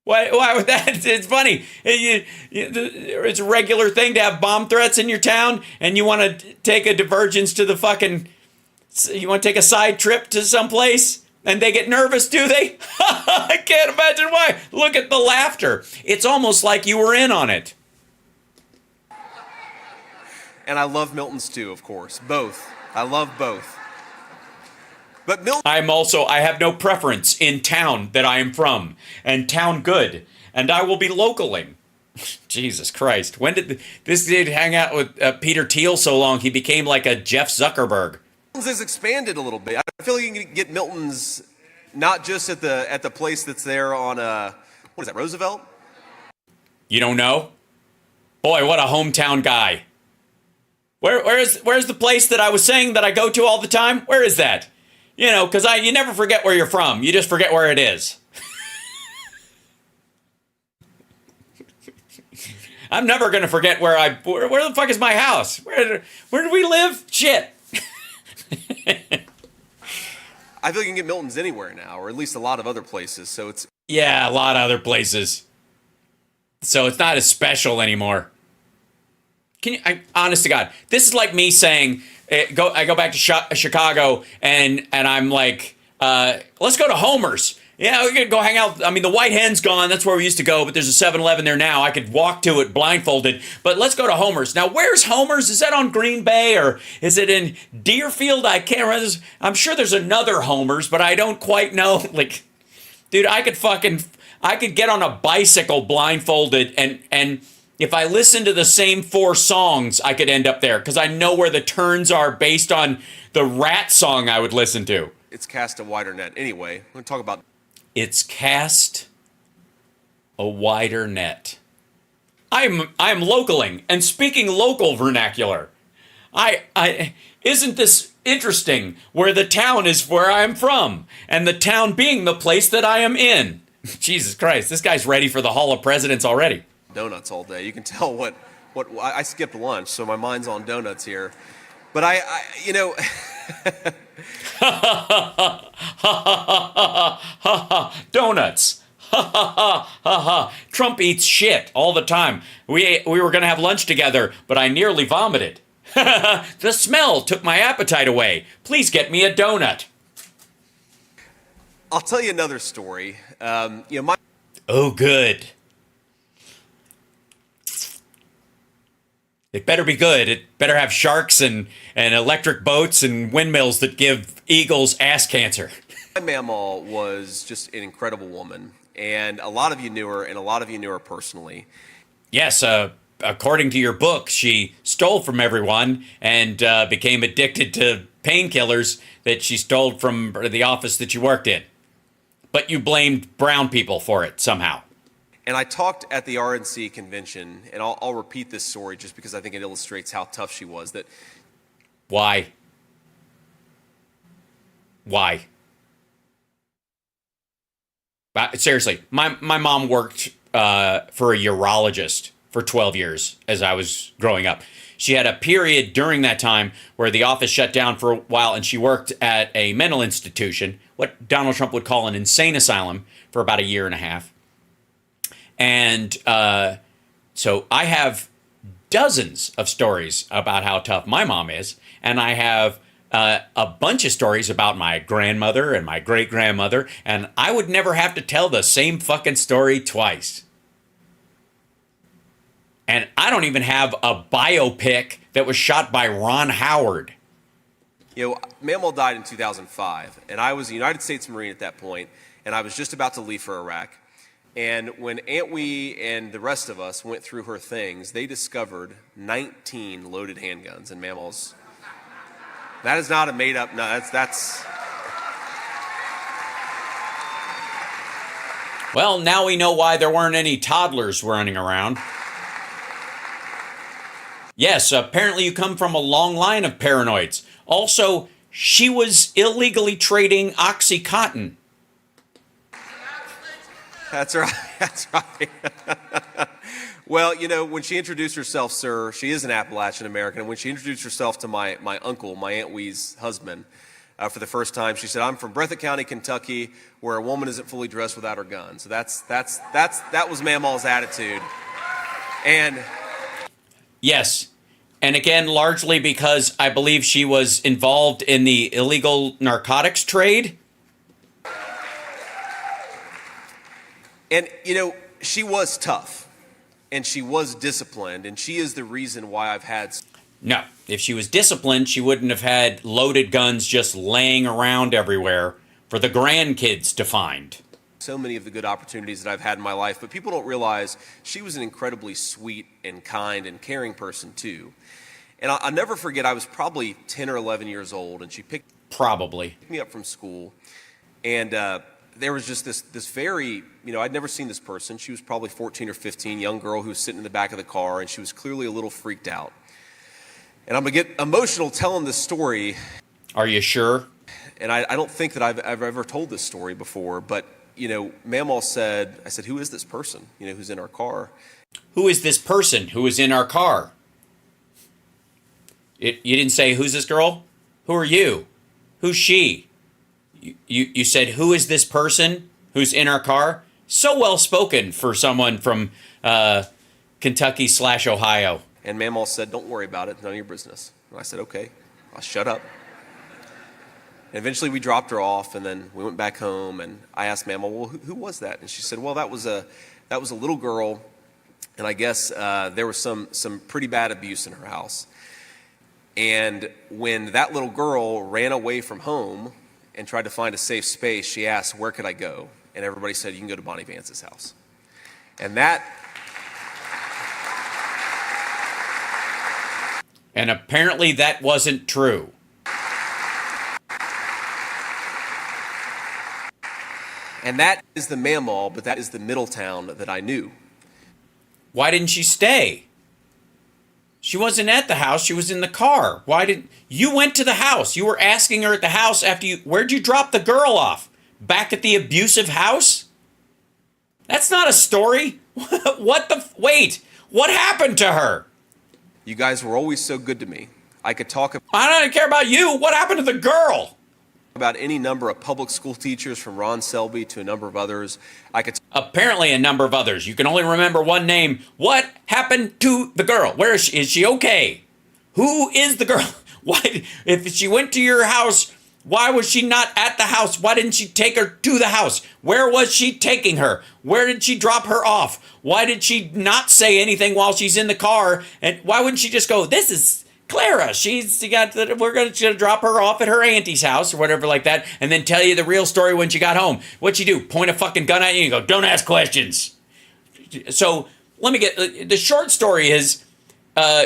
Why would that? It's funny. It's a regular thing to have bomb threats in your town, and you want to take a divergence to the fucking. You want to take a side trip to someplace, and they get nervous, do they? I can't imagine why. Look at the laughter. It's almost like you were in on it. And I love Milton's too, of course. Both. I love both. But Milton. I have no preference in town that I am from, and town good, and I will be localing. Jesus Christ. When did this dude hang out with Peter Thiel so long he became like a Jeff Zuckerberg? Milton's has expanded a little bit. I feel like you can get Milton's not just at the place that's there on, what is that, Roosevelt? You don't know? Boy, what a hometown guy. Where's the place that I was saying that I go to all the time? Where is that? You know, because you never forget where you're from. You just forget where it is. I'm never going to forget where the fuck is my house? Where do we live? Shit. I feel you can get Milton's anywhere now, or at least a lot of other places. So it's Yeah, a lot of other places. So it's not as special anymore. Honest to God, this is like me saying, I go back to Chicago and I'm like, let's go to Homer's. Yeah, we're going to go hang out. I mean, the White Hen's gone. That's where we used to go, but there's a 7-Eleven there now. I could walk to it blindfolded, but let's go to Homer's. Now, where's Homer's? Is that on Green Bay or is it in Deerfield? I can't remember. I'm sure there's another Homer's, but I don't quite know. Like, dude, I could get on a bicycle blindfolded and if I listen to the same 4 songs, I could end up there because I know where the turns are based on the Rat song I would listen to. It's cast a wider net. Anyway, we're going to talk about... It's cast a wider net. I'm localing and speaking local vernacular. Isn't this interesting? Where the town is where I'm from, and the town being the place that I am in. Jesus Christ, this guy's ready for the Hall of Presidents already. Donuts all day. You can tell what I skipped lunch, so my mind's on donuts here. But you know. Donuts. Trump eats shit all the time. We were going to have lunch together, but I nearly vomited. The smell took my appetite away. Please get me a donut. I'll tell you another story. Oh, good. It better be good. It better have sharks and electric boats and windmills that give eagles ass cancer. My mamaw was just an incredible woman, and a lot of you knew her, and a lot of you knew her personally. Yes, according to your book, she stole from everyone and became addicted to painkillers that she stole from the office that you worked in. But you blamed brown people for it somehow. And I talked at the RNC convention, and I'll repeat this story just because I think it illustrates how tough she was. Why? Seriously, my mom worked for a urologist for 12 years as I was growing up. She had a period during that time where the office shut down for a while, and she worked at a mental institution, what Donald Trump would call an insane asylum, for about a year and a half. And so I have dozens of stories about how tough my mom is. And I have a bunch of stories about my grandmother and my great-grandmother. And I would never have to tell the same fucking story twice. And I don't even have a biopic that was shot by Ron Howard. You know, Mamaw died in 2005. And I was a United States Marine at that point, and I was just about to leave for Iraq. And when Aunt Wee and the rest of us went through her things, they discovered 19 loaded handguns in Mamaw's. That is not a made-up. No, that's. Well, now we know why there weren't any toddlers running around. Yes, apparently you come from a long line of paranoids. Also, she was illegally trading OxyContin. That's right. That's right. Well, you know, when she introduced herself, sir, she is an Appalachian American. And when she introduced herself to my uncle, my Aunt Wee's husband, for the first time, she said, "I'm from Breathitt County, Kentucky, where a woman isn't fully dressed without her gun." So that was Mamaw's attitude. And yes. And again, largely because I believe she was involved in the illegal narcotics trade. And, you know, she was tough, and she was disciplined, and she is the reason why I've had... No, if she was disciplined, she wouldn't have had loaded guns just laying around everywhere for the grandkids to find. So many of the good opportunities that I've had in my life, but people don't realize she was an incredibly sweet and kind and caring person, too. And I'll never forget, I was probably 10 or 11 years old, and she picked me up from school, and... there was just this very, you know, I'd never seen this person. She was probably 14 or 15, young girl who was sitting in the back of the car, and she was clearly a little freaked out. And I'm going to get emotional telling this story. Are you sure? And I don't think that I've ever told this story before, but, Mamaw said, I said, who is this person, who's in our car? Who is this person who is in our car? You didn't say, who's this girl? Who are you? Who's she? You said, who is this person who's in our car? So well spoken for someone from Kentucky/Ohio. And Mamaw said, don't worry about it. None of your business. And I said, okay, I'll shut up. And eventually we dropped her off, and then we went back home, and I asked Mamaw, well, who was that? And she said, well, that was a little girl, and I guess there was some pretty bad abuse in her house. And when that little girl ran away from home and tried to find a safe space, she asked, where could I go? And everybody said, you can go to Bonnie Vance's house. And apparently that wasn't true. And that is the Mamaw, but that is the Middletown that I knew. Why didn't she stay? She wasn't at the house. She was in the car. You went to the house? You were asking her at the house where'd you drop the girl off? Back at the abusive house? That's not a story. Wait, what happened to her? You guys were always so good to me. I could talk about... I don't care about you. What happened to the girl? About any number of public school teachers, from Ron Selby to a number of others. Apparently a number of others. You can only remember one name. What happened to the girl? Where is she? Is she okay? Who is the girl? Why, if she went to your house, why was she not at the house? Why didn't she take her to the house? Where was she taking her? Where did she drop her off? Why did she not say anything while she's in the car? And why wouldn't she just go, this is Clara, we're going to drop her off at her auntie's house or whatever like that, and then tell you the real story when she got home. What'd she do? Point a fucking gun at you and go, don't ask questions. So let me get, the short story is,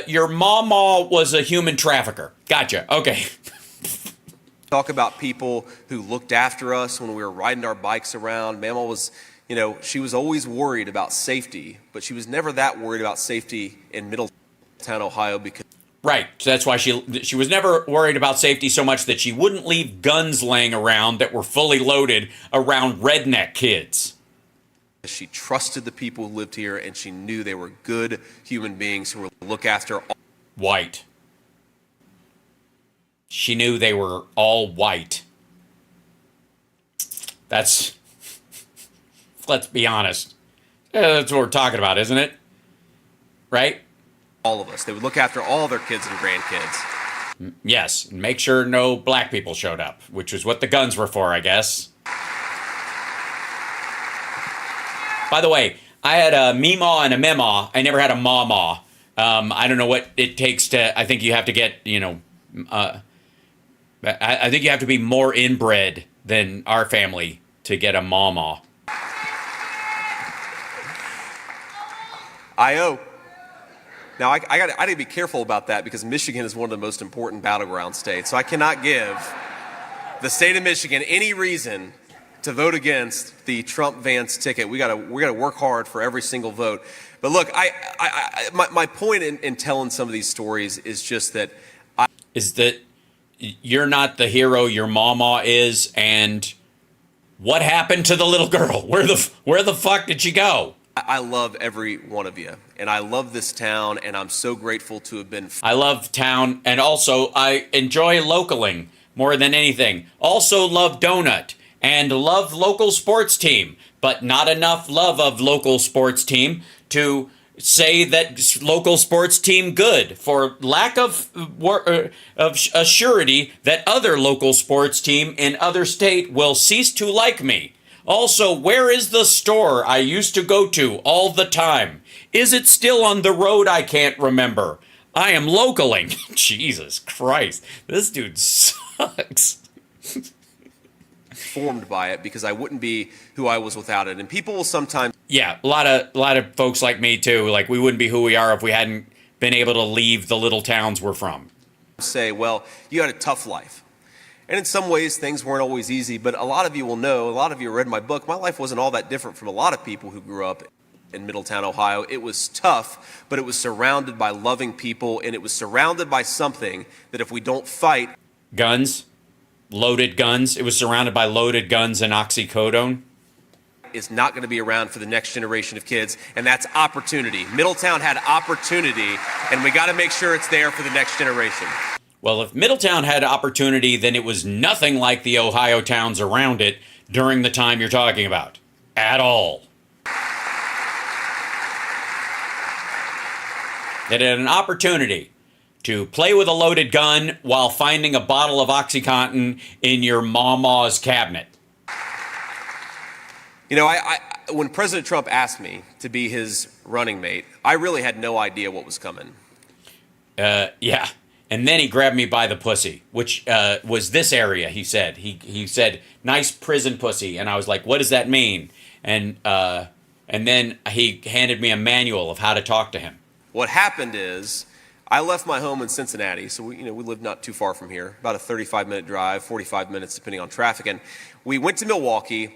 your mama was a human trafficker. Gotcha. Okay. Talk about people who looked after us when we were riding our bikes around. Mamaw was, she was always worried about safety, but she was never that worried about safety in Middletown, Ohio, because... Right. So that's why she was never worried about safety so much that she wouldn't leave guns laying around that were fully loaded around redneck kids. She trusted the people who lived here, and she knew they were good human beings who would look after all. White. She knew they were all white. Let's be honest. That's what we're talking about, isn't it? Right? All of us. They would look after all their kids and grandkids. Yes, and make sure no black people showed up, which was what the guns were for, I guess. By the way, I had a meemaw and a memaw. I never had a mamaw. I don't know what it takes to... I think you have to get, I think you have to be more inbred than our family to get a mamaw. I.O. Now, I got to be careful about that because Michigan is one of the most important battleground states. So I cannot give the state of Michigan any reason to vote against the Trump-Vance ticket. We got to work hard for every single vote. But look, my point in telling some of these stories is just that... Is that you're not the hero your mama is, and what happened to the little girl? Where the fuck did she go? I love every one of you, and I love this town, and I'm so grateful to have been... I love town, and also I enjoy localing more than anything. Also love donut, and love local sports team, but not enough love of local sports team to say that local sports team good, for lack of assurity that other local sports team in other state will cease to like me. Also, where is the store I used to go to all the time? Is it still on the road I can't remember? I am localing. Jesus Christ. This dude sucks. Formed by it because I wouldn't be who I was without it. And people will sometimes... Yeah, a lot of folks like me too. Like, we wouldn't be who we are if we hadn't been able to leave the little towns we're from. Say, well, you had a tough life. And in some ways, things weren't always easy, but a lot of you will know, a lot of you read my book, my life wasn't all that different from a lot of people who grew up in Middletown, Ohio. It was tough, but it was surrounded by loving people, and it was surrounded by something that if we don't fight... Guns, loaded guns. It was surrounded by loaded guns and oxycodone. Is not going to be around for the next generation of kids, and that's opportunity. Middletown had opportunity, and we got to make sure it's there for the next generation. Well, if Middletown had opportunity, then it was nothing like the Ohio towns around it during the time you're talking about. At all. It had an opportunity to play with a loaded gun while finding a bottle of OxyContin in your mama's cabinet. You know, when President Trump asked me to be his running mate, I really had no idea what was coming. Yeah. And then he grabbed me by the pussy, which was this area, he said. He said, nice prison pussy. And I was like, what does that mean? And then he handed me a manual of how to talk to him. What happened is I left my home in Cincinnati. So, we live not too far from here, about a 35-minute drive, 45 minutes depending on traffic. And we went to Milwaukee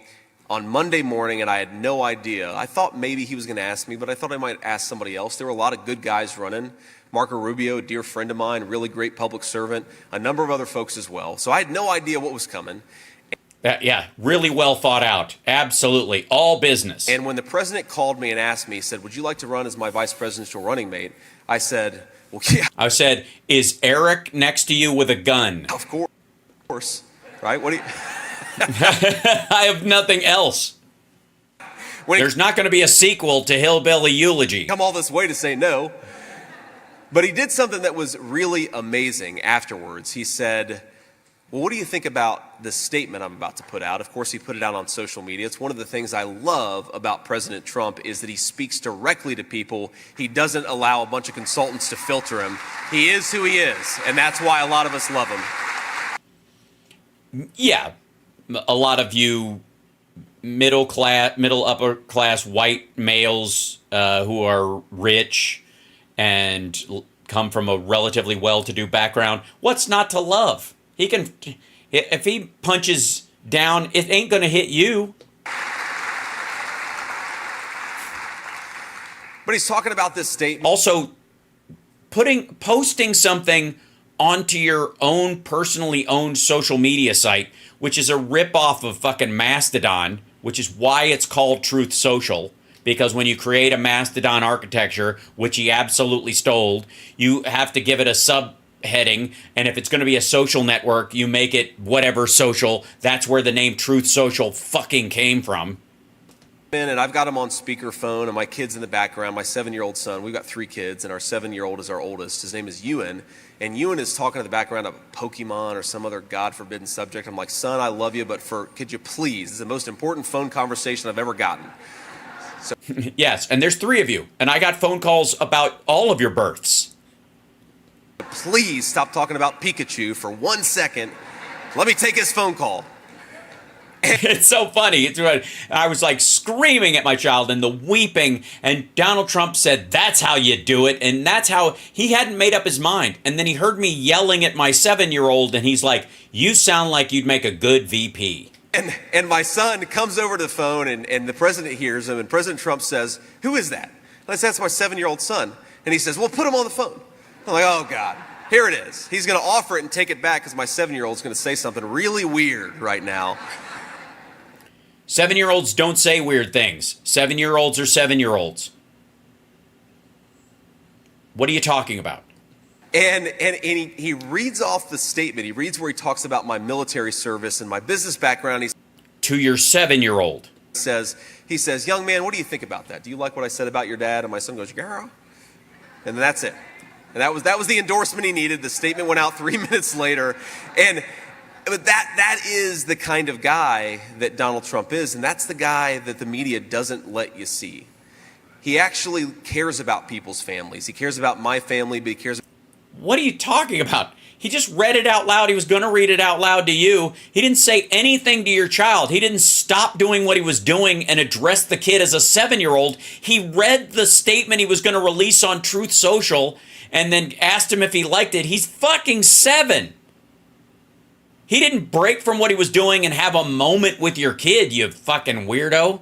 on Monday morning, and I had no idea. I thought maybe he was going to ask me, but I thought I might ask somebody else. There were a lot of good guys running. Marco Rubio, a dear friend of mine, really great public servant, a number of other folks as well. So I had no idea what was coming. Yeah, really well thought out. Absolutely. All business. And when the president called me and asked me, he said, would you like to run as my vice presidential running mate? I said, well, yeah. I said, is Eric next to you with a gun? Of course. Right? What do you... I have nothing else. There's not going to be a sequel to Hillbilly Eulogy. Come all this way to say no. But he did something that was really amazing afterwards. He said, well, what do you think about the statement I'm about to put out? Of course, he put it out on social media. It's one of the things I love about President Trump is that he speaks directly to people. He doesn't allow a bunch of consultants to filter him. He is who he is, and that's why a lot of us love him. Yeah, a lot of you middle upper class white males who are rich and come from a relatively well-to-do background. What's not to love? He can, if he punches down, it ain't gonna hit you. But he's talking about this statement. Also, posting something onto your own personally owned social media site, which is a ripoff of fucking Mastodon, which is why it's called Truth Social. Because when you create a Mastodon architecture, which he absolutely stole, you have to give it a subheading, and if it's going to be a social network, you make it whatever social. That's where the name Truth Social fucking came from. And I've got him on speakerphone, and my kid's in the background, my 7-year-old son. We've got 3 kids, and our 7-year-old is our oldest. His name is Ewan, and Ewan is talking in the background about Pokemon or some other God-forbidden subject. I'm like, son, I love you, but could you please? This is the most important phone conversation I've ever gotten. So. Yes, and there's 3 of you, and I got phone calls about all of your births. Please stop talking about Pikachu for 1 second. Let me take his phone call. It's so funny. I was like screaming at my child and the weeping, and Donald Trump said, that's how you do it, and that's how he hadn't made up his mind. And then he heard me yelling at my 7-year-old, and he's like, you sound like you'd make a good VP. And my son comes over to the phone, and the president hears him, and President Trump says, who is that? And I said, that's my 7-year-old son. And he says, well, put him on the phone. I'm like, oh, God, here it is. He's going to offer it and take it back because my 7-year-old's going to say something really weird right now. 7-year-olds don't say weird things. 7-year-olds are 7-year-olds. What are you talking about? And he reads off the statement. He reads where he talks about my military service and my business background. To your 7-year-old. He says, young man, what do you think about that? Do you like what I said about your dad? And my son goes, girl. And that's it. And that was the endorsement he needed. The statement went out 3 minutes later. But that is the kind of guy that Donald Trump is. And that's the guy that the media doesn't let you see. He actually cares about people's families. He cares about my family, but he cares. What are you talking about? He just read it out loud. He was going to read it out loud to you. He didn't say anything to your child. He didn't stop doing what he was doing and address the kid as a 7-year-old. He read the statement he was going to release on Truth Social and then asked him if he liked it. He's fucking 7. He didn't break from what he was doing and have a moment with your kid, you fucking weirdo.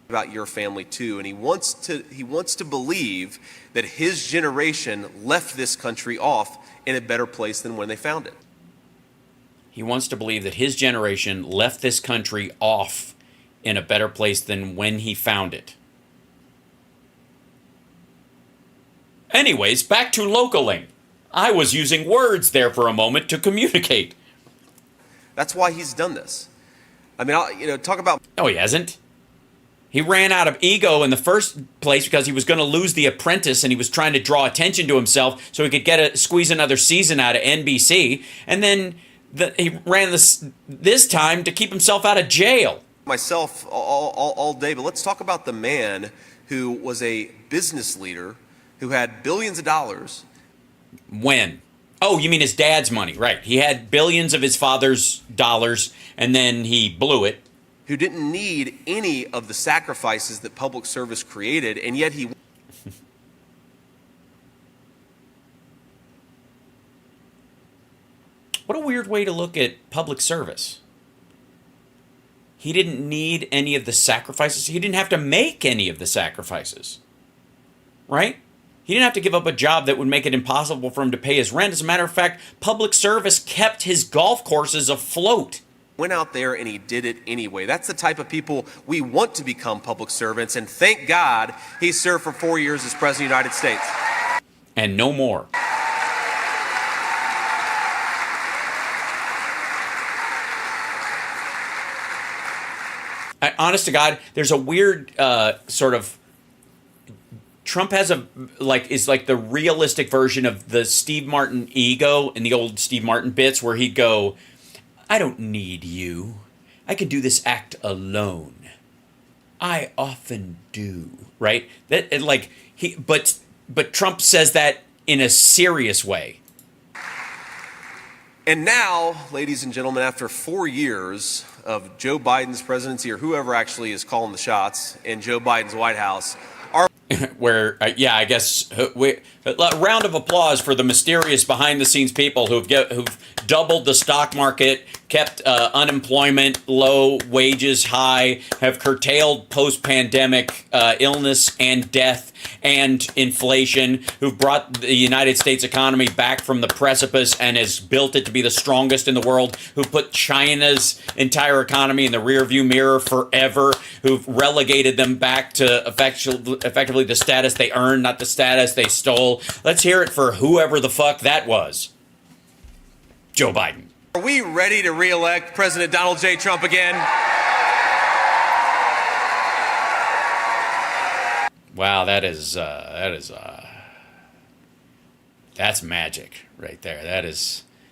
about your family too, and he wants to believe that his generation left this country off in a better place than when they found it. He wants to believe that his generation left this country off in a better place than when he found it. Anyways, back to localing. I was using words there for a moment to communicate. That's why he's done this. I mean, talk about... No, he hasn't. He ran out of ego in the first place because he was going to lose The Apprentice, and he was trying to draw attention to himself so he could squeeze another season out of NBC. And then he ran this time to keep himself out of jail. Myself all day, but let's talk about the man who was a business leader who had billions of dollars. When? Oh, you mean his dad's money, right. He had billions of his father's dollars, and then he blew it. Who didn't need any of the sacrifices that public service created, and yet he... What a weird way to look at public service. He didn't need any of the sacrifices. He didn't have to make any of the sacrifices. Right? He didn't have to give up a job that would make it impossible for him to pay his rent. As a matter of fact, public service kept his golf courses afloat. Went out there and he did it anyway. That's the type of people we want to become public servants, and thank God he served for 4 years as President of the United States. And no more. Honest to God, there's a weird sort of... Trump has is like the realistic version of the Steve Martin ego in the old Steve Martin bits where he'd go, I don't need you. I can do this act alone. I often do. Right? But Trump says that in a serious way. And now, ladies and gentlemen, after 4 years of Joe Biden's presidency, or whoever actually is calling the shots in Joe Biden's White House, where, I guess, a round of applause for the mysterious behind-the-scenes people who've doubled the stock market, kept unemployment low, wages high, have curtailed post-pandemic illness and death and inflation, who've brought the United States economy back from the precipice and has built it to be the strongest in the world, who put China's entire economy in the rearview mirror forever, who've relegated them back to effectively the status they earned, not the status they stole. Let's hear it for whoever the fuck that was. Joe Biden. Are we ready to re-elect President Donald J. Trump again? Wow, that's magic right there.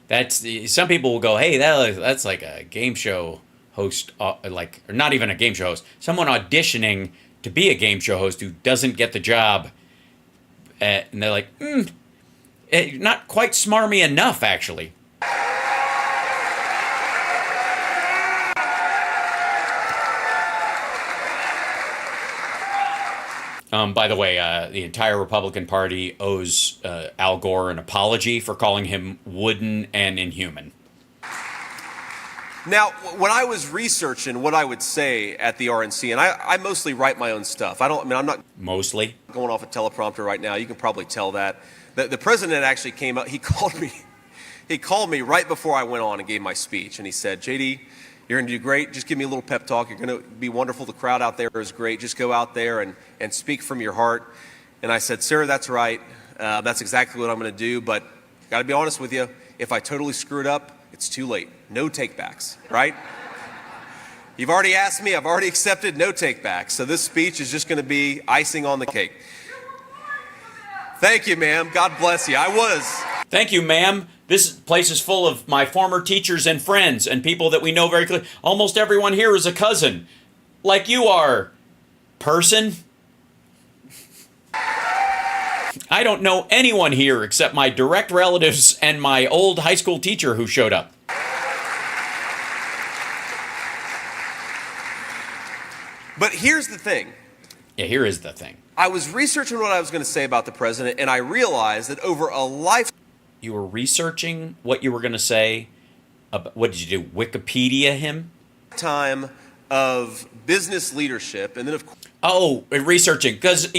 That's some people will go, hey, that's like a game show host, or not even a game show host, someone auditioning to be a game show host who doesn't get the job, and they're like, not quite smarmy enough, actually. By the way, the entire Republican Party owes Al Gore an apology for calling him wooden and inhuman. Now, when I was researching what I would say at the RNC, and I mostly write my own stuff. I'm not mostly going off a teleprompter right now. You can probably tell that. The president actually came up. He called me right before I went on and gave my speech, and he said, JD, you're going to do great. Just give me a little pep talk. You're going to be wonderful. The crowd out there is great. Just go out there and speak from your heart. And I said, sir, that's right. That's exactly what I'm going to do. But got to be honest with you. If I totally screw it up, it's too late. No takebacks, right? You've already asked me. I've already accepted. No takebacks. So this speech is just going to be icing on the cake. Thank you, ma'am. God bless you. I was. Thank you, ma'am. This place is full of my former teachers and friends and people that we know very clearly. Almost everyone here is a cousin, like you are, person. I don't know anyone here except my direct relatives and my old high school teacher who showed up. But here's the thing. Yeah, here is the thing. I was researching what I was going to say about the president, and I realized that over a life... You were researching what you were going to say? What did you do, Wikipedia him? Time of business leadership, and then of course... Oh, researching. Because,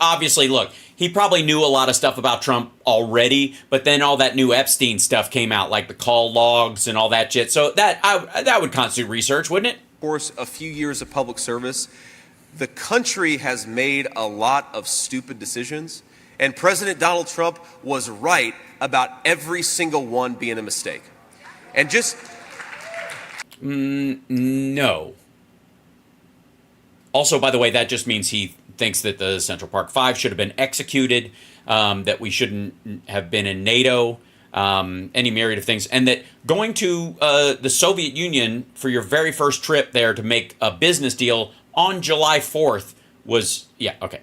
obviously, look, he probably knew a lot of stuff about Trump already, but then all that new Epstein stuff came out, like the call logs and all that shit. So that would constitute research, wouldn't it? Of course, a few years of public service, the country has made a lot of stupid decisions, and President Donald Trump was right about every single one being a mistake. And just... no. Also, by the way, that just means he thinks that the Central Park Five should have been executed, that we shouldn't have been in NATO, any myriad of things, and that going to the Soviet Union for your very first trip there to make a business deal on July 4th was, okay.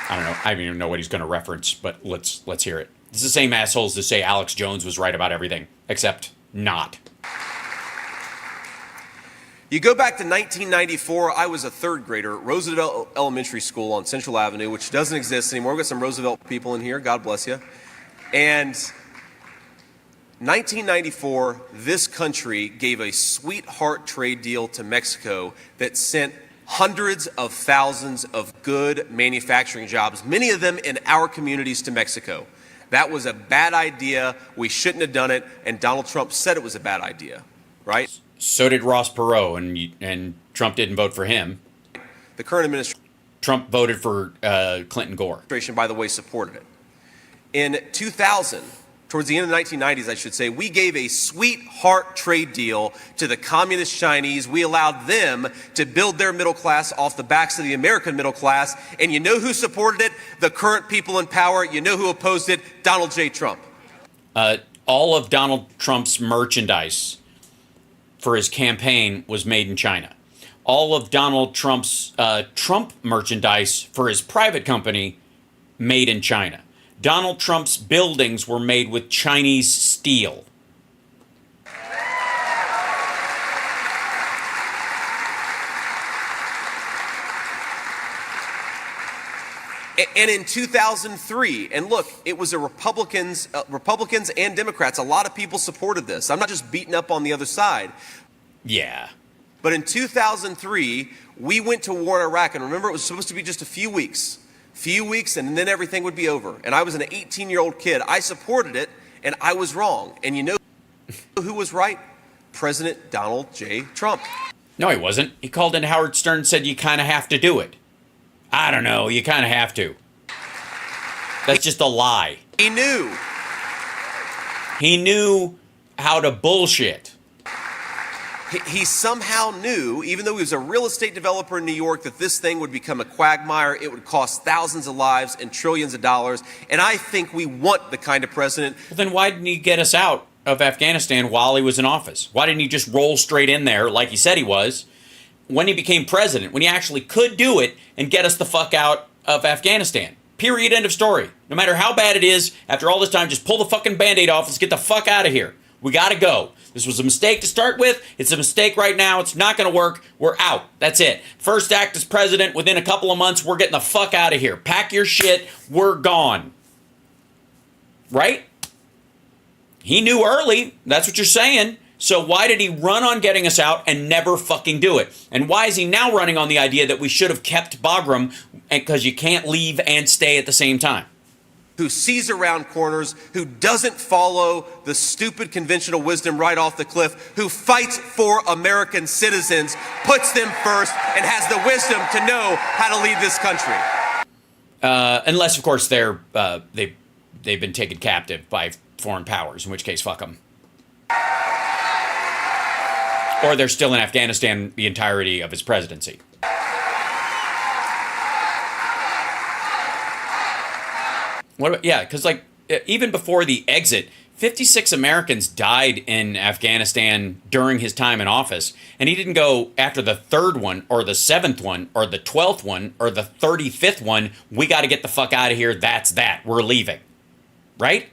I don't know. I don't even know what he's going to reference, but let's hear it. It's the same assholes that say Alex Jones was right about everything, except not. You go back to 1994, I was a third grader at Roosevelt Elementary School on Central Avenue, which doesn't exist anymore. We've got some Roosevelt people in here, God bless you. And 1994, this country gave a sweetheart trade deal to Mexico that sent hundreds of thousands of good manufacturing jobs, many of them in our communities, to Mexico. That was a bad idea. We shouldn't have done it, and Donald Trump said it was a bad idea, right? So did Ross Perot, and Trump didn't vote for him. The current administration... Trump voted for Clinton Gore. By the way, supported it. In 2000, towards the end of the 1990s, I should say, we gave a sweetheart trade deal to the communist Chinese. We allowed them to build their middle class off the backs of the American middle class. And you know who supported it? The current people in power. You know who opposed it? Donald J. Trump. All of Donald Trump's merchandise for his campaign was made in China. All of Donald Trump's Trump merchandise for his private company made in China. Donald Trump's buildings were made with Chinese steel. And in 2003, and look, it was Republicans and Democrats. A lot of people supported this. I'm not just beating up on the other side. Yeah. But in 2003, we went to war in Iraq, and remember, it was supposed to be just a few weeks, and then everything would be over. And I was an 18-year-old kid. I supported it, and I was wrong. And you know who was right? President Donald J. Trump. No, he wasn't. He called in Howard Stern and said, you kind of have to do it. I don't know. You kind of have to. That's just a lie. He knew. He knew how to bullshit. He somehow knew, even though he was a real estate developer in New York, that this thing would become a quagmire. It would cost thousands of lives and trillions of dollars. And I think we want the kind of president. Well, then why didn't he get us out of Afghanistan while he was in office? Why didn't he just roll straight in there like he said he was when he became president, when he actually could do it and get us the fuck out of Afghanistan? Period. End of story. No matter how bad it is, after all this time, just pull the fucking Band-Aid off. Let's get the fuck out of here. We got to go. This was a mistake to start with. It's a mistake right now. It's not going to work. We're out. That's it. First act as president, within a couple of months, we're getting the fuck out of here. Pack your shit. We're gone. Right? He knew early. That's what you're saying. So why did he run on getting us out and never fucking do it? And why is he now running on the idea that we should have kept Bagram because you can't leave and stay at the same time? Who sees around corners, who doesn't follow the stupid conventional wisdom right off the cliff, who fights for American citizens, puts them first, and has the wisdom to know how to lead this country. Unless, of course, they've been taken captive by foreign powers, in which case, fuck them. Or they're still in Afghanistan the entirety of his presidency. What about, yeah, because like even before the exit, 56 Americans died in Afghanistan during his time in office, and he didn't go after the third one or the seventh one or the 12th one or the 35th one. We got to get the fuck out of here. That's that. We're leaving, right?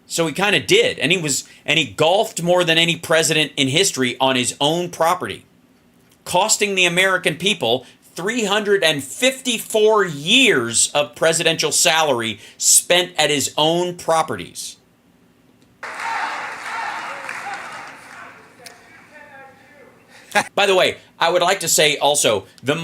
So he kind of did, and he golfed more than any president in history on his own property, costing the American people 354 years of presidential salary spent at his own properties. By the way, I would like to say also the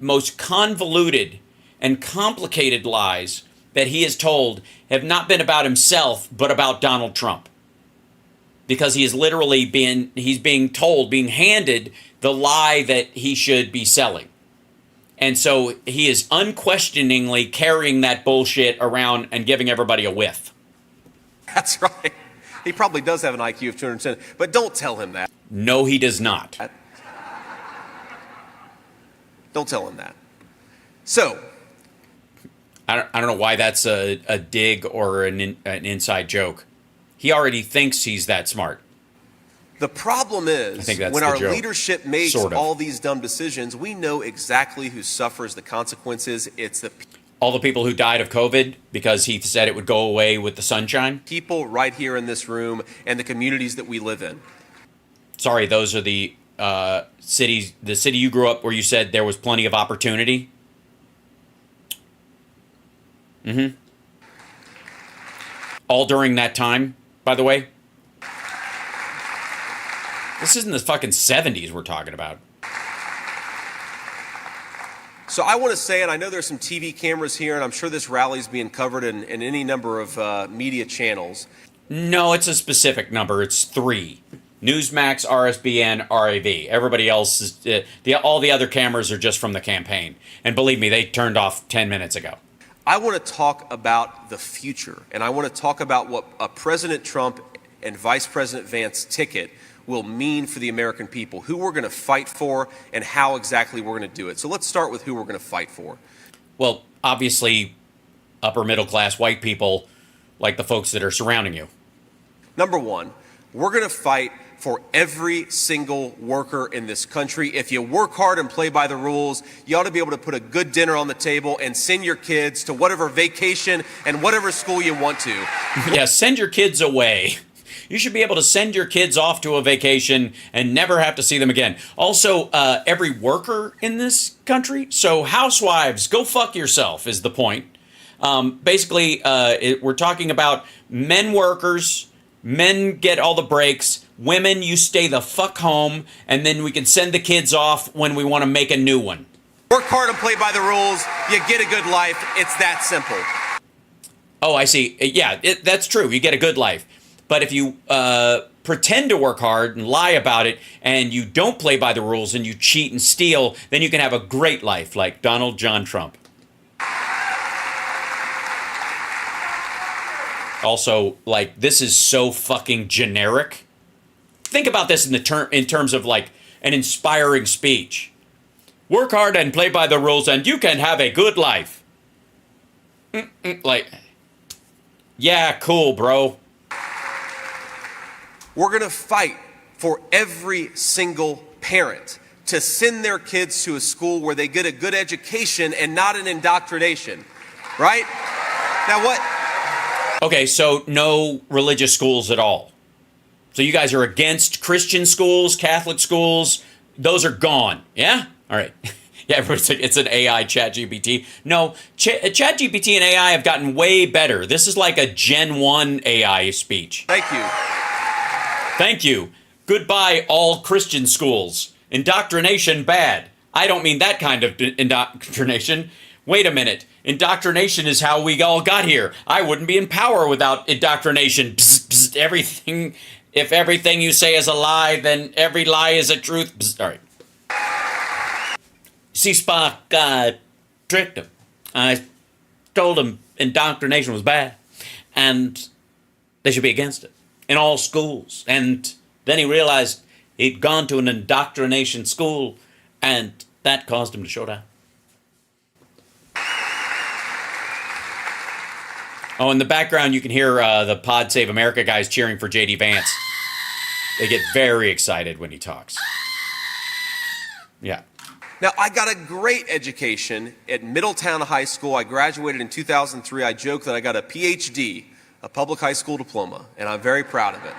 most convoluted and complicated lies that he has told have not been about himself, but about Donald Trump. Because he is literally being handed the lie that he should be selling. And so he is unquestioningly carrying that bullshit around and giving everybody a whiff. That's right. He probably does have an IQ of 210, but don't tell him that. No, he does not. Don't tell him that. So, I don't know why that's a dig or an inside joke. He already thinks he's that smart. The problem is, when our leadership makes all these dumb decisions, we know exactly who suffers the consequences. It's all the people who died of COVID because he said it would go away with the sunshine. People right here in this room and the communities that we live in. Sorry, those are the cities, the city you grew up where you said there was plenty of opportunity. Mm-hmm. All during that time, by the way. This isn't the fucking 70s we're talking about. So I want to say, and I know there's some TV cameras here, and I'm sure this rally is being covered in any number of media channels. No, it's a specific number. It's 3. Newsmax, RSBN, RAV. Everybody else is all the other cameras are just from the campaign. And believe me, they turned off 10 minutes ago. I want to talk about the future, and I want to talk about what President Trump and Vice President Vance's ticket will mean for the American people, who we're going to fight for, and how exactly we're going to do it. So let's start with who we're going to fight for. Well, obviously, upper middle class white people like the folks that are surrounding you. Number one, we're going to fight for every single worker in this country. If you work hard and play by the rules, you ought to be able to put a good dinner on the table and send your kids to whatever vacation and whatever school you want to. Yeah, send your kids away. You should be able to send your kids off to a vacation and never have to see them again. Also, every worker in this country, so housewives, go fuck yourself is the point. Basically, we're talking about men workers, men get all the breaks, women, you stay the fuck home, and then we can send the kids off when we want to make a new one. Work hard and play by the rules, you get a good life. It's that simple. Oh, I see. Yeah, that's true. You get a good life. But if you pretend to work hard and lie about it, and you don't play by the rules and you cheat and steal, then you can have a great life like Donald John Trump. Also, like, this is so fucking generic. Think about this in terms of like an inspiring speech. Work hard and play by the rules, and you can have a good life. Like, yeah, cool, bro. We're going to fight for every single parent to send their kids to a school where they get a good education and not an indoctrination, right? Now what? Okay, so no religious schools at all. So you guys are against Christian schools, Catholic schools, those are gone, yeah? All right. Yeah, everybody's like, it's an AI ChatGPT. No, ChatGPT and AI have gotten way better. This is like a Gen 1 AI speech. Thank you. Thank you. Goodbye, all Christian schools. Indoctrination bad. I don't mean that kind of indoctrination. Wait a minute. Indoctrination is how we all got here. I wouldn't be in power without indoctrination. Psst, psst, everything. If everything you say is a lie, then every lie is a truth. Psst, all right. C-Spock tricked him. I told him indoctrination was bad, and they should be against it in all schools. And then he realized he'd gone to an indoctrination school, and that caused him to show down. Oh, in the background, you can hear the Pod Save America guys cheering for J.D. Vance. They get very excited when he talks. Yeah. Now, I got a great education at Middletown High School. I graduated in 2003. I joke that I got a PhD, a public high school diploma, and I'm very proud of it.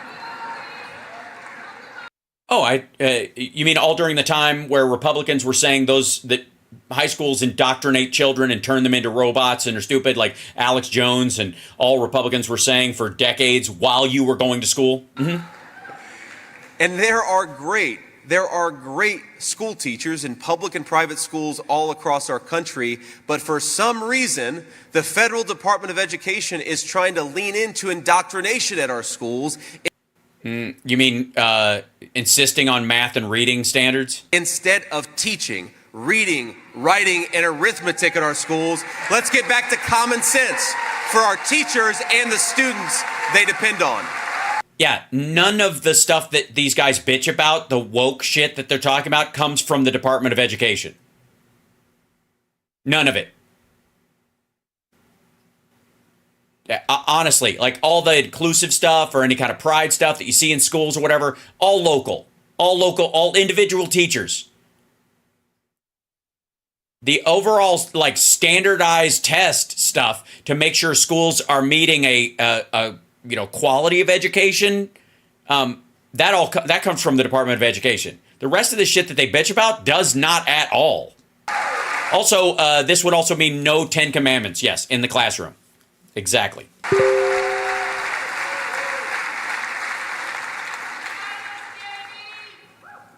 Oh, you mean all during the time where Republicans were saying that high schools indoctrinate children and turn them into robots and are stupid, like Alex Jones and all Republicans were saying for decades while you were going to school? Mm-hmm. And there are great school teachers in public and private schools all across our country, but for some reason, the Federal Department of Education is trying to lean into indoctrination at our schools. You mean insisting on math and reading standards? Instead of teaching reading, writing, and arithmetic in our schools, let's get back to common sense for our teachers and the students they depend on. Yeah, none of the stuff that these guys bitch about, the woke shit that they're talking about, comes from the Department of Education. None of it. Yeah, honestly, like all the inclusive stuff or any kind of pride stuff that you see in schools or whatever, all local, all individual teachers. The overall like standardized test stuff to make sure schools are meeting a quality of education, that comes from the Department of Education. The rest of the shit that they bitch about does not at all. Also, this would also mean no 10 Commandments, yes, in the classroom. Exactly.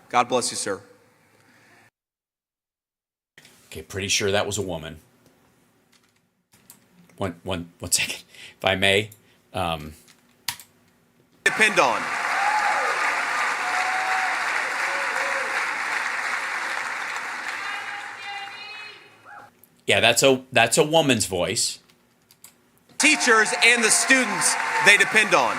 God bless you, sir. Okay, pretty sure that was a woman. One second, if I may. Depend on. Yeah, that's a woman's voice. Teachers and the students they depend on.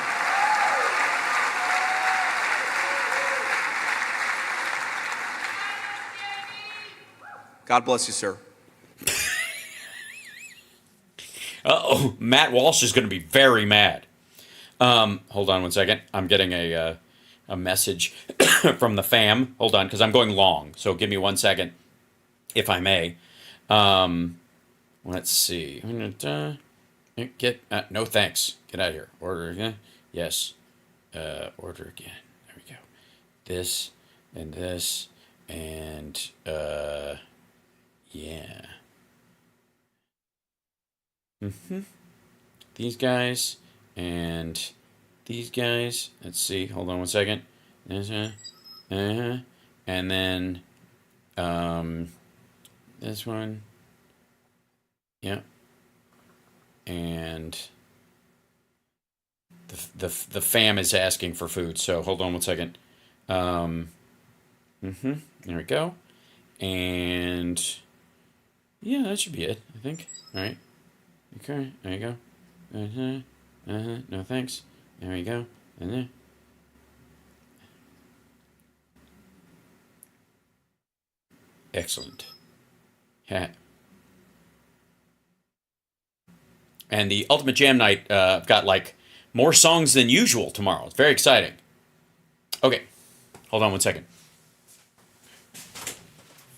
God bless you, sir. Uh-oh, Matt Walsh is going to be very mad. Hold on one second. I'm getting a message from the fam. Hold on, because I'm going long. So give me 1 second, if I may. Let's see. No thanks. Get out of here. Order again. Yes. Order again. There we go. This and this and yeah. These guys and these guys. Let's see. Hold on 1 second. And then this one. Yeah. And the fam is asking for food. So hold on 1 second. There we go. And yeah, that should be it, I think. All right. Okay, there you go. No thanks. There you go. And there. Excellent. Yeah. And the Ultimate Jam Night, I've got like more songs than usual tomorrow. It's very exciting. Okay, hold on 1 second.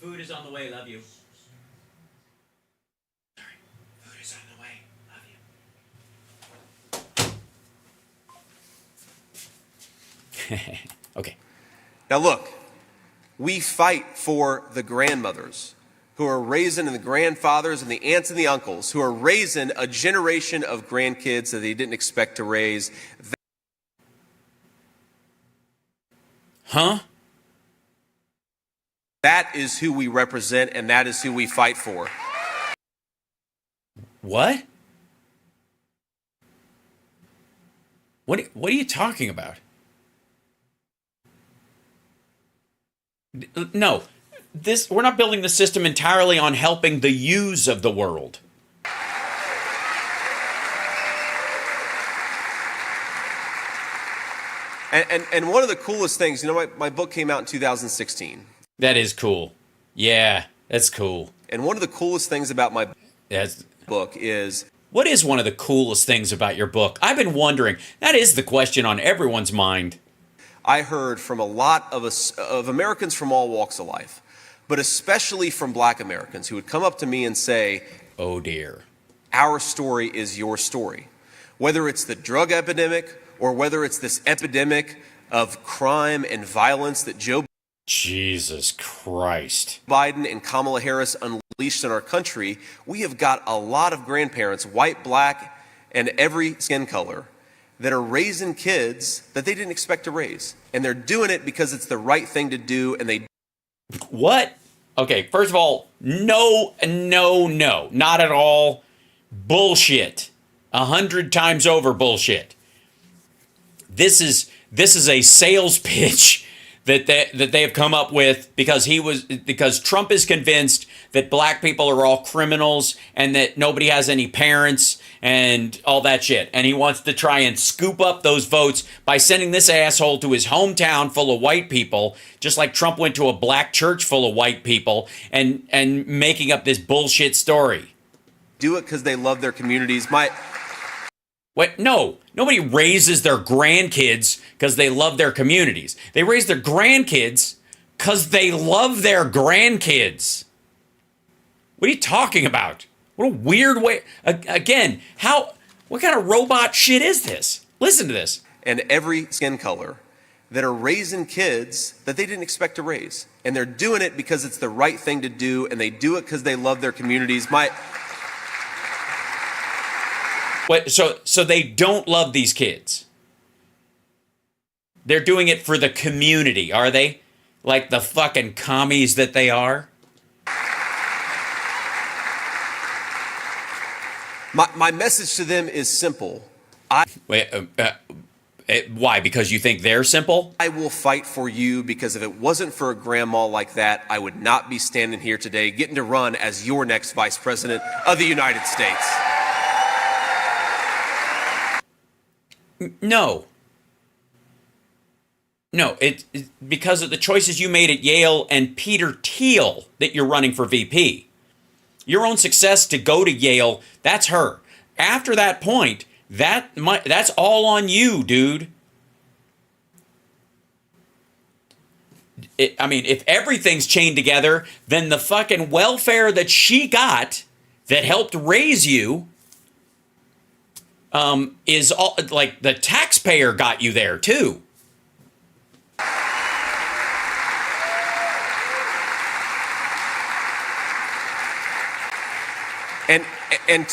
Food is on the way, love you. Sorry, food is on the way, love you. Okay. Now look, we fight for the grandmothers who are raising, and the grandfathers and the aunts and the uncles who are raising a generation of grandkids that they didn't expect to raise. Huh? That is who we represent, and that is who we fight for. What? What are you talking about? No. We're not building the system entirely on helping the yous of the world. And one of the coolest things, my book came out in 2016. That is cool. Yeah, that's cool. And one of the coolest things about my book is... What is one of the coolest things about your book? I've been wondering. That is the question on everyone's mind. I heard from a lot of Americans from all walks of life, but especially from Black Americans who would come up to me and say, "Oh dear, our story is your story." Whether it's the drug epidemic or whether it's this epidemic of crime and violence that Jesus Christ. Biden and Kamala Harris unleashed in our country, we have got a lot of grandparents, white, black, and every skin color, that are raising kids that they didn't expect to raise. And they're doing it because it's the right thing to do, and they... What? Okay, first of all, no, not at all. Bullshit. 100 times over bullshit. This is a sales pitch that they have come up with because Trump is convinced that black people are all criminals and that nobody has any parents and all that shit. And he wants to try and scoop up those votes by sending this asshole to his hometown full of white people, just like Trump went to a black church full of white people, and making up this bullshit story. Do it because they love their communities. What? No, nobody raises their grandkids because they love their communities. They raise their grandkids because they love their grandkids. What are you talking about? What a weird way. Again, what kind of robot shit is this? Listen to this. And every skin color that are raising kids that they didn't expect to raise. And they're doing it because it's the right thing to do, and they do it because they love their communities. So they don't love these kids. They're doing it for the community, are they? Like the fucking commies that they are? My message to them is simple. Why? Because you think they're simple? I will fight for you, because if it wasn't for a grandma like that, I would not be standing here today getting to run as your next vice president of the United States. No, it's because of the choices you made at Yale and Peter Thiel that you're running for VP. Your own success to go to Yale, that's her. After that point, that's all on you, dude. If everything's chained together, then the fucking welfare that she got that helped raise you is all, like, the taxpayer got you there too. And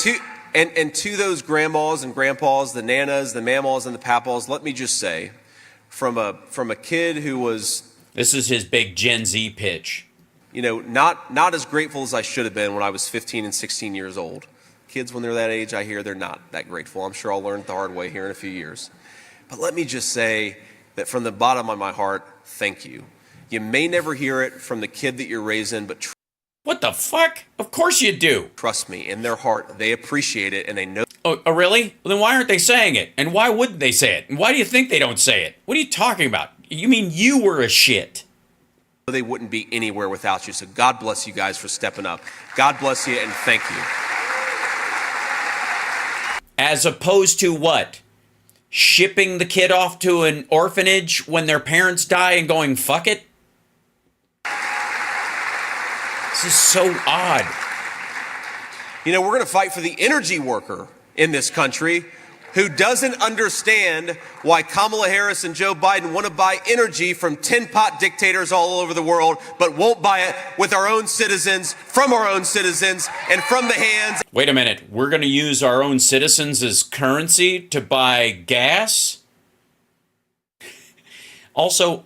to those grandmas and grandpas, the nanas, the mamas, and the papas, let me just say, from a kid who was... This is his big Gen Z pitch. Not as grateful as I should have been when I was 15 and 16 years old. Kids, when they're that age, I hear they're not that grateful. I'm sure I'll learn it the hard way here in a few years. But let me just say that from the bottom of my heart, thank you. You may never hear it from the kid that you're raising, but... What the fuck? Of course you do. Trust me, in their heart, they appreciate it, and they know... Oh, really? Well, then why aren't they saying it? And why wouldn't they say it? And why do you think they don't say it? What are you talking about? You mean you were a shit? They wouldn't be anywhere without you, so God bless you guys for stepping up. God bless you, and thank you. As opposed to what? Shipping the kid off to an orphanage when their parents die and going, fuck it? This is so odd. We're going to fight for the energy worker in this country who doesn't understand why Kamala Harris and Joe Biden want to buy energy from tin-pot dictators all over the world, but won't buy it with our own citizens, from our own citizens, and from the hands... Wait a minute. We're going to use our own citizens as currency to buy gas? Also,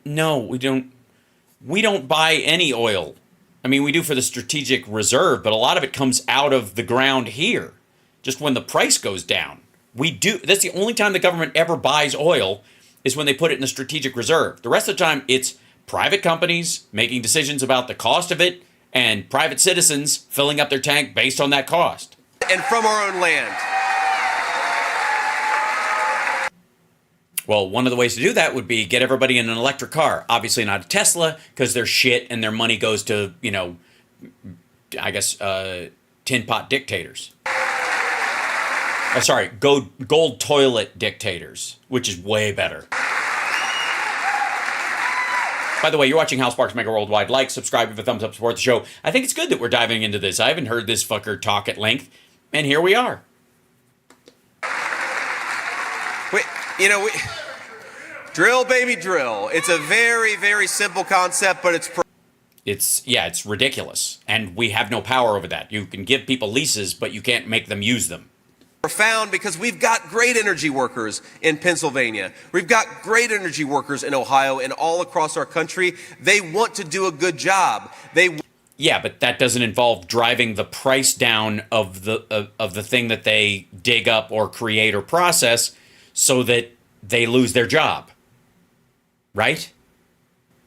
no, we don't buy any oil. We do for the strategic reserve, but a lot of it comes out of the ground here, just when the price goes down. We do. That's the only time the government ever buys oil, is when they put it in the strategic reserve. The rest of the time, it's private companies making decisions about the cost of it and private citizens filling up their tank based on that cost. And from our own land. Well, one of the ways to do that would be get everybody in an electric car. Obviously not a Tesla, because they're shit and their money goes to, tin pot dictators. Gold toilet dictators, which is way better. By the way, you're watching Hal Sparks Mega Worldwide. Like, subscribe, give a thumbs up, support the show. I think it's good that we're diving into this. I haven't heard this fucker talk at length, and here we are. Drill, baby, drill. It's a very, very simple concept, but it's ridiculous. And we have no power over that. You can give people leases, but you can't make them use them. profound because we've got great energy workers in Pennsylvania. We've got great energy workers in Ohio and all across our country. They want to do a good job. Yeah, but that doesn't involve driving the price down of the thing that they dig up or create or process so that they lose their job. Right?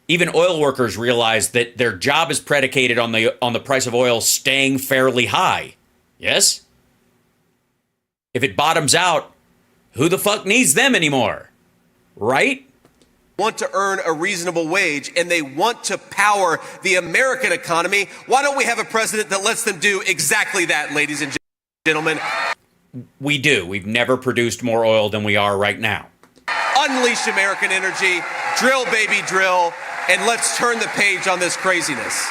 Even oil workers realize that their job is predicated on the price of oil staying fairly high. Yes? If it bottoms out, who the fuck needs them anymore? Right? Want to earn a reasonable wage and they want to power the American economy. Why don't we have a president that lets them do exactly that, ladies and gentlemen? We do. We've never produced more oil than we are right now. Unleash American energy, drill baby drill, and let's turn the page on this craziness.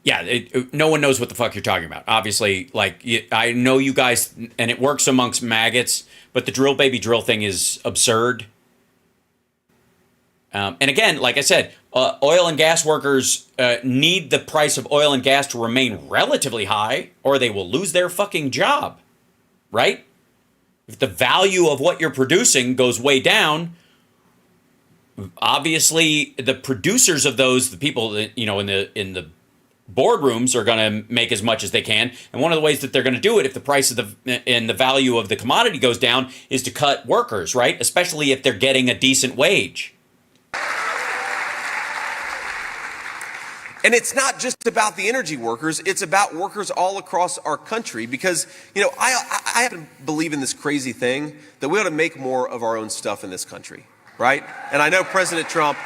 Yeah, no one knows what the fuck you're talking about. Obviously, I know you guys, and it works amongst maggots, but the drill baby drill thing is absurd. And again, like I said, oil and gas workers need the price of oil and gas to remain relatively high, or they will lose their fucking job, right? If the value of what you're producing goes way down, obviously the producers of those, the people that, in the boardrooms are going to make as much as they can. And one of the ways that they're going to do it, if the price of the value of the commodity goes down, is to cut workers, right? Especially if they're getting a decent wage. And it's not just about the energy workers, it's about workers all across our country because, I have to believe in this crazy thing that we ought to make more of our own stuff in this country, right? And I know President Trump...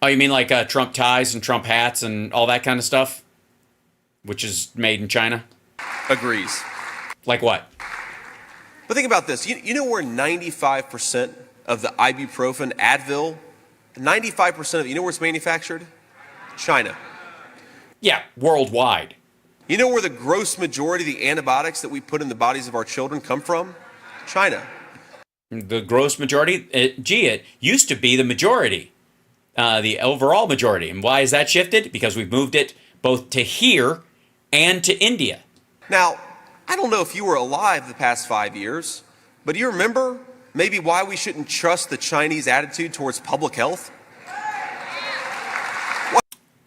Oh, you mean like Trump ties and Trump hats and all that kind of stuff? Which is made in China? Agrees. Like what? But think about this. You know where 95% of the ibuprofen, Advil, 95% of it, you know where it's manufactured? China. Yeah, worldwide. You know where the gross majority of the antibiotics that we put in the bodies of our children come from? China. The gross majority? It used to be the majority. The overall majority. And why has that shifted? Because we've moved it both to here and to India. Now, I don't know if you were alive the past 5 years, but do you remember maybe why we shouldn't trust the Chinese attitude towards public health?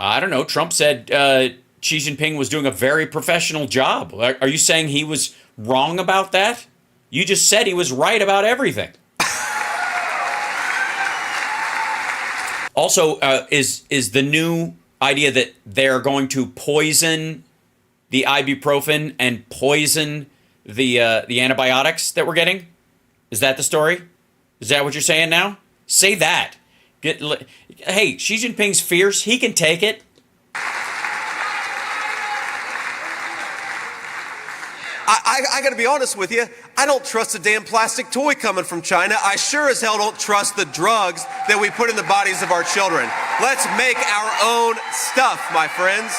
I don't know. Trump said Xi Jinping was doing a very professional job. Are you saying he was wrong about that? You just said he was right about everything. Also, is the new idea that they're going to poison the ibuprofen and poison the antibiotics that we're getting? Is that the story? Is that what you're saying now? Say that. Hey, Xi Jinping's fierce. He can take it. I got to be honest with you. I don't trust a damn plastic toy coming from China. I sure as hell don't trust the drugs that we put in the bodies of our children. Let's make our own stuff, my friends.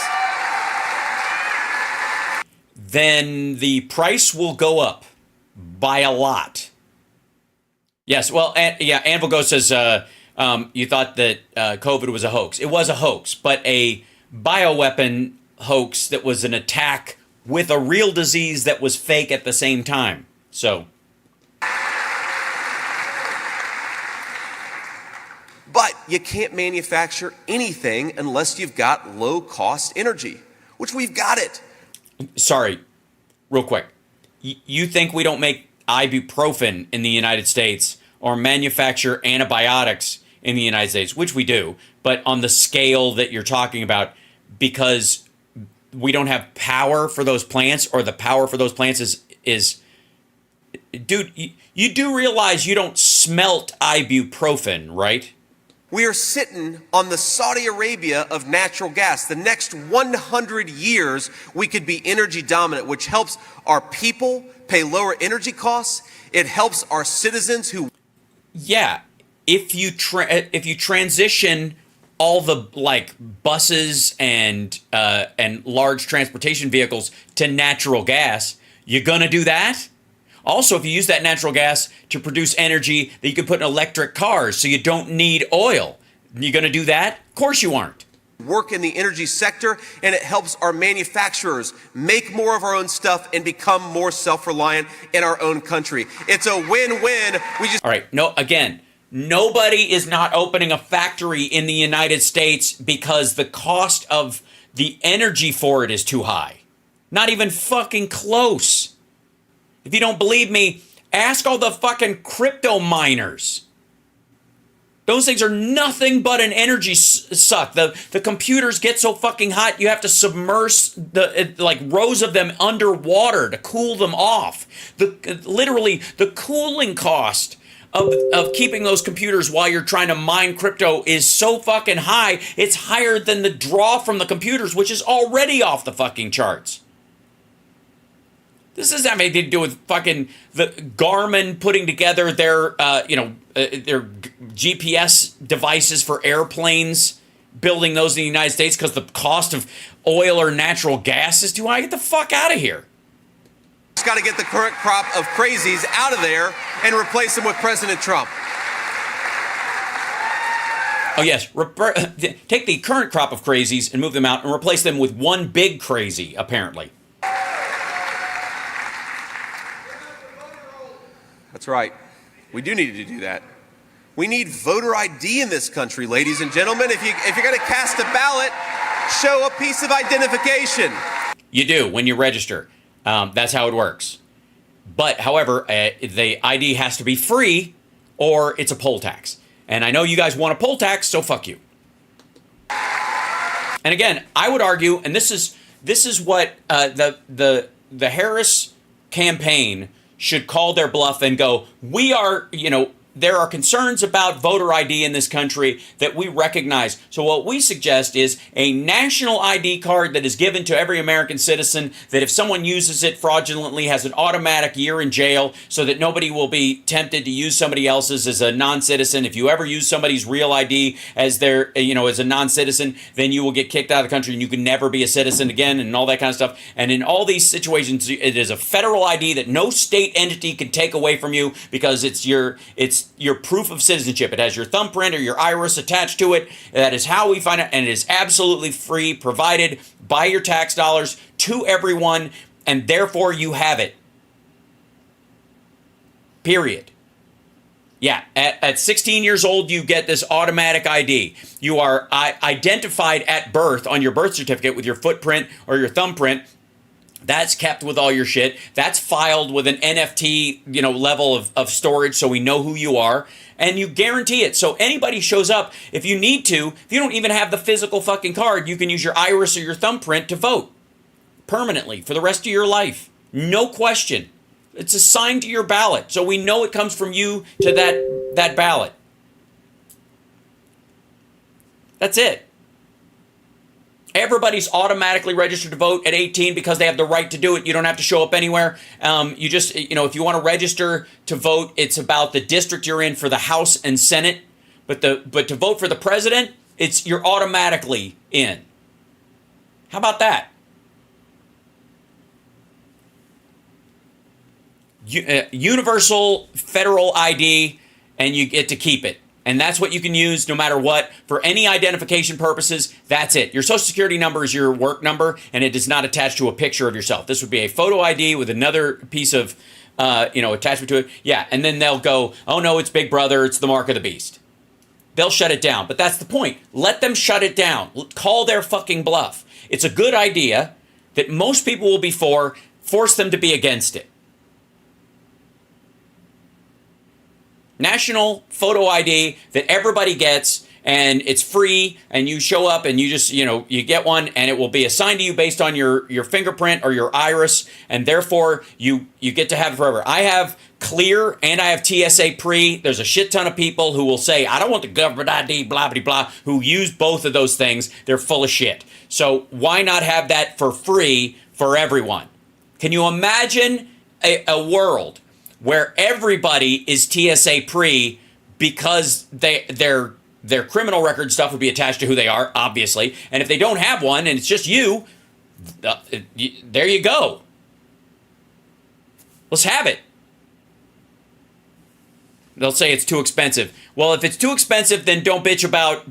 Then the price will go up by a lot. Yes, well, Anvil Ghost says you thought that COVID was a hoax. It was a hoax, but a bioweapon hoax that was an attack with a real disease that was fake at the same time. So. But you can't manufacture anything unless you've got low-cost energy, which we've got it. Sorry, real quick. You think we don't make ibuprofen in the United States or manufacture antibiotics in the United States, which we do, but on the scale that you're talking about, because we don't have power for those plants, or the power for those plants is dude, you do realize you don't smelt ibuprofen, right? We are sitting on the Saudi Arabia of natural gas. The next 100 years, we could be energy dominant, which helps our people pay lower energy costs. It helps our citizens who... Yeah, if you transition all the buses and large transportation vehicles to natural gas, you're gonna do that. Also, if you use that natural gas to produce energy that you can put in electric cars, so you don't need oil, you're gonna do that? Of course you aren't. work in the energy sector, and it helps our manufacturers make more of our own stuff and become more self-reliant in our own country. It's a win-win. All right, no, again, nobody is not opening a factory in the United States because the cost of the energy for it is too high. Not even fucking close. If you don't believe me, ask all the fucking crypto miners. Those things are nothing but an energy suck. The computers get so fucking hot, you have to submerge like rows of them underwater to cool them off. Literally, the cooling cost of keeping those computers while you're trying to mine crypto is so fucking high, it's higher than the draw from the computers, which is already off the fucking charts. This doesn't have anything to do with fucking the Garmin putting together their, their GPS devices for airplanes, building those in the United States because the cost of oil or natural gas is too high. Get the fuck out of here. Just got to get the current crop of crazies out of there and replace them with President Trump. Oh, yes. Take the current crop of crazies and move them out and replace them with one big crazy, apparently. That's right. We do need to do that. We need voter ID in this country, ladies and gentlemen. If you're going to cast a ballot, show a piece of identification. You do when you register. That's how it works. But, however, the ID has to be free or it's a poll tax. And I know you guys want a poll tax, so fuck you. And again, I would argue, and this is what the Harris campaign should call their bluff and go, we are, there are concerns about voter ID in this country that we recognize. So what we suggest is a national ID card that is given to every American citizen that if someone uses it fraudulently has an automatic year in jail so that nobody will be tempted to use somebody else's as a non-citizen. If you ever use somebody's real ID as their, as a non-citizen, then you will get kicked out of the country and you can never be a citizen again and all that kind of stuff. And in all these situations, it is a federal ID that no state entity can take away from you because it's your proof of citizenship. It has your thumbprint or your iris attached to it. That is how we find it, and it is absolutely free, provided by your tax dollars to everyone, and therefore you have it. Period. Yeah, at 16 years old, you get this automatic ID. You are identified at birth on your birth certificate with your footprint or your thumbprint. That's kept with all your shit. That's filed with an NFT, level of storage so we know who you are. And you guarantee it. So anybody shows up, if you need to, if you don't even have the physical fucking card, you can use your iris or your thumbprint to vote. Permanently, for the rest of your life. No question. It's assigned to your ballot. So we know it comes from you to that ballot. That's it. Everybody's automatically registered to vote at 18 because they have the right to do it. You don't have to show up anywhere. You just, if you want to register to vote, it's about the district you're in for the House and Senate. But to vote for the president, you're automatically in. How about that? Universal federal ID, and you get to keep it. And that's what you can use no matter what for any identification purposes. That's it. Your social security number is your work number, and it is not attached to a picture of yourself. This would be a photo ID with another piece of, attachment to it. Yeah, and then they'll go, oh no, it's Big Brother, it's the mark of the beast. They'll shut it down, but that's the point. Let them shut it down. Call their fucking bluff. It's a good idea that most people will be for. Force them to be against it. National photo ID that everybody gets, and it's free, and you show up and you just, you get one, and it will be assigned to you based on your fingerprint or your iris, and therefore you get to have it forever. I have Clear and I have TSA Pre. There's a shit ton of people who will say, I don't want the government ID, blah, blah, blah, who use both of those things. They're full of shit. So why not have that for free for everyone? Can you imagine a world where everybody is TSA Pre because their criminal record stuff would be attached to who they are, obviously. And if they don't have one and it's just you, there you go. Let's have it. They'll say it's too expensive. Well, if it's too expensive, then don't bitch about,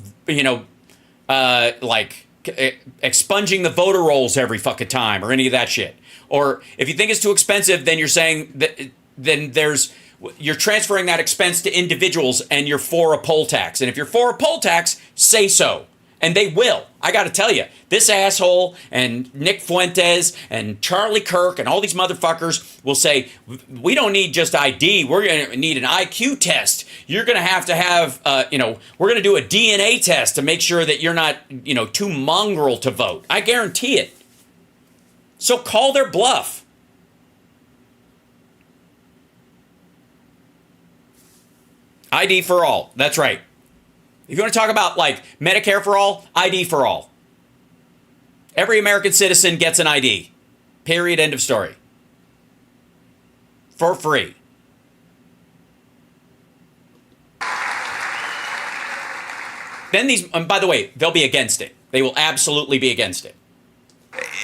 expunging the voter rolls every fucking time or any of that shit. Or if you think it's too expensive, then you're saying that you're transferring that expense to individuals and you're for a poll tax. And if you're for a poll tax, say so. And they will. I got to tell you, this asshole and Nick Fuentes and Charlie Kirk and all these motherfuckers will say, we don't need just ID. We're going to need an IQ test. You're going to have, we're going to do a DNA test to make sure that you're not, too mongrel to vote. I guarantee it. So call their bluff. ID for all. That's right. If you want to talk about Medicare for all, ID for all. Every American citizen gets an ID. Period. End of story. For free. Then by the way, they'll be against it. They will absolutely be against it.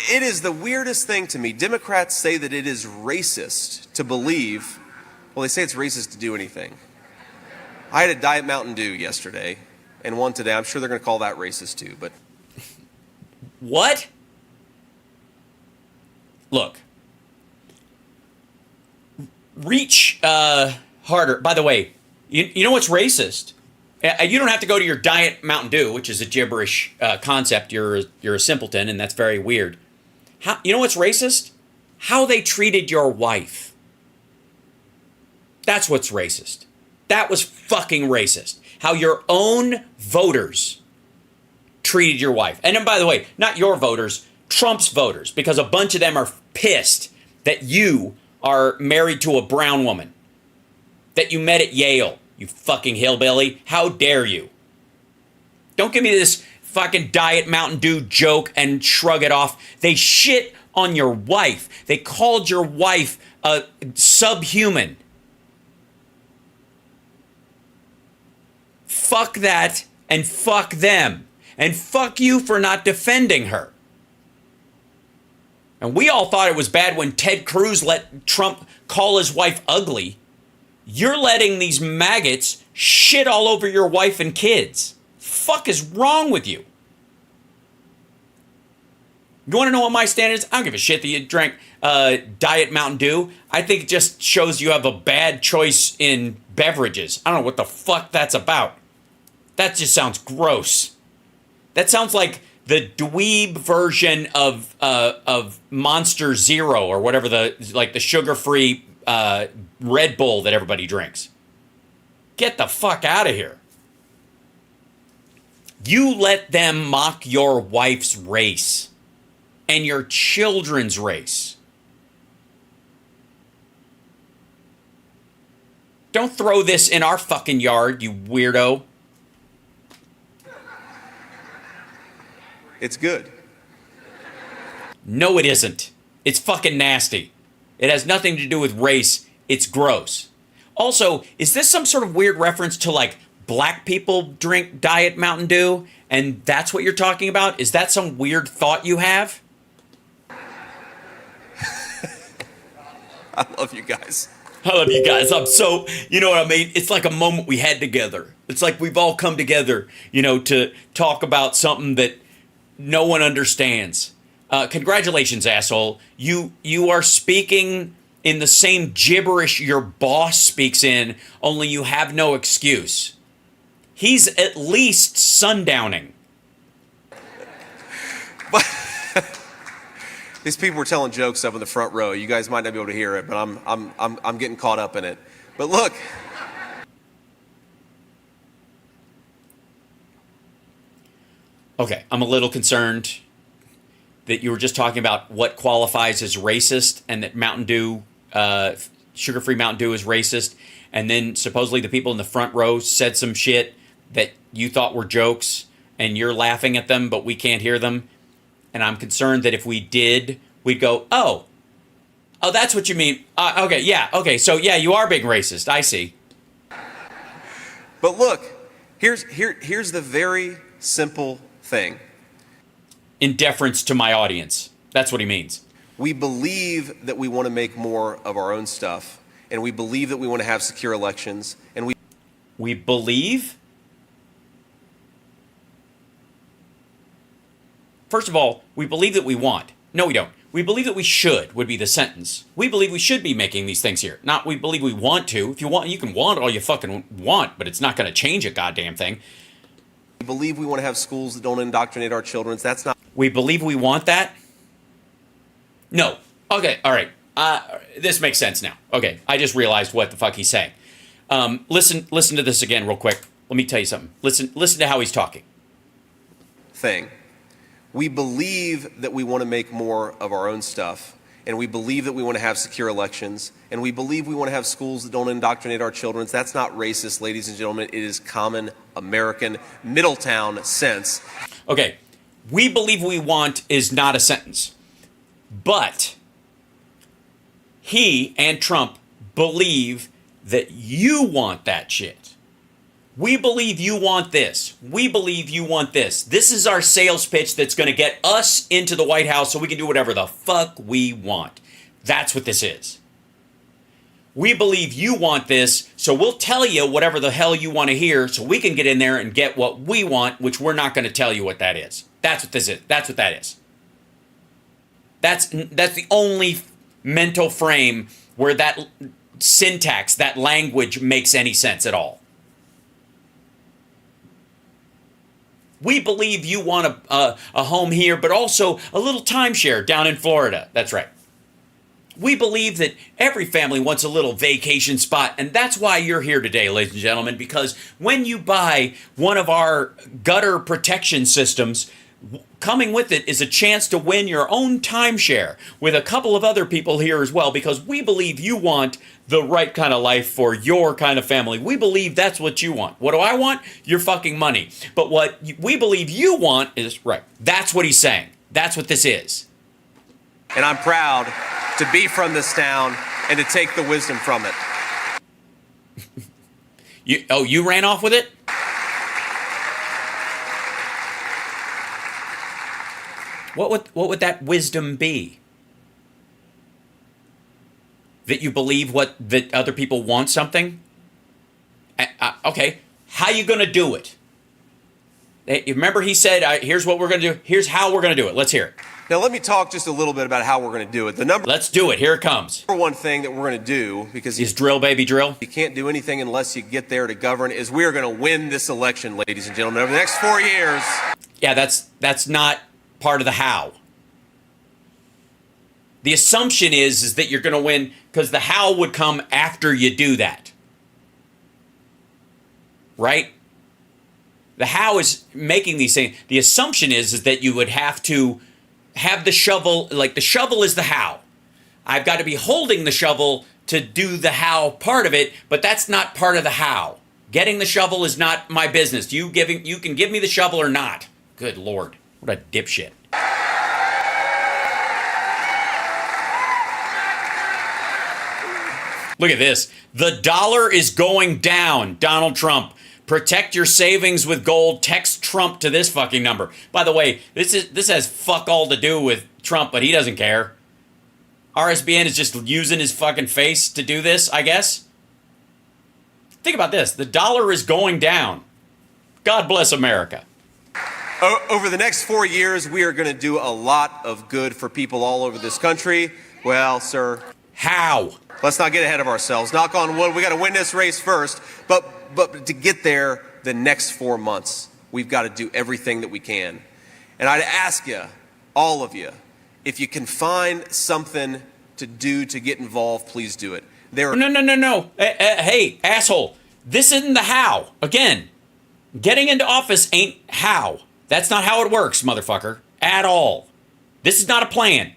It is the weirdest thing to me. Democrats say that it is racist to believe, well, they say it's racist to do anything. I had a Diet Mountain Dew yesterday and one today. I'm sure they're going to call that racist too, but. What? Look. Reach harder. By the way, you know what's racist? You don't have to go to your Diet Mountain Dew, which is a gibberish concept. You're a simpleton, and that's very weird. You know what's racist? How they treated your wife. That's what's racist. That was fucking racist. How your own voters treated your wife. And then, by the way, not your voters, Trump's voters, because a bunch of them are pissed that you are married to a brown woman, that you met at Yale, you fucking hillbilly. How dare you? Don't give me this fucking Diet Mountain Dew joke and shrug it off. They shit on your wife. They called your wife a subhuman. Fuck that, and fuck them. And fuck you for not defending her. And we all thought it was bad when Ted Cruz let Trump call his wife ugly. You're letting these maggots shit all over your wife and kids. Fuck is wrong with you? You want to know what my stand is? I don't give a shit that you drank Diet Mountain Dew. I think it just shows you have a bad choice in beverages. I don't know what the fuck that's about. That just sounds gross. That sounds like the dweeb version of Monster Zero or whatever the sugar-free Red Bull that everybody drinks. Get the fuck out of here. You let them mock your wife's race and your children's race. Don't throw this in our fucking yard, you weirdo. It's good. No, it isn't. It's fucking nasty. It has nothing to do with race. It's gross. Also, is this some sort of weird reference to black people drink Diet Mountain Dew? And that's what you're talking about? Is that some weird thought you have? I love you guys. I love you guys. I'm so, you know what I mean? It's like a moment we had together. It's like we've all come together, to talk about something that no one understands. Congratulations, asshole. You are speaking in the same gibberish your boss speaks in, only you have no excuse. He's at least sundowning. These people were telling jokes up in the front row. You guys might not be able to hear it, but I'm getting caught up in it. But look. Okay, I'm a little concerned that you were just talking about what qualifies as racist and that Mountain Dew, sugar-free Mountain Dew is racist. And then supposedly the people in the front row said some shit that you thought were jokes and you're laughing at them, but we can't hear them. And I'm concerned that if we did, we'd go, oh, that's what you mean. Okay, so yeah, you are being racist. I see. But look, here's the very simple thing. In deference to my audience. That's what he means. We believe that we want to make more of our own stuff, and we believe that we want to have secure elections, and we believe? First of all, we believe that we want. No, we don't. We believe that we should would be the sentence. We believe we should be making these things here. Not we believe we want to. If you want, you can want all you fucking want, but it's not going to change a goddamn thing. We believe we want to have schools that don't indoctrinate our children. That's not. We believe we want that? No. Okay, all right. This makes sense now. Okay, I just realized what the fuck he's saying. Listen to this again real quick. Let me tell you something. Listen to how he's talking. Thing. We believe that we want to make more of our own stuff, and we believe that we want to have secure elections, and we believe we want to have schools that don't indoctrinate our children. That's not racist, ladies and gentlemen. It is common American Middletown sense. Okay, we believe we want is not a sentence, but he and Trump believe that you want that shit. We believe you want this. We believe you want this. This is our sales pitch that's going to get us into the White House so we can do whatever the fuck we want. That's what this is. We believe you want this, so we'll tell you whatever the hell you want to hear so we can get in there and get what we want, which we're not going to tell you what that is. That's what this is. That's what that is. That's the only mental frame where that syntax, that language makes any sense at all. We believe you want a home here, but also a little timeshare down in Florida. That's right. We believe that every family wants a little vacation spot, and that's why you're here today, ladies and gentlemen, because when you buy one of our gutter protection systems, coming with it is a chance to win your own timeshare with a couple of other people here as well, because we believe you want the right kind of life for your kind of family. We believe that's what you want. What do I want? Your fucking money. But what we believe you want is right. That's what he's saying. That's what this is. And I'm proud to be from this town and to take the wisdom from it. You ran off with it? What would that wisdom be? That you believe that other people want something? Okay, how you going to do it? Remember he said, here's what we're going to do. Here's how we're going to do it. Let's hear it. Now let me talk just a little bit about how we're going to do it. Let's do it. Here it comes. Number one thing that we're going to do, because is drill, baby, drill. You can't do anything unless you get there to govern, is we are going to win this election, ladies and gentlemen, over the next 4 years. Yeah, that's not part of the how. The assumption is that you're going to win because the how would come after you do that. Right? The how is making these things. The assumption is that you would have to have the shovel, like the shovel is the how. I've got to be holding the shovel to do the how part of it, but that's not part of the how. Getting the shovel is not my business. You can give me the shovel or not. Good Lord. What a dipshit. Look at this. The dollar is going down. Donald Trump. Protect your savings with gold. Text Trump to this fucking number. By the way, this has fuck all to do with Trump, but he doesn't care. RSBN is just using his fucking face to do this, I guess. Think about this. The dollar is going down. God bless America. Over the next 4 years, we are going to do a lot of good for people all over this country. Well, sir. How? Let's not get ahead of ourselves. Knock on wood. We got to win this race first. But to get there, the next 4 months, we've got to do everything that we can. And I'd ask you, all of you, if you can find something to do to get involved, please do it. No. Hey, asshole. This isn't the how. Again, getting into office ain't how. That's not how it works, motherfucker. At all. This is not a plan.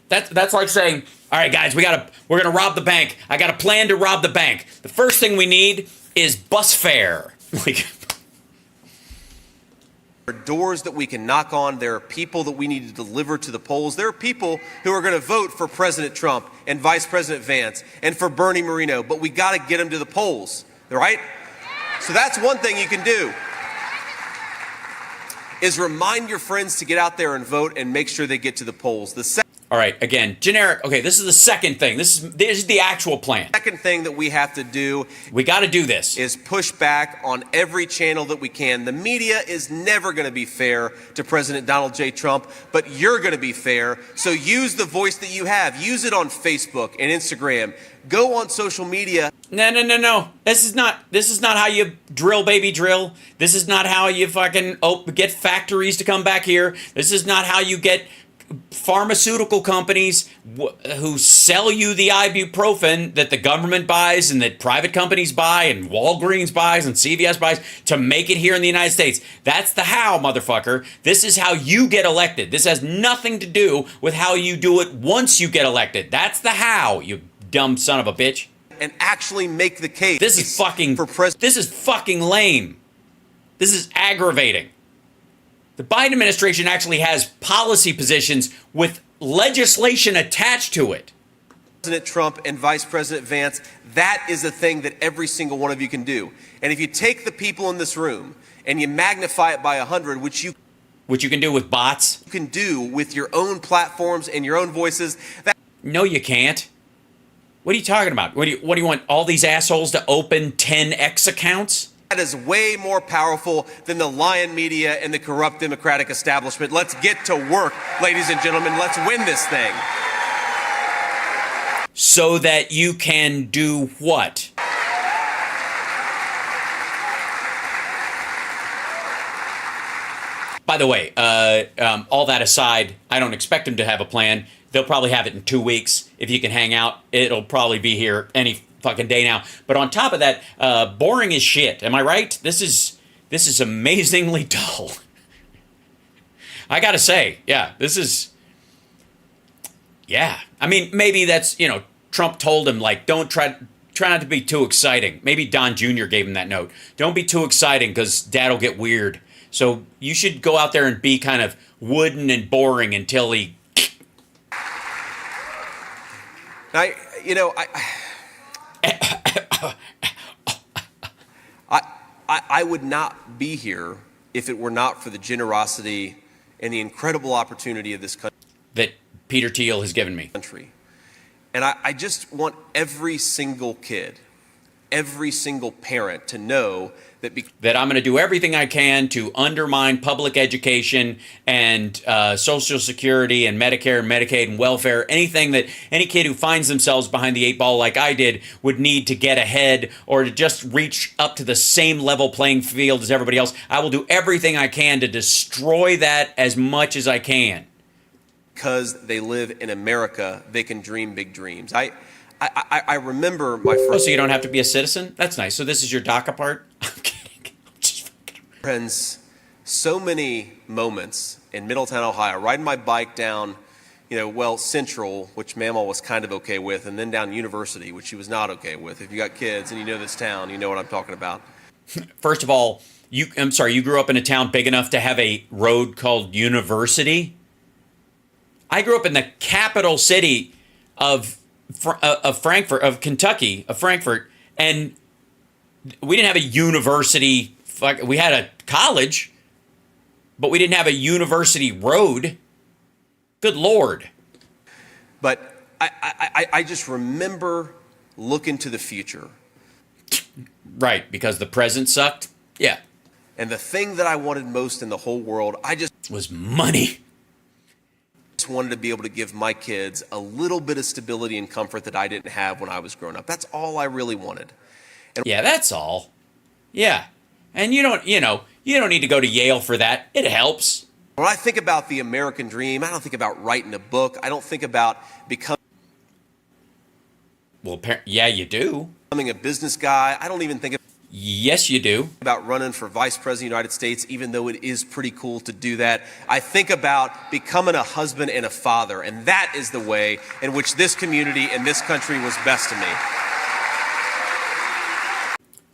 That's like saying, all right, guys, we're gonna rob the bank. I got a plan to rob the bank. The first thing we need is bus fare. Like, there are doors that we can knock on. There are people that we need to deliver to the polls. There are people who are going to vote for President Trump and Vice President Vance and for Bernie Moreno, but we got to get them to the polls, right? So that's one thing you can do, is remind your friends to get out there and vote and make sure they get to the polls. All right, again, generic. Okay, this is the second thing. This is the actual plan. Second thing that we have to do, we got to do this, is push back on every channel that we can. The media is never going to be fair to President Donald J. Trump, but you're going to be fair. So use the voice that you have. Use it on Facebook and Instagram. Go on social media. No. This is not how you drill, baby, drill. This is not how you fucking get factories to come back here. This is not how you get pharmaceutical companies who sell you the ibuprofen that the government buys and that private companies buy and Walgreens buys and CVS buys to make it here in the United States. That's the how, motherfucker. This is how you get elected. This has nothing to do with how you do it once you get elected. That's the how, you dumb son of a bitch. And actually make the case. This is fucking This is fucking lame. This is aggravating. The Biden administration actually has policy positions with legislation attached to it. President Trump and Vice President Vance, that is the thing that every single one of you can do. And if you take the people in this room and you magnify it by 100, which you can do with bots, you can do with your own platforms and your own voices. No, you can't. What are you talking about? What do you want all these assholes to open 10x accounts? That is way more powerful than the lying media and the corrupt Democratic establishment. Let's get to work, ladies and gentlemen. Let's win this thing. So that you can do what? By the way, all that aside, I don't expect them to have a plan. They'll probably have it in 2 weeks. If you can hang out, it'll probably be here any fucking day now. But on top of that, boring as shit. Am I right? This is amazingly dull. I gotta say, yeah, this is. Yeah, I mean, maybe that's Trump told him like, don't try not to be too exciting. Maybe Don Jr. gave him that note. Don't be too exciting because Dad'll get weird. So you should go out there and be kind of wooden and boring until he. I would not be here if it were not for the generosity and the incredible opportunity of this country. That Peter Thiel has given me. And I just want every single kid, every single parent to know that I'm going to do everything I can to undermine public education and Social Security and Medicare and Medicaid and welfare. Anything that any kid who finds themselves behind the 8 ball like I did would need to get ahead or to just reach up to the same level playing field as everybody else. I will do everything I can to destroy that as much as I can. Because they live in America, they can dream big dreams. I remember my first. Oh, so you don't have to be a citizen? That's nice. So this is your DACA part? I'm kidding. Friends, so many moments in Middletown, Ohio, riding my bike down, Central, which Mama was kind of okay with, and then down University, which she was not okay with. If you got kids and you know this town, you know what I'm talking about. First of all, you grew up in a town big enough to have a road called University? I grew up in the capital city of Frankfort, of Kentucky, of Frankfort, and we didn't have a university. We had a college, but we didn't have a university road. Good Lord. But I just remember looking to the future. Right, because the present sucked? Yeah. And the thing that I wanted most in the whole world, was money. Just wanted to be able to give my kids a little bit of stability and comfort that I didn't have when I was growing up. That's all I really wanted. Yeah, that's all. Yeah. And you don't need to go to Yale for that. It helps. When I think about the American dream, I don't think about writing a book. I don't think about becoming. Well, yeah, you do. Becoming a business guy. I don't even think Yes, you do. About running for Vice President of the United States, even though it is pretty cool to do that. I think about becoming a husband and a father, and that is the way in which this community and this country was best to me.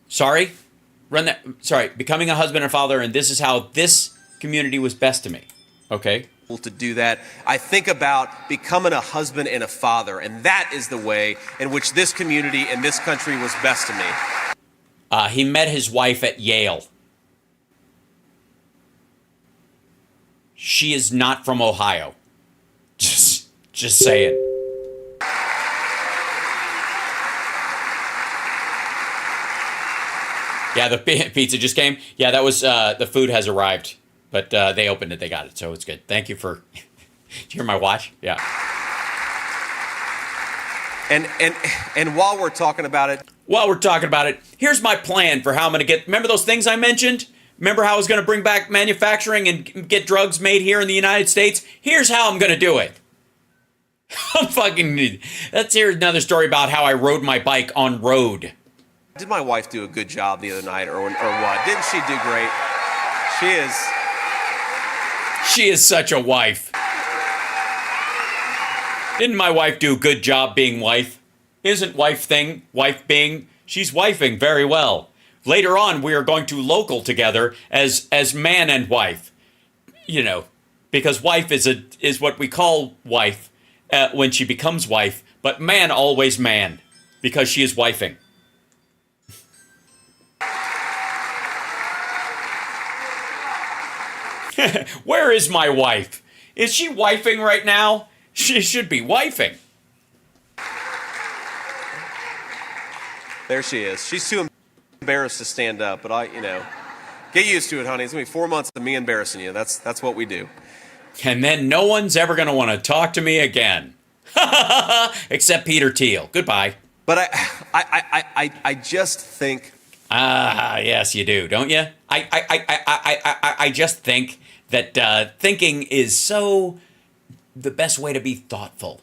Sorry? Becoming a husband and father, and this is how this community was best to me. Okay? To do that, I think about becoming a husband and a father, and that is the way in which this community and this country was best to me. He met his wife at Yale. She is not from Ohio. Just saying. Yeah, the pizza just came. Yeah, that was the food has arrived, but they opened it. They got it, so it's good. Thank you for. Did you hear my watch? Yeah. And while we're talking about it, here's my plan for how I'm going to get. Remember those things I mentioned? Remember how I was going to bring back manufacturing and get drugs made here in the United States? Here's how I'm going to do it. Let's hear another story about how I rode my bike on road. Did my wife do a good job the other night, or what? Didn't she do great? She is such a wife. Didn't my wife do a good job being wife? Isn't wife being? She's wifing very well. Later on, we are going to local together as man and wife. You know, because wife is what we call wife when she becomes wife, but man always man because she is wifing. Where is my wife? Is she wifing right now? She should be wifing. There she is. She's too embarrassed to stand up, but get used to it, honey. It's gonna be 4 months of me embarrassing you. That's what we do. And then no one's ever gonna want to talk to me again, except Peter Thiel. Goodbye. But I just think. Yes, you do, don't you? I just think that thinking is so the best way to be thoughtful.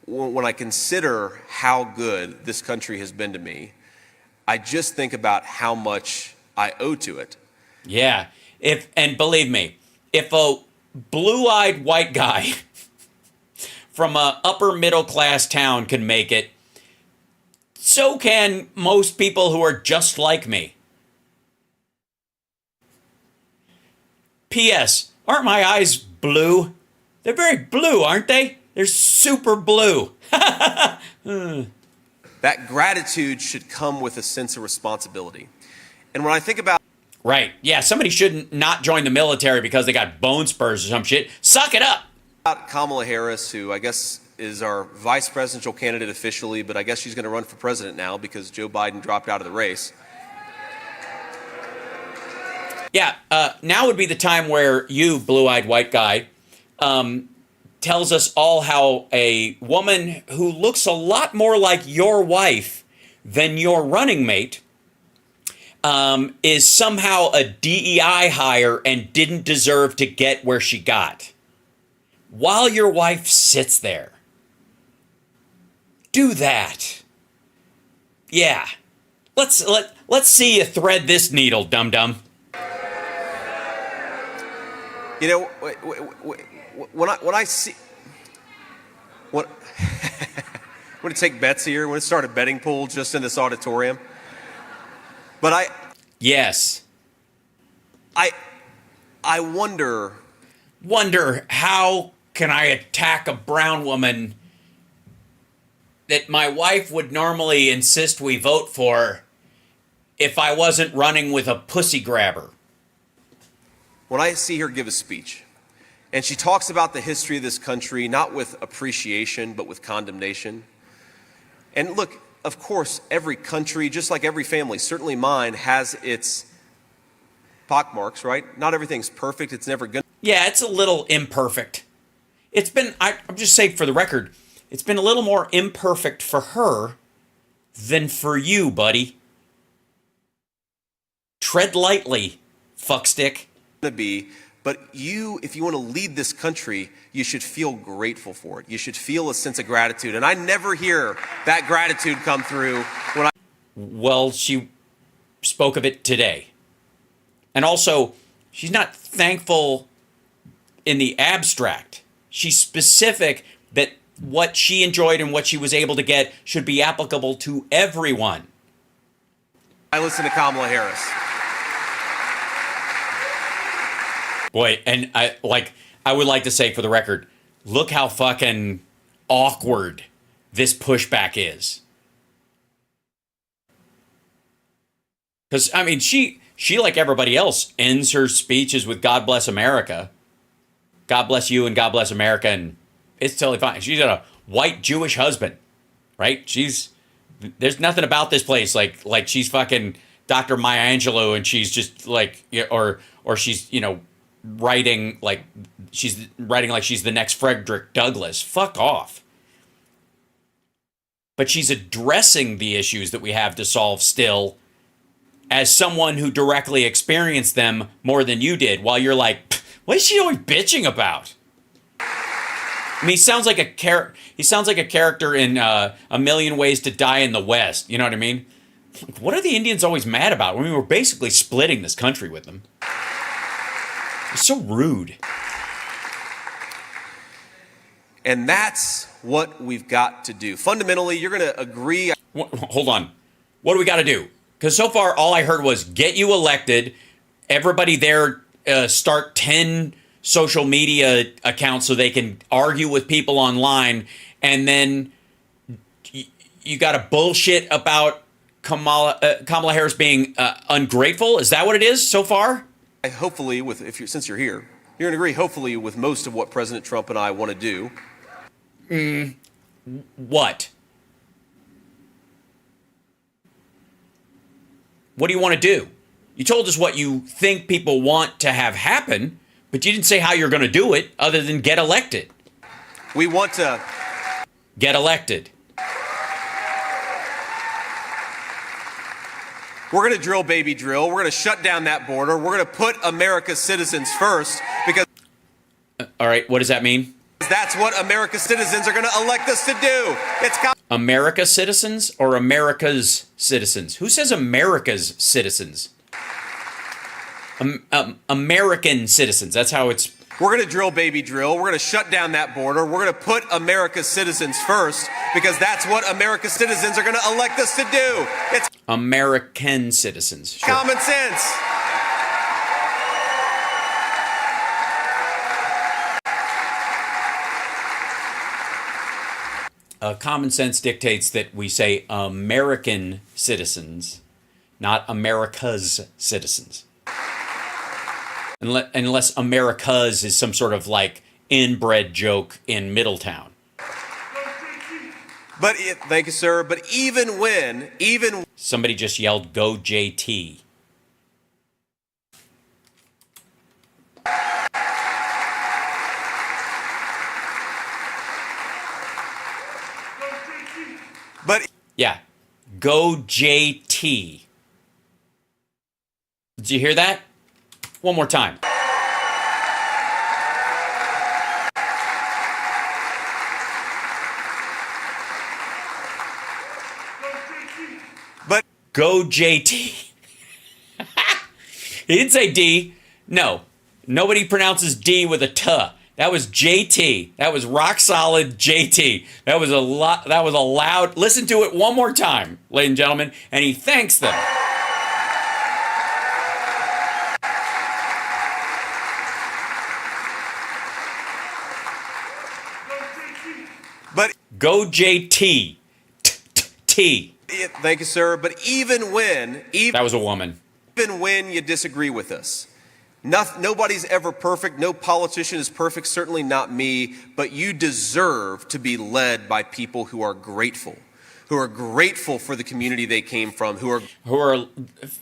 When I consider how good this country has been to me, I just think about how much I owe to it. Yeah. And believe me, if a blue-eyed white guy from a upper middle class town can make it, so can most people who are just like me. P.S. Aren't my eyes blue? They're very blue, aren't they? They're super blue. That gratitude should come with a sense of responsibility. And when I think about... Right. Yeah, somebody shouldn't not join the military because they got bone spurs or some shit. Suck it up. Kamala Harris, who I guess is our vice presidential candidate officially, but I guess she's going to run for president now because Joe Biden dropped out of the race. Yeah, now would be the time where you, blue-eyed white guy, tells us all how a woman who looks a lot more like your wife than your running mate is somehow a DEI hire and didn't deserve to get where she got. While your wife sits there. Do that. Yeah. Let's see you thread this needle, dum-dum. You know, when I see... I'm going to take bets here. I'm going to start a betting pool just in this auditorium. But Yes. I wonder how can I attack a brown woman that my wife would normally insist we vote for if I wasn't running with a pussy grabber. When I see her give a speech, and she talks about the history of this country, not with appreciation, but with condemnation. And look, of course, every country, just like every family, certainly mine, has its pockmarks, right? Not everything's perfect. It's never good. Yeah, it's a little imperfect. It's been, I'm just saying for the record, it's been a little more imperfect for her than for you, buddy. Tread lightly, fuckstick. But if you want to lead this country, you should feel grateful for it. You should feel a sense of gratitude. And I never hear that gratitude come through when I... Well, she spoke of it today. And also, she's not thankful in the abstract. She's specific that what she enjoyed and what she was able to get should be applicable to everyone. I listen to Kamala Harris. Boy, and I would like to say for the record, look how fucking awkward this pushback is. Because, I mean, she like everybody else, ends her speeches with God bless America. God bless you and God bless America and It's totally fine. She's got a white Jewish husband, right? There's nothing about this place like she's fucking Dr. Maya Angelou, and she's just like, or she's, writing like she's the next Frederick Douglass. Fuck off. But she's addressing the issues that we have to solve still, as someone who directly experienced them more than you did, while you're like, what is she always bitching about? I mean, he sounds like a character in A Million Ways to Die in the West. You know what I mean? What are the Indians always mad about? I mean, we're basically splitting this country with them. It's so rude. And that's what we've got to do. Fundamentally, you're going to agree. Hold on. What do we got to do? Because so far, all I heard was get you elected. Everybody there start 10 social media accounts so they can argue with people online. And then you got to bullshit about Kamala Harris being ungrateful. Is that what it is so far? Hopefully, since you're here, you're going to agree, hopefully, with most of what President Trump and I want to do. What? What do you want to do? You told us what you think people want to have happen, but you didn't say how you're going to do it other than get elected. We want to get elected. We're going to drill, baby, drill. We're going to shut down that border. We're going to put America's citizens first because... All right, what does that mean? That's what America's citizens are going to elect us to do. It's America's citizens or America's citizens? Who says America's citizens? American citizens. That's how it's... We're going to drill, baby, drill. We're going to shut down that border. We're going to put America's citizens first because that's what America's citizens are going to elect us to do. It's American citizens. Sure. Common sense. Common sense dictates that we say American citizens, not America's citizens. Unless America's is some sort of like inbred joke in Middletown. But thank you, sir. But even somebody just yelled, "Go JT." But yeah, go JT. Did you hear that? One more time. But go JT. He didn't say D. No. Nobody pronounces D with a T. That was JT. That was rock solid JT. That was a loud. Listen to it one more time, ladies and gentlemen, and he thanks them. But go JT. T. Thank you, sir. But even that was a woman. Even when you disagree with us, nobody's ever perfect. No politician is perfect. Certainly not me. But you deserve to be led by people who are grateful for the community they came from, who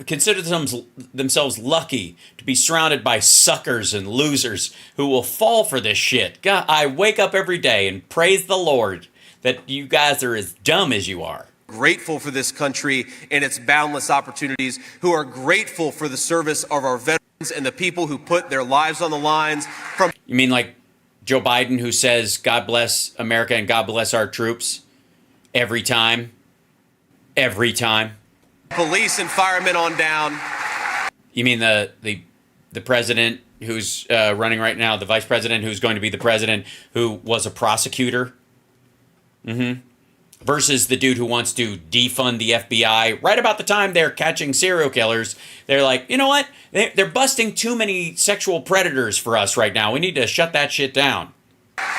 consider themselves lucky to be surrounded by suckers and losers who will fall for this shit. God, I wake up every day and praise the Lord that you guys are as dumb as you are. Grateful for this country and its boundless opportunities, who are grateful for the service of our veterans and the people who put their lives on the lines. You mean like Joe Biden, who says, God bless America and God bless our troops? Every time. Police and firemen on down. You mean the president who's running right now, the vice president who's going to be the president, who was a prosecutor? Versus the dude who wants to defund the FBI. Right about the time they're catching serial killers, they're like, you know what? They're busting too many sexual predators for us right now. We need to shut that shit down.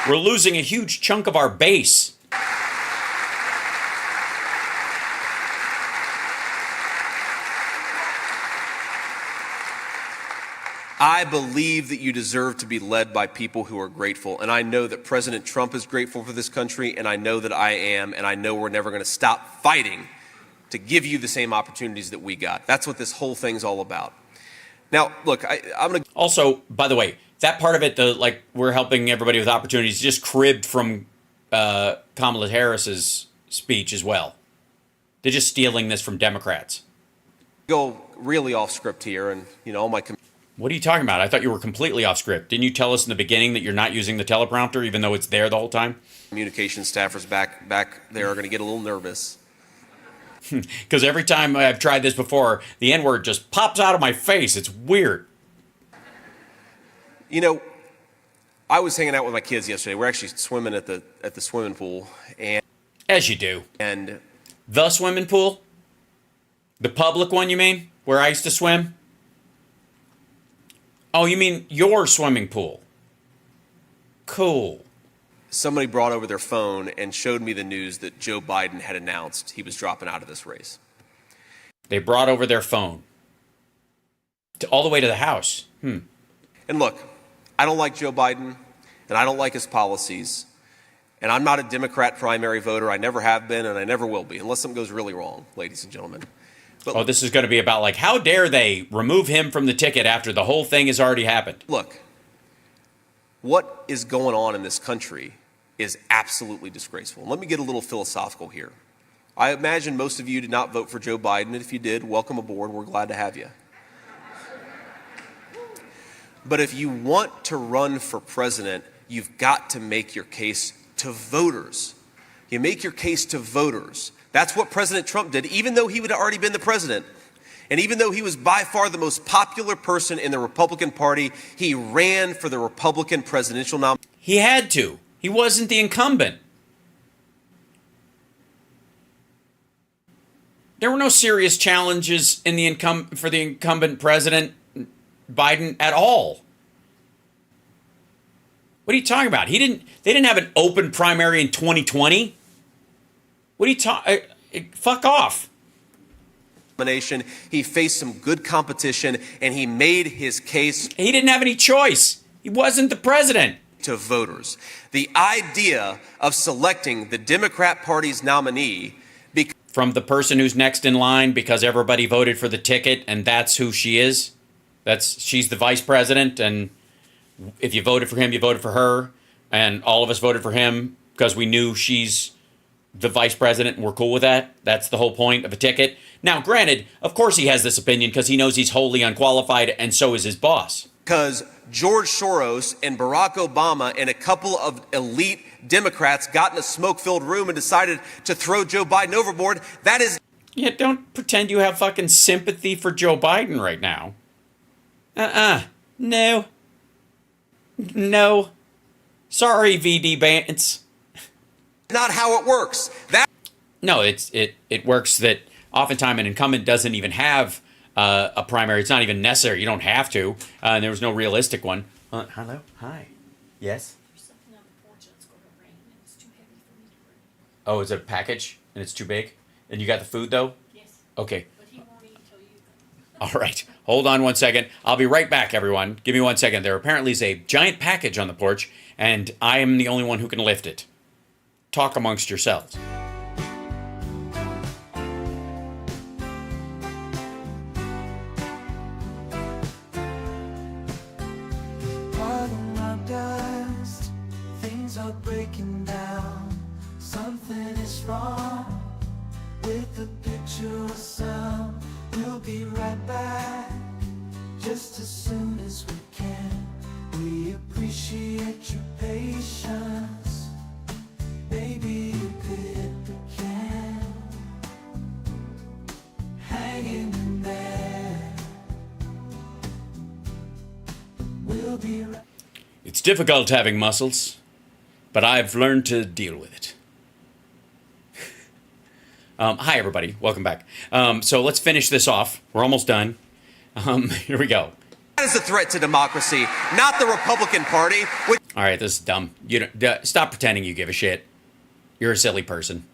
We're losing a huge chunk of our base. I I believe that you deserve to be led by people who are grateful. And I know that President Trump is grateful for this country, and I know that I am, and I know we're never going to stop fighting to give you the same opportunities that we got. That's what this whole thing's all about. Now, look, I'm going to... Also, by the way, that part of it, like we're helping everybody with opportunities, just cribbed from Kamala Harris's speech as well. They're just stealing this from Democrats. Go really off script here, and, you know, all my... What are you talking about? I thought you were completely off script. Didn't you tell us in the beginning that you're not using the teleprompter, even though it's there the whole time? Communication staffers back there are going to get a little nervous. Because every time I've tried this before, the N-word just pops out of my face. It's weird. You know, I was hanging out with my kids yesterday. We're actually swimming at the swimming pool, and as you do. And the swimming pool, the public one, you mean, where I used to swim? Oh, you mean your swimming pool? Cool. Somebody brought over their phone and showed me the news that Joe Biden had announced he was dropping out of this race. They brought over their phone all the way to the house. And look, I don't like Joe Biden, and I don't like his policies, and I'm not a Democrat primary voter. I never have been, and I never will be, unless something goes really wrong, ladies and gentlemen. But this is going to be about, like, how dare they remove him from the ticket after the whole thing has already happened? Look, what is going on in this country is absolutely disgraceful. Let me get a little philosophical here. I imagine most of you did not vote for Joe Biden, and if you did, welcome aboard. We're glad to have you. But if you want to run for president, you've got to make your case to voters. You make your case to voters. That's what President Trump did, even though he would have already been the president. And even though he was by far the most popular person in the Republican Party, he ran for the Republican presidential nomination. He had to. He wasn't the incumbent. There were no serious challenges in the for the incumbent president, Biden, at all. What are you talking about? They didn't have an open primary in 2020. What are you talking? Fuck off. He faced some good competition, and he made his case. He didn't have any choice. He wasn't the president. To voters. The idea of selecting the Democrat Party's nominee from the person who's next in line because everybody voted for the ticket and that's who she is. She's the vice president, and if you voted for him, you voted for her, and all of us voted for him because we knew she's the vice president and we're cool with that. That's the whole point of a ticket. Now, granted, of course he has this opinion because he knows he's wholly unqualified, and so is his boss. Because George Soros and Barack Obama and a couple of elite Democrats got in a smoke-filled room and decided to throw Joe Biden overboard. That is... Yeah, don't pretend you have fucking sympathy for Joe Biden right now. No. No. Sorry, VD Bants. Not how it works. No, it works that oftentimes an incumbent doesn't even have a primary. It's not even necessary. You don't have to. And there was no realistic one. Hello? Hi. Yes? Oh, is it a package and it's too big? And you got the food, though? Yes. Okay. But he won't eat until you. All right. Hold on one second. I'll be right back, everyone. Give me 1 second. There apparently is a giant package on the porch, and I am the only one who can lift it. Talk amongst yourselves. Things are breaking down. Something is wrong with the picture or sound. We'll be right back just as soon as we can. We appreciate your patience. Baby, you could begin hanging in there. We'll be right. It's difficult having muscles, but I've learned to deal with it. Hi, everybody. Welcome back. So let's finish this off. We're almost done. Here we go. That is a threat to democracy, not the Republican Party. All right, this is dumb. Stop pretending you give a shit. You're a silly person.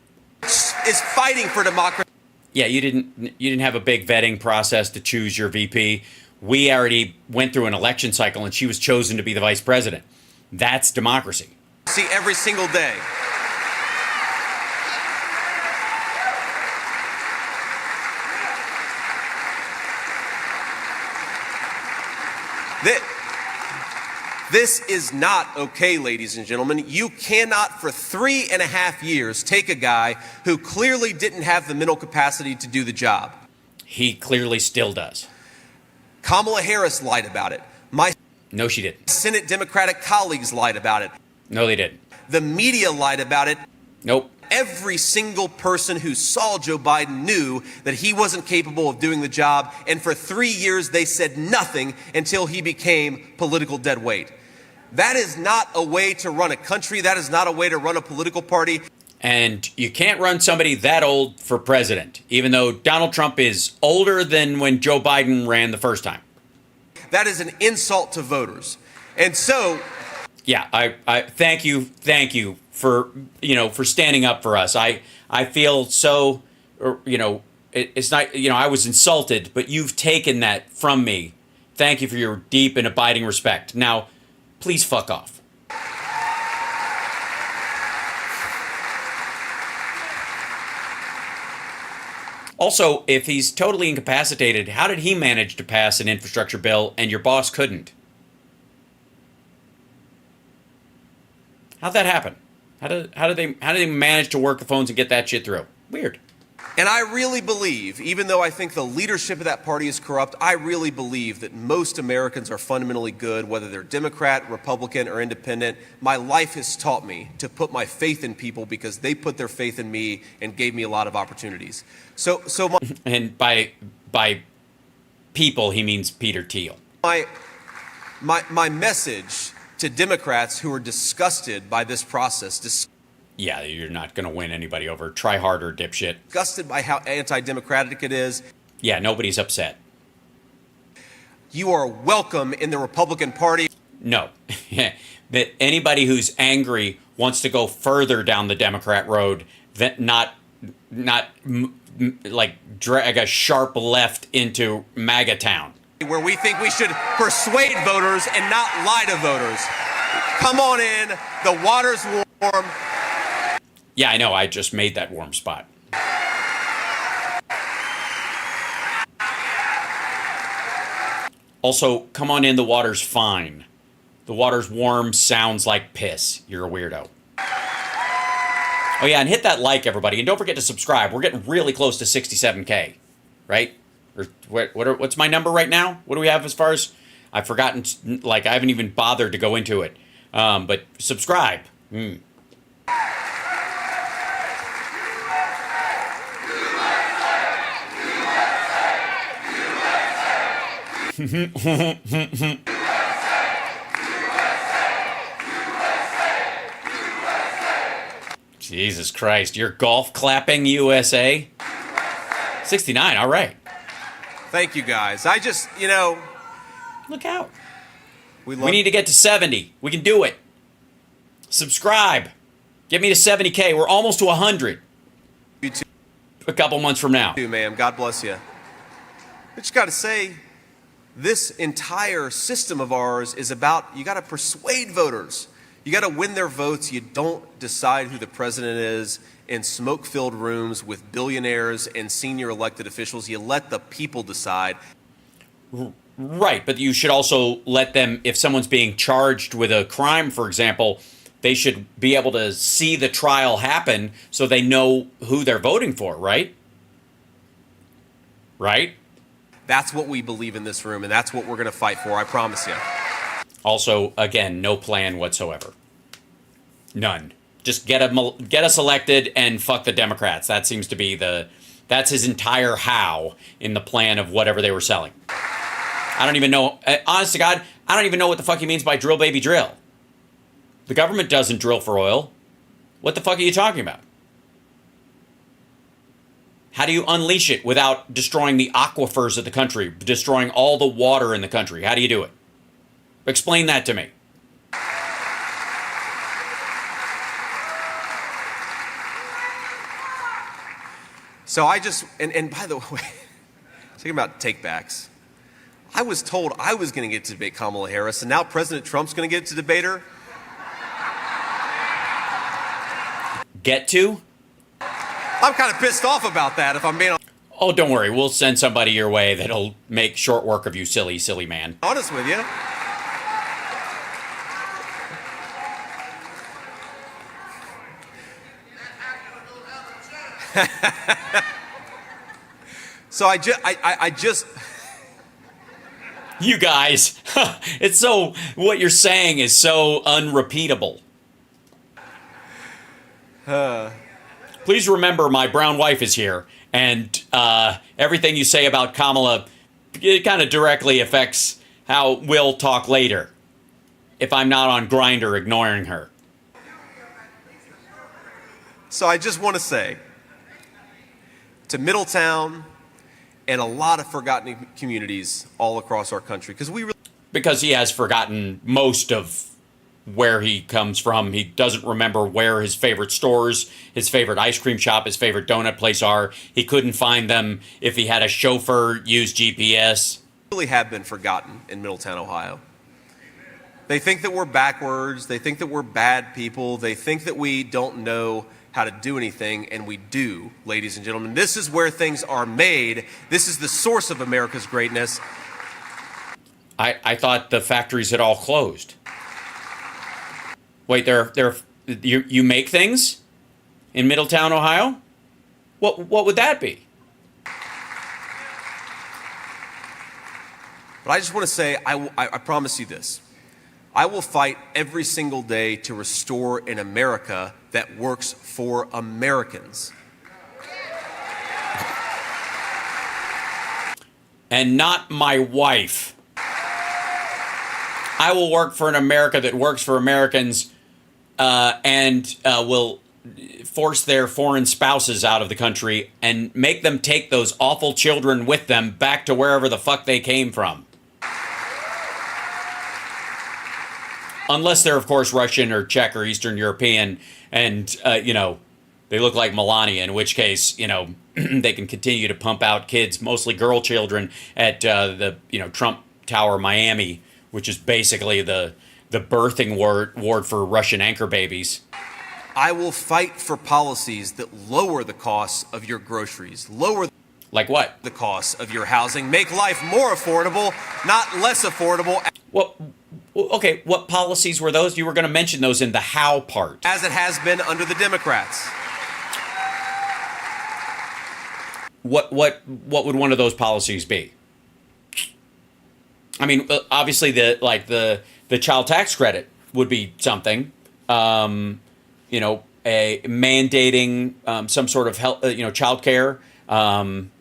Is fighting for democracy. Yeah, you didn't have a big vetting process to choose your VP. We already went through an election cycle and she was chosen to be the vice president. That's democracy. See every single day. This is not okay, ladies and gentlemen. You cannot, for 3.5 years, take a guy who clearly didn't have the mental capacity to do the job. He clearly still does. Kamala Harris lied about it. No, she didn't. Senate Democratic colleagues lied about it. No, they didn't. The media lied about it. Nope. Every single person who saw Joe Biden knew that he wasn't capable of doing the job, and for 3 years they said nothing until he became political dead weight. That is not a way to run a country. That is not a way to run a political party. And you can't run somebody that old for president, even though Donald Trump is older than when Joe Biden ran the first time. That is an insult to voters. And so... Yeah, I thank you for, for standing up for us. I feel so, it's not, I was insulted, but you've taken that from me. Thank you for your deep and abiding respect. Now, please fuck off. Also, if he's totally incapacitated, how did he manage to pass an infrastructure bill and your boss couldn't? How'd that happen? How did they manage to work the phones and get that shit through? Weird. And I really believe, even though I think the leadership of that party is corrupt, I really believe that most Americans are fundamentally good, whether they're Democrat, Republican, or independent. My life has taught me to put my faith in people because they put their faith in me and gave me a lot of opportunities. And by people, he means Peter Thiel. My message to Democrats who are disgusted by this process, yeah, you're not going to win anybody over. Try harder, dipshit. Disgusted by how anti-democratic it is. Yeah, nobody's upset. You are welcome in the Republican Party. No. That anybody who's angry wants to go further down the Democrat road, that not like drag a sharp left into MAGA town. Where we think we should persuade voters and not lie to voters. Come on in. The water's warm. Yeah, I know. I just made that warm spot. Also, come on in. The water's fine. The water's warm sounds like piss. You're a weirdo. Oh, yeah, and hit that like, everybody. And don't forget to subscribe. We're getting really close to 67K, right? Or what's my number right now? What do we have as far as... I've forgotten, like, I haven't even bothered to go into it. But subscribe. Jesus Christ, you're golf clapping USA? 69, all right. Thank you, guys. I just, Look out. We need to get to 70. We can do it. Subscribe. Get me to 70K. We're almost to 100. You too. A couple months from now. You too, ma'am. God bless you. I just got to say, this entire system of ours is about, you got to persuade voters. You got to win their votes. You don't decide who the president is in smoke-filled rooms with billionaires and senior elected officials. You let the people decide. Right, but you should also let them, if someone's being charged with a crime, for example, they should be able to see the trial happen so they know who they're voting for, right? Right? That's what we believe in this room, and that's what we're going to fight for, I promise you. Also, again, no plan whatsoever. None. Just get us elected and fuck the Democrats. That seems to be that's his entire how in the plan of whatever they were selling. I don't even know, honest to God, I don't even know what the fuck he means by drill baby drill. The government doesn't drill for oil. What the fuck are you talking about? How do you unleash it without destroying the aquifers of the country, destroying all the water in the country? How do you do it? Explain that to me. So I just, and by the way, talking about take-backs, I was told I was going to get to debate Kamala Harris, and now President Trump's going to get to debate her. Get to? I'm kind of pissed off about that, if I'm being Oh, don't worry. We'll send somebody your way that'll make short work of you, silly, silly man. honest with you. So I just You guys, it's so, what you're saying is so unrepeatable. Please remember my brown wife is here, and everything you say about Kamala, it kind of directly affects how we'll talk later if I'm not on Grindr ignoring her. So I just want to say to Middletown and a lot of forgotten communities all across our country, because he has forgotten most of where he comes from. He doesn't remember where his favorite stores, his favorite ice cream shop, his favorite donut place are. He couldn't find them if he had a chauffeur use GPS. really have been forgotten in Middletown, Ohio. They think that we're backwards. They think that we're bad people. They think that we don't know how to do anything, and we do, ladies and gentlemen. This is where things are made. This is the source of America's greatness. I thought the factories had all closed. Wait, you make things in Middletown, Ohio? What would that be? But I just want to say, I promise you this. I will fight every single day to restore an America that works for Americans. And not my wife. I will work for an America that works for Americans and will force their foreign spouses out of the country and make them take those awful children with them back to wherever the fuck they came from. Unless they're, of course, Russian or Czech or Eastern European and, they look like Melania, in which case, they can continue to pump out kids, mostly girl children, at the Trump Tower, Miami, which is basically the birthing ward for Russian anchor babies. I will fight for policies that lower the costs of your groceries, like what? The costs of your housing, make life more affordable, not less affordable. Okay, what policies were those? You were going to mention those in the how part. As it has been under the Democrats. What would one of those policies be? I mean, obviously the child tax credit would be something. Mandating some sort of health, child care,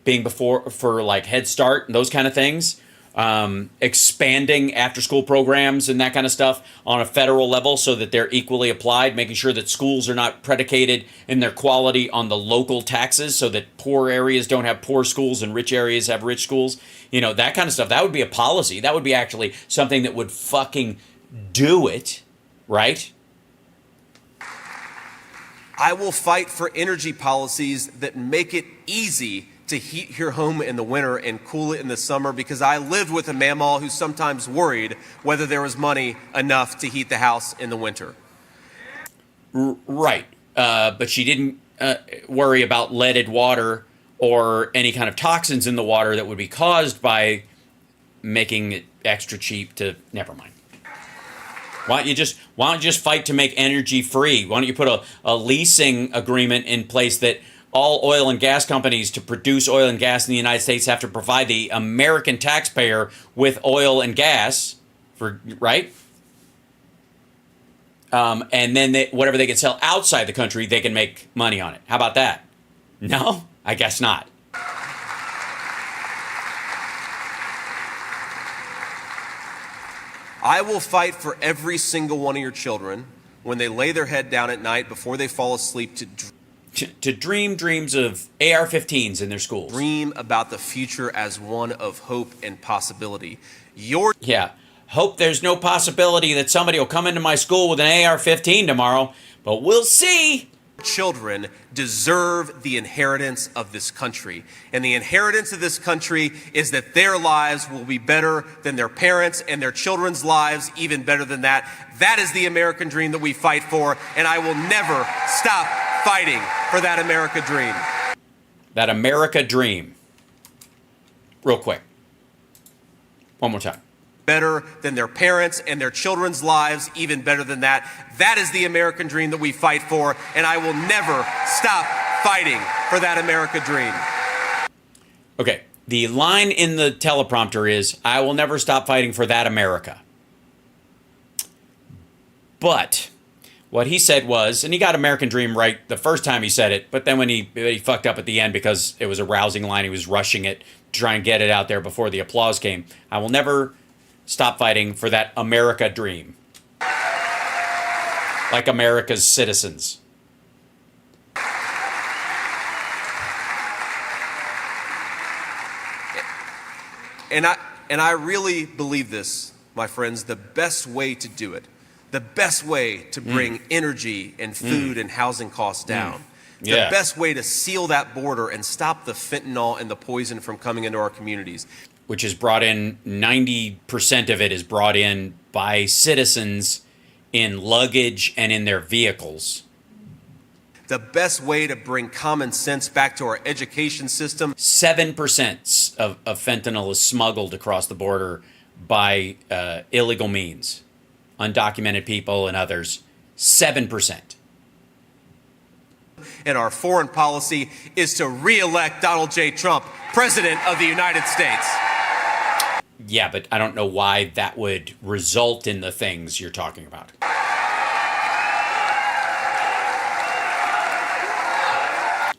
being for like Head Start and those kind of things. Expanding after-school programs and that kind of stuff on a federal level so that they're equally applied, making sure that schools are not predicated in their quality on the local taxes so that poor areas don't have poor schools and rich areas have rich schools. That kind of stuff. That would be a policy. That would be actually something that would fucking do it, right? I will fight for energy policies that make it easy to heat your home in the winter and cool it in the summer, because I lived with a mamaw who sometimes worried whether there was money enough to heat the house in the winter. Right. But she didn't worry about leaded water or any kind of toxins in the water that would be caused by making it extra cheap to... Never mind. Why don't you just fight to make energy free? Why don't you put a leasing agreement in place that all oil and gas companies to produce oil and gas in the United States have to provide the American taxpayer with oil and gas, right? And then whatever they can sell outside the country, they can make money on it. How about that? No? I guess not. I will fight for every single one of your children when they lay their head down at night before they fall asleep to dream dreams of AR-15s in their schools. Dream about the future as one of hope and possibility. Hope there's no possibility that somebody will come into my school with an AR-15 tomorrow, but we'll see. children deserve the inheritance of this country. And the inheritance of this country is that their lives will be better than their parents and their children's lives even better than that. That is the American dream that we fight for, and I will never stop fighting for that America dream. That America dream. Real quick. One more time. Better than their parents and their children's lives, even better than that. That is the American dream that we fight for, and I will never stop fighting for that America dream. Okay, the line in the teleprompter is, I will never stop fighting for that America. But what he said was, and he got American dream right the first time he said it, but then when he fucked up at the end because it was a rousing line, he was rushing it to try and get it out there before the applause came. I will never stop fighting for that America dream. Like America's citizens. And I really believe this, my friends, the best way to do it, the best way to bring energy and food and housing costs down, the best way to seal that border and stop the fentanyl and the poison from coming into our communities. Which is brought in, 90% of it is brought in by citizens in luggage and in their vehicles. The best way to bring common sense back to our education system. 7% of fentanyl is smuggled across the border by illegal means. Undocumented people and others. 7%. And our foreign policy is to re-elect Donald J. Trump, President of the United States. Yeah, but I don't know why that would result in the things you're talking about.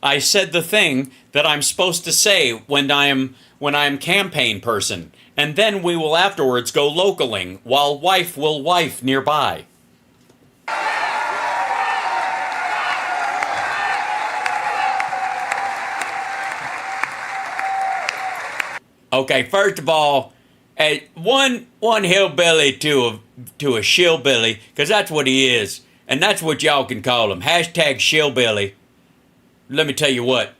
I said the thing that I'm supposed to say when I'm campaign person, and then we will afterwards go localing while wife will wife nearby. Okay, first of all, one hillbilly to a shillbilly, because that's what he is, and that's what y'all can call him. Hashtag shillbilly. Let me tell you what,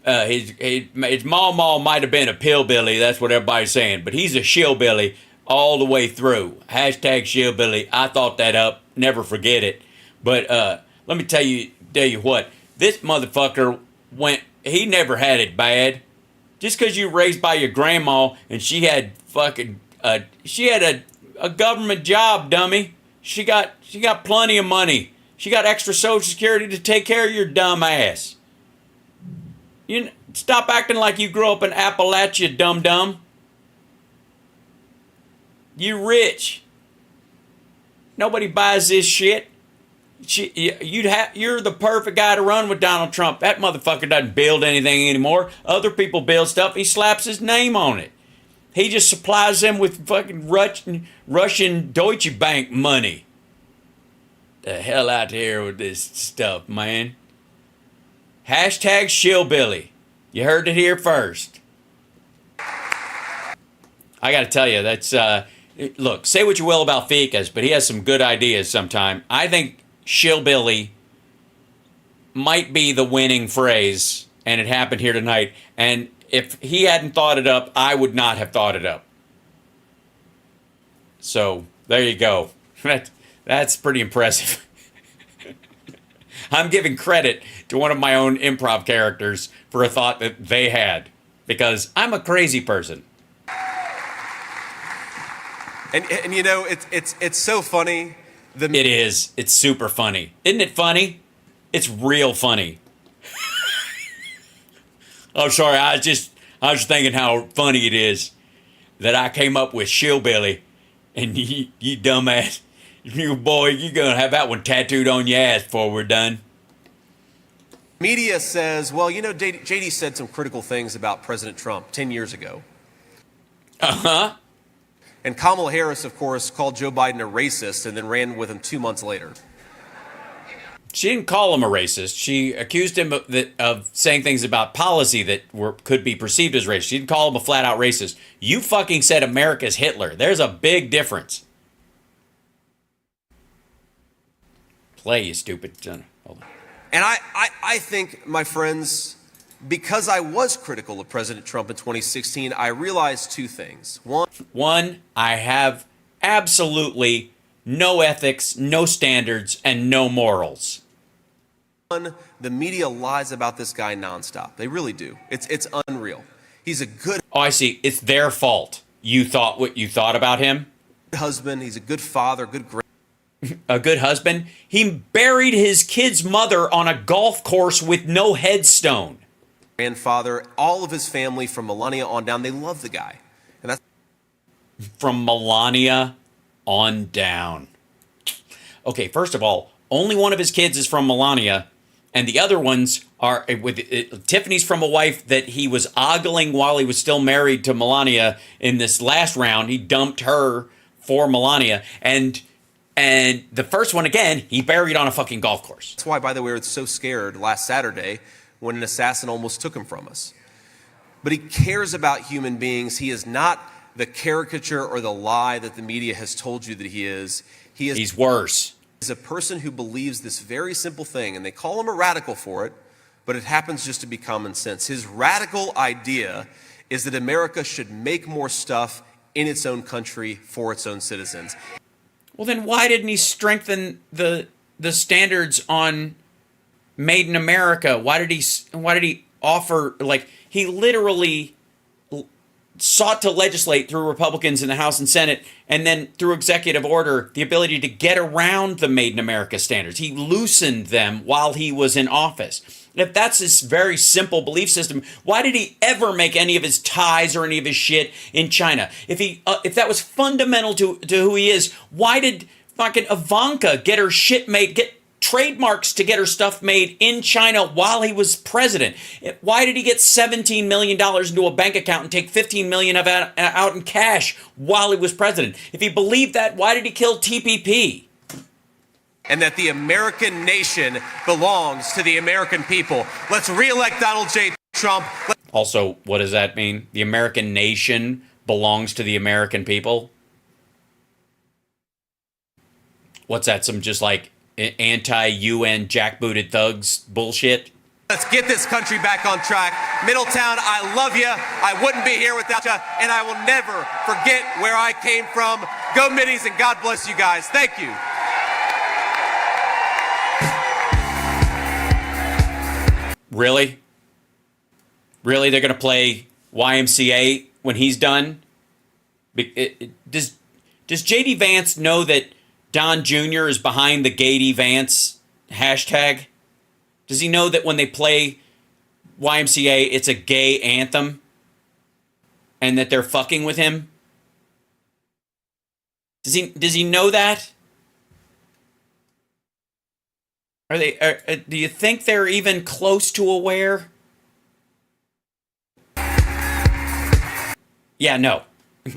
his mama might have been a pillbilly, that's what everybody's saying, but he's a shillbilly all the way through. Hashtag shillbilly. I thought that up, never forget it. But let me tell you what, this motherfucker he never had it bad. Just because you were raised by your grandma and she had a government job, dummy. She got plenty of money. She got extra Social Security to take care of your dumb ass. You stop acting like you grew up in Appalachia, dum-dum. You rich. Nobody buys this shit. You're the perfect guy to run with Donald Trump. That motherfucker doesn't build anything anymore. Other people build stuff. He slaps his name on it. He just supplies them with fucking Russian Deutsche Bank money. The hell out here with this stuff, man. Hashtag shillbilly. You heard it here first. I got to tell you, that's look. Say what you will about Ficas, but he has some good ideas. Sometime I think shillbilly might be the winning phrase, and it happened here tonight. And if he hadn't thought it up, I would not have thought it up. So there you go. That's pretty impressive. I'm giving credit to one of my own improv characters for a thought that they had, because I'm a crazy person. And you know, it's so funny. It is. It's super funny. Isn't it funny? It's real funny. Oh, sorry. I was thinking how funny it is that I came up with shillbilly, and you dumbass, you boy, you're gonna have that one tattooed on your ass before we're done. Media says, well, you know, JD said some critical things about President Trump 10 years ago. Uh-huh. And Kamala Harris, of course, called Joe Biden a racist and then ran with him 2 months later. She didn't call him a racist. She accused him of saying things about policy that could be perceived as racist. She didn't call him a flat-out racist. You fucking said America's Hitler. There's a big difference. Play, you stupid son. Hold on. And I think, my friends, because I was critical of President Trump in 2016, I realized two things. One, I have absolutely no ethics, no standards, and no morals. One, the media lies about this guy nonstop. They really do. It's unreal. He's a good Oh, I see. It's their fault. You thought what you thought about him? husband. He's a good father, a good husband. He buried his kid's mother on a golf course with no headstone. grandfather. All of his family from Melania on down, they love the guy. And that's From Melania on down. Okay, first of all, only one of his kids is from Melania, and the other ones are with Tiffany's from a wife that he was ogling while he was still married to Melania. In this last round, he dumped her for Melania, and the first one again, he buried on a fucking golf course. That's why, by the way, we were so scared last Saturday when an assassin almost took him from us. But he cares about human beings. He is not the caricature or the lie that the media has told you that he is. He's worse. He's a person who believes this very simple thing, and they call him a radical for it, but it happens just to be common sense. His radical idea is that America should make more stuff in its own country for its own citizens. Well, then why didn't he strengthen the standards on Made in America? Why did he offer, like, he literally sought to legislate through Republicans in the House and Senate, and then through executive order, the ability to get around the Made in America standards. He loosened them while he was in office. If that's his very simple belief system, why did he ever make any of his ties or any of his shit in China? If that was fundamental to who he is, why did fucking Ivanka get her shit made, get trademarks to get her stuff made in China while he was president? Why did he get $17 million into a bank account and take $15 million of it out in cash while he was president? If he believed that, why did he kill TPP? And that the American nation belongs to the American people. Let's re-elect Donald J. Trump. Also, what does that mean? The American nation belongs to the American people? What's that, some just like anti-UN jackbooted thugs bullshit? Let's get this country back on track. Middletown, I love you. I wouldn't be here without you, and I will never forget where I came from. Go Middies, and God bless you guys. Thank you. Really? Really, they're going to play YMCA when he's done? Does J.D. Vance know that Don Jr. is behind the J.D. Vance hashtag? Does he know that when they play YMCA, it's a gay anthem? And that they're fucking with him? Does he know that? Do you think they're even close to aware? Yeah, no.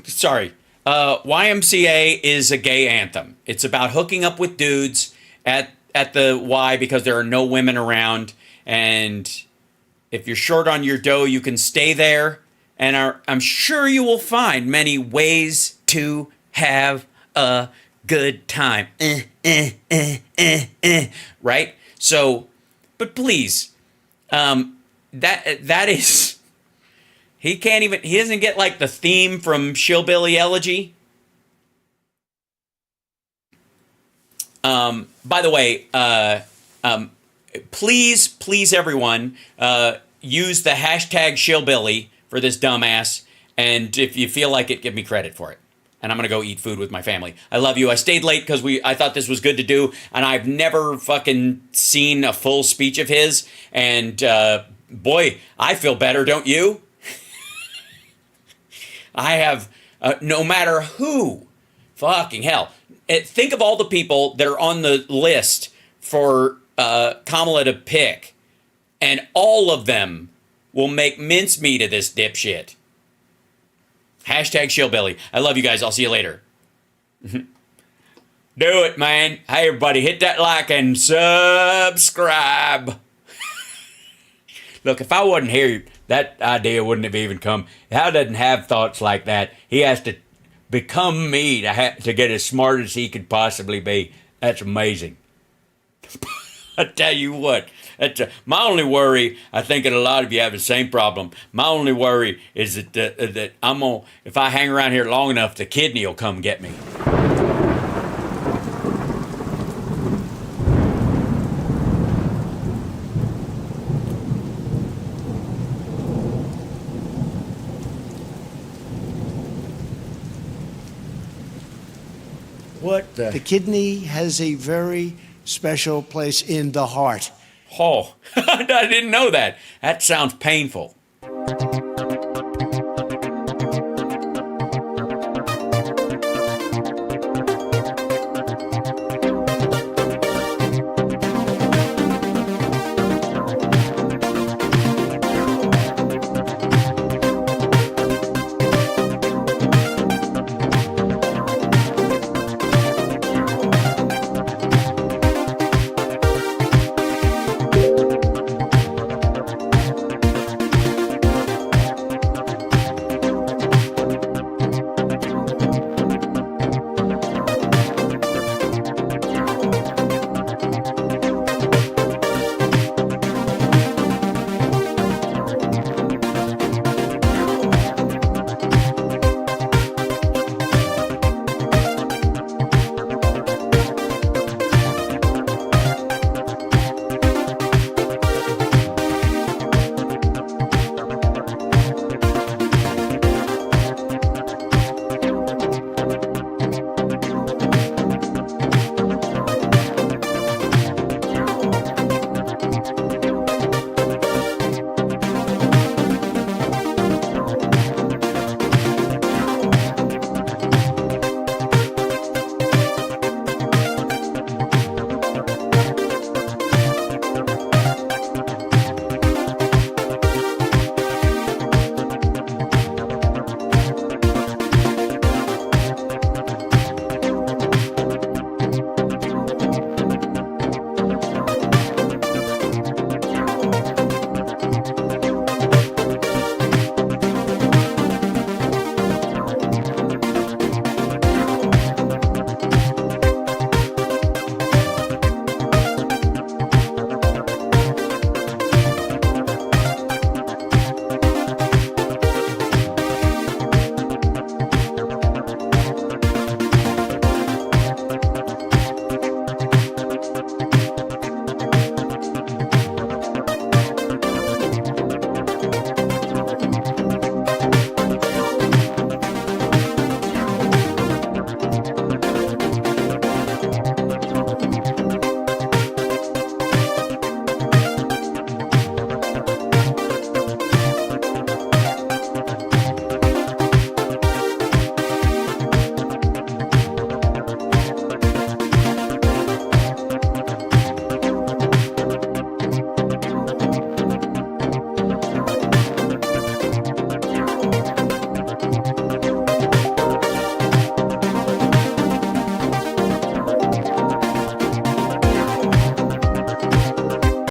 Sorry. YMCA is a gay anthem. It's about hooking up with dudes at the Y because there are no women around. And if you're short on your dough, you can stay there. And I'm sure you will find many ways to have a good time. Right? So, but please, that is, he doesn't get like the theme from Shillbilly Elegy. By the way, please everyone, use the hashtag Shillbilly for this dumbass. And if you feel like it, give me credit for it. And I'm going to go eat food with my family. I love you. I stayed late because I thought this was good to do. And I've never fucking seen a full speech of his. And boy, I feel better, don't you? I have, no matter who, fucking hell. Think of all the people that are on the list for Kamala to pick. And all of them will make mincemeat of this dipshit. Hashtag Shillbilly. I love you guys. I'll see you later. Do it, man. Hey, everybody, hit that like and subscribe. Look, if I wasn't here, that idea wouldn't have even come. Hal doesn't have thoughts like that. He has to become me to get as smart as he could possibly be. That's amazing. I tell you what, my only worry, I think that a lot of you have the same problem. My only worry is that if I hang around here long enough, the kidney will come get me. What the kidney has a very special place in the heart. Oh, I didn't know that. That sounds painful.